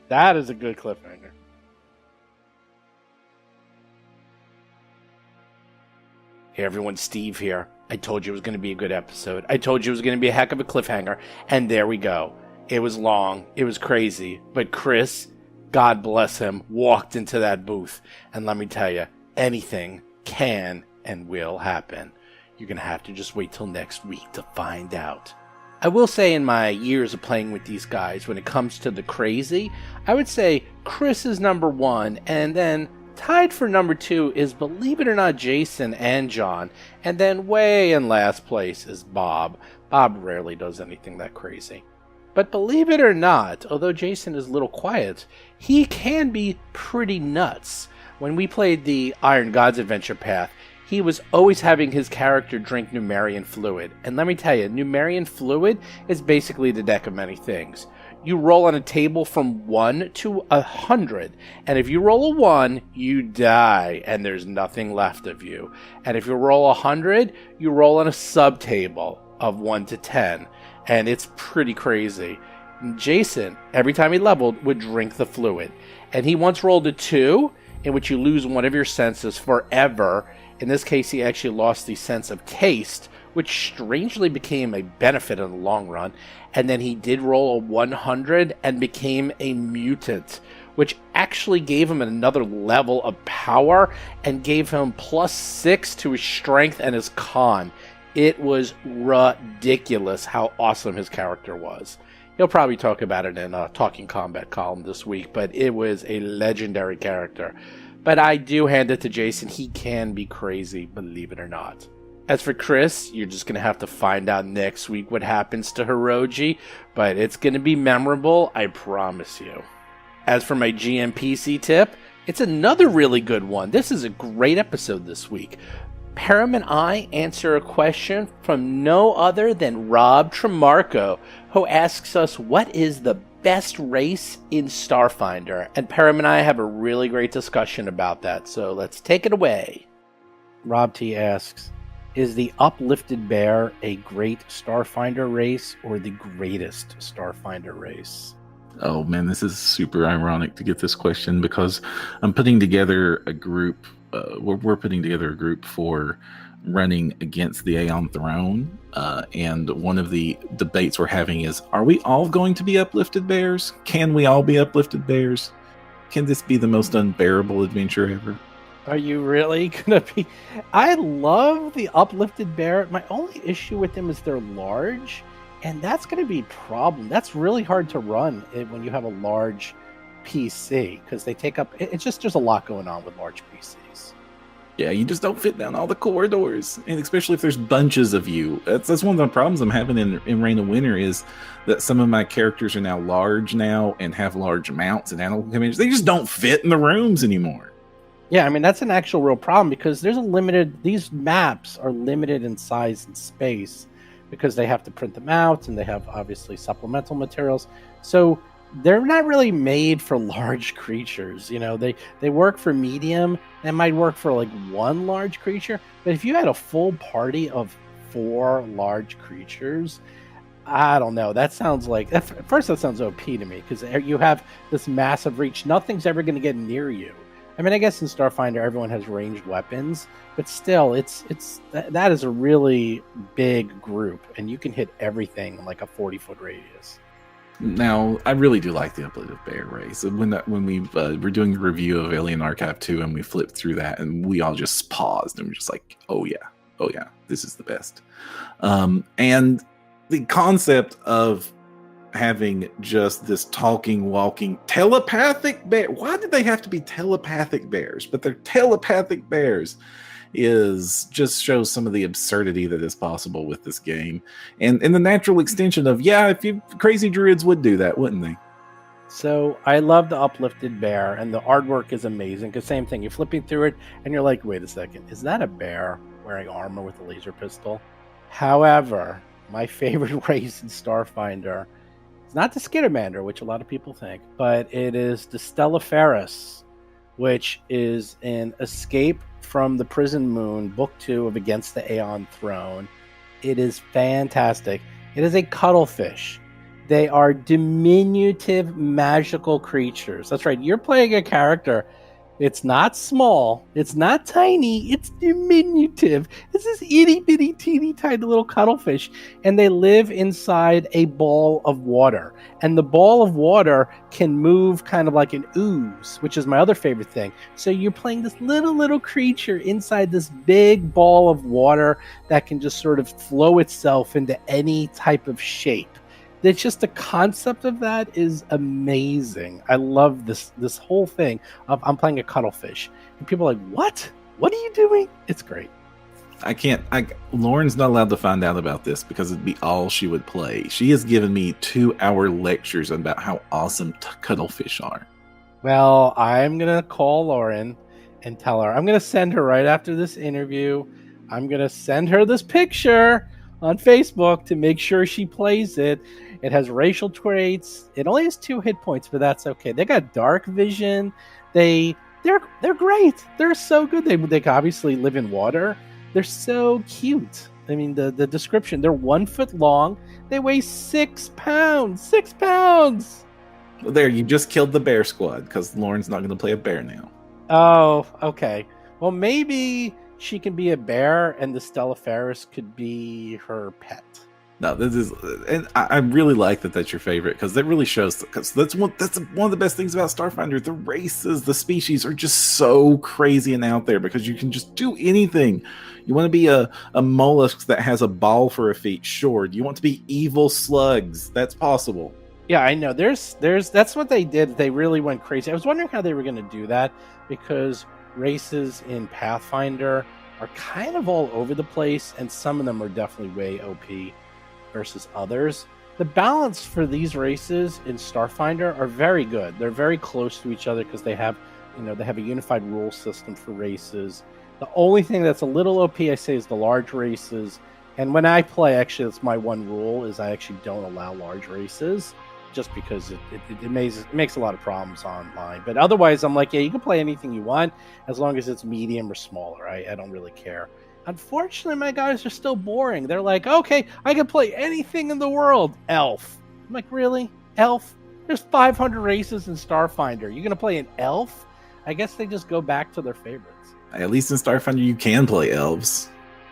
That is a good cliffhanger. Hey everyone, Steve here. I told you it was going to be a good episode. I told you it was going to be a heck of a cliffhanger. And there we go. It was long. It was crazy. But Chris, God bless him, walked into that booth. And let me tell you, anything can and will happen. You're going to have to just wait till next week to find out. I will say in my years of playing with these guys, when it comes to the crazy, I would say Chris is number 1, and then tied for number 2 is, believe it or not, Jason and John, and then way in last place is Bob. Bob rarely does anything that crazy. But believe it or not, although Jason is a little quiet, he can be pretty nuts. When we played the Iron Gods Adventure Path, he was always having his character drink Numerian fluid. And let me tell you, Numerian fluid is basically the deck of many things. You roll on a table from 1 to 100, and if you roll a 1, you die, and there's nothing left of you. And if you roll 100, you roll on a sub-table of 1 to 10, and it's pretty crazy. Jason, every time he leveled, would drink the fluid. And he once rolled a 2, in which you lose one of your senses forever. In this case, he actually lost the sense of taste, which strangely became a benefit in the long run. And then he did roll a 100 and became a mutant, which actually gave him another level of power and gave him +6 to his strength and his con. It was ridiculous how awesome his character was. He'll probably talk about it in a Talking Combat column this week, but it was a legendary character. But I do hand it to Jason. He can be crazy, believe it or not. As for Chris, you're just going to have to find out next week what happens to Hiroji, but it's going to be memorable, I promise you. As for my GMPC tip, it's another really good one. This is a great episode this week. Perram and I answer a question from no other than Rob Tremarco, who asks us what is the best race in Starfinder. And Perram and I have a really great discussion about that, so let's take it away. Rob T asks, is the Uplifted Bear a great Starfinder race or the greatest Starfinder race? Oh man, this is super ironic to get this question because I'm putting together a group. We're putting together a group for running against the Aeon Throne, and one of the debates we're having is: are we all going to be uplifted bears? Can we all be uplifted bears? Can this be the most unbearable adventure ever? Are you really gonna be? I love the Uplifted Bear. My only issue with them is they're large, and that's gonna be a problem. That's really hard to run when you have a large PC because they take up. It's just there's a lot going on with large PCs. Yeah, you just don't fit down all the corridors, and especially if there's bunches of you. That's one of the problems I'm having in Reign of Winter is that some of my characters are now large now and have large mounts and animal commanders. They just don't fit in the rooms anymore. Yeah, I mean, that's an actual real problem because there's these maps are limited in size and space because they have to print them out and they have obviously supplemental materials. So they're not really made for large creatures. You know, they work for medium. They might work for like one large creature. But if you had a full party of 4 large creatures, I don't know. That sounds like, at first that sounds OP to me because you have this massive reach. Nothing's ever going to get near you. I mean, I guess in Starfinder everyone has ranged weapons, but still, that is a really big group, and you can hit everything in like a 40-foot radius. Now, I really do like the Uplifted Bear race. When we were doing a review of Alien Archive 2 and we flipped through that, and we all just paused and we're just like, oh yeah, this is the best. And the concept of having just this talking, walking, telepathic bear. Why did they have to be telepathic bears? But they're telepathic bears is just shows some of the absurdity that is possible with this game. And the natural extension of, crazy druids would do that, wouldn't they? So I love the Uplifted Bear, and the artwork is amazing. Because same thing, you're flipping through it, and you're like, wait a second, is that a bear wearing armor with a laser pistol? However, my favorite race in Starfinder, not the Skittermander, which a lot of people think, but it is the Stellaferus, which is an Escape from the Prison Moon, Book 2 of Against the Aeon Throne. It is fantastic. It is a cuttlefish. They are diminutive magical creatures. That's right. You're playing a character It's not small. It's not tiny. It's diminutive. It's this itty bitty teeny tiny little cuttlefish. And they live inside a ball of water. And the ball of water can move kind of like an ooze, which is my other favorite thing. So you're playing this little creature inside this big ball of water that can just sort of flow itself into any type of shape. It's just the concept of that is amazing. I love this whole thing of I'm playing a cuttlefish. And people are like, what? What are you doing? It's great. Lauren's not allowed to find out about this because it'd be all she would play. She has given me 2-hour lectures about how awesome cuttlefish are. Well, I'm going to call Lauren and tell her. I'm going to send her right after this interview. I'm going to send her this picture on Facebook to make sure she plays it. It has racial traits. It only has 2 hit points, but that's okay. They got dark vision. They're great. They're so good. They obviously live in water. They're so cute. I mean, the description. They're 1 foot long. They weigh 6 pounds. 6 pounds. Well, there, you just killed the bear squad because Lauren's not going to play a bear now. Oh, okay. Well, maybe she can be a bear and the Stellafaris could be her pet. No, this is, and I really like that that's your favorite because that really shows. Because that's one of the best things about Starfinder. The races, the species are just so crazy and out there because you can just do anything. You want to be a mollusk that has a ball for a feet, sure. You want to be evil slugs, that's possible. Yeah, I know. There's that's what they did. They really went crazy. I was wondering how they were going to do that because races in Pathfinder are kind of all over the place, and some of them are definitely way OP versus others. The balance for these races in Starfinder are very good. They're very close to each other because they have a unified rule system for races. The only thing that's a little OP, I say, is the large races. And when I play, actually, that's my one rule, is I actually don't allow large races just because it makes a lot of problems online. But otherwise, I'm like, yeah, you can play anything you want as long as it's medium or smaller. I don't really care. Unfortunately, my guys are still boring. They're like, okay, I can play anything in the world. Elf. I'm like, really? Elf? There's 500 races in Starfinder. You're going to play an elf? I guess they just go back to their favorites. At least in Starfinder, you can play elves.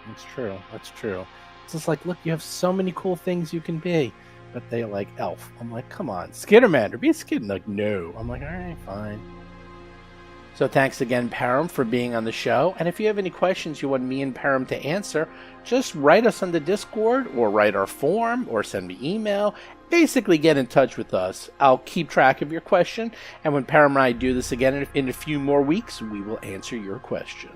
That's true. That's true. It's just like, look, you have so many cool things you can be. But they like elf. I'm like, come on. Skittermander. Be a skid. Like, no. I'm like, all right, fine. So thanks again, Perram, for being on the show. And if you have any questions you want me and Perram to answer, just write us on the Discord or write our form or send me email. Basically, get in touch with us. I'll keep track of your question. And when Perram and I do this again in a few more weeks, we will answer your question.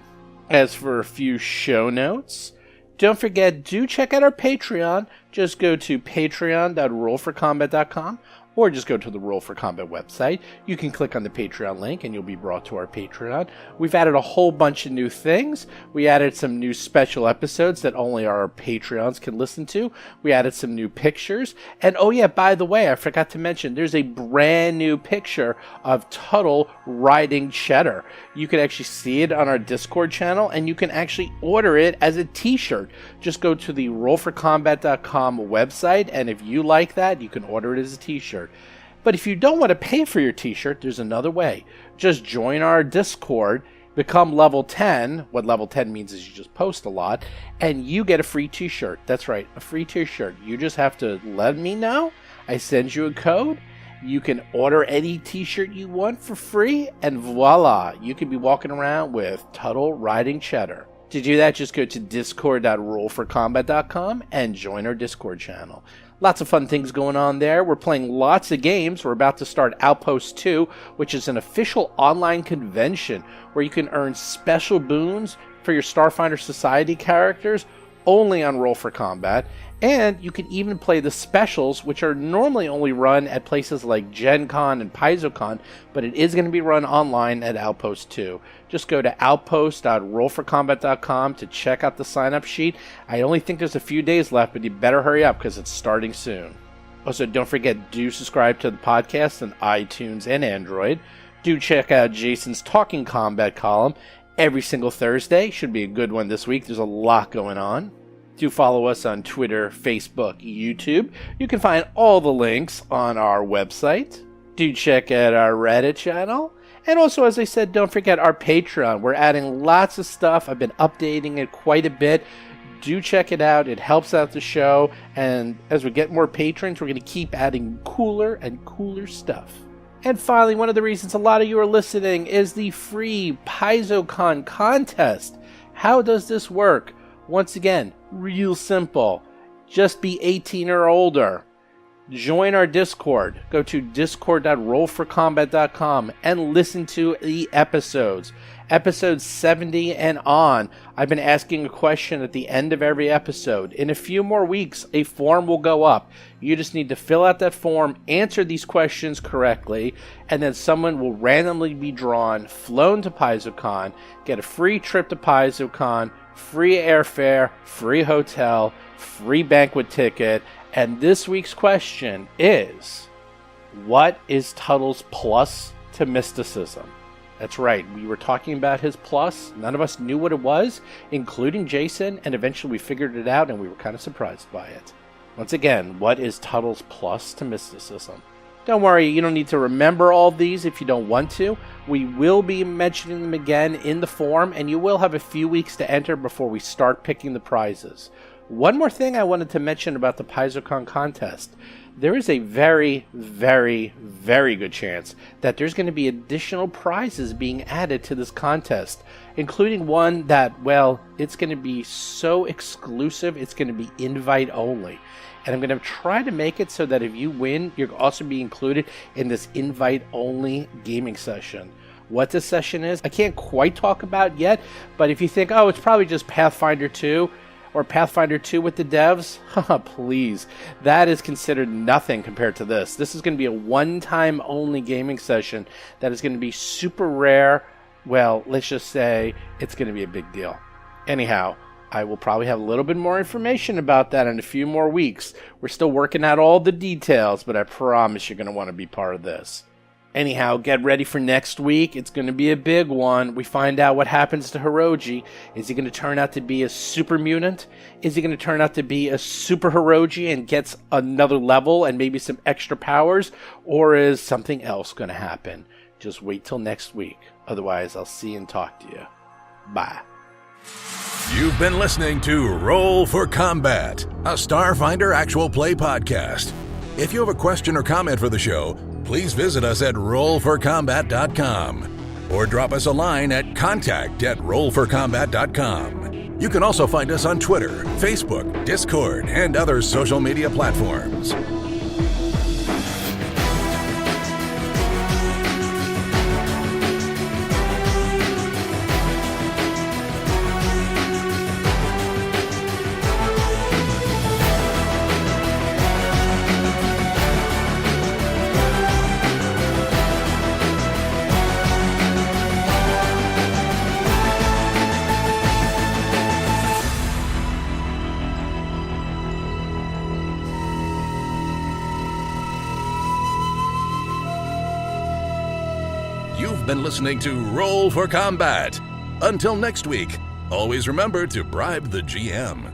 As for a few show notes, don't forget, do check out our Patreon. Just go to patreon.rollforcombat.com or just go to the Roll for Combat website. You can click on the Patreon link and you'll be brought to our Patreon. We've added a whole bunch of new things. We added some new special episodes that only our Patreons can listen to. We added some new pictures. And oh yeah, by the way, I forgot to mention, there's a brand new picture of Tuttle riding Cheddar. You can actually see it on our Discord channel and you can actually order it as a t-shirt. Just go to the rollforcombat.com website, and if you like that, you can order it as a t-shirt. But if you don't want to pay for your t-shirt, there's another way. Just join our Discord, become level 10. What level 10 means is you just post a lot, and you get a free t-shirt. That's right, a free t-shirt. You just have to let me know. I send you a code. You can order any t-shirt you want for free, and voila, you can be walking around with Tuttle riding Cheddar. To do that, just go to discord.rollforcombat.com and join our Discord channel. Lots of fun things going on there. We're playing lots of games. We're about to start Outpost 2, which is an official online convention where you can earn special boons for your Starfinder Society characters only on Roll for Combat. And you can even play the specials, which are normally only run at places like Gen Con and PaizoCon, but it is going to be run online at Outpost 2. Just go to outpost.rollforcombat.com to check out the sign-up sheet. I only think there's a few days left, but you better hurry up because it's starting soon. Also, don't forget, do subscribe to the podcast on iTunes and Android. Do check out Jason's Talking Combat column every single Thursday. Should be a good one this week. There's a lot going on. Do follow us on Twitter, Facebook, YouTube. You can find all the links on our website. Do check out our Reddit channel. And also, as I said, don't forget our Patreon. We're adding lots of stuff. I've been updating it quite a bit. Do check it out. It helps out the show. And as we get more patrons, we're going to keep adding cooler and cooler stuff. And finally, one of the reasons a lot of you are listening is the free PaizoCon contest. How does this work? Once again, real simple. Just be 18 or older. Join our Discord. Go to discord.rollforcombat.com and listen to the episodes. Episode 70 and on. I've been asking a question at the end of every episode. In a few more weeks, a form will go up. You just need to fill out that form, answer these questions correctly, and then someone will randomly be drawn, flown to PaizoCon, get a free trip to PaizoCon, free airfare, free hotel, free banquet ticket. And this week's question is, what is Tuttle's plus to mysticism? That's right, we were talking about his plus. None of us knew what it was, including Jason, and eventually we figured it out and we were kind of surprised by it. Once again, what is Tuttle's plus to mysticism? Don't worry, you don't need to remember all of these if you don't want to. We will be mentioning them again in the form, and you will have a few weeks to enter before we start picking the prizes. One more thing I wanted to mention about the PaizoCon contest. There is a very, very, very good chance that there's going to be additional prizes being added to this contest, including one that, well, it's going to be so exclusive, it's going to be invite only. And I'm going to try to make it so that if you win, you'll also be included in this invite-only gaming session. What this session is, I can't quite talk about yet, but if you think, oh, it's probably just Pathfinder 2, or Pathfinder 2 with the devs, please, that is considered nothing compared to this. This is going to be a one-time only gaming session that is going to be super rare. Well, let's just say it's going to be a big deal. Anyhow, I will probably have a little bit more information about that in a few more weeks. We're still working out all the details, but I promise you're going to want to be part of this. Anyhow, get ready for next week. It's going to be a big one. We find out what happens to Hiroji. Is he going to turn out to be a super mutant? Is he going to turn out to be a super Hiroji and gets another level and maybe some extra powers? Or is something else going to happen? Just wait till next week. Otherwise, I'll see and talk to you. Bye. You've been listening to Roll for Combat, a Starfinder actual play podcast. If you have a question or comment for the show, please visit us at rollforcombat.com or drop us a line at contact@rollforcombat.com. You can also find us on Twitter, Facebook, Discord, and other social media platforms. Been listening to Roll for Combat. Until next week, always remember to bribe the GM.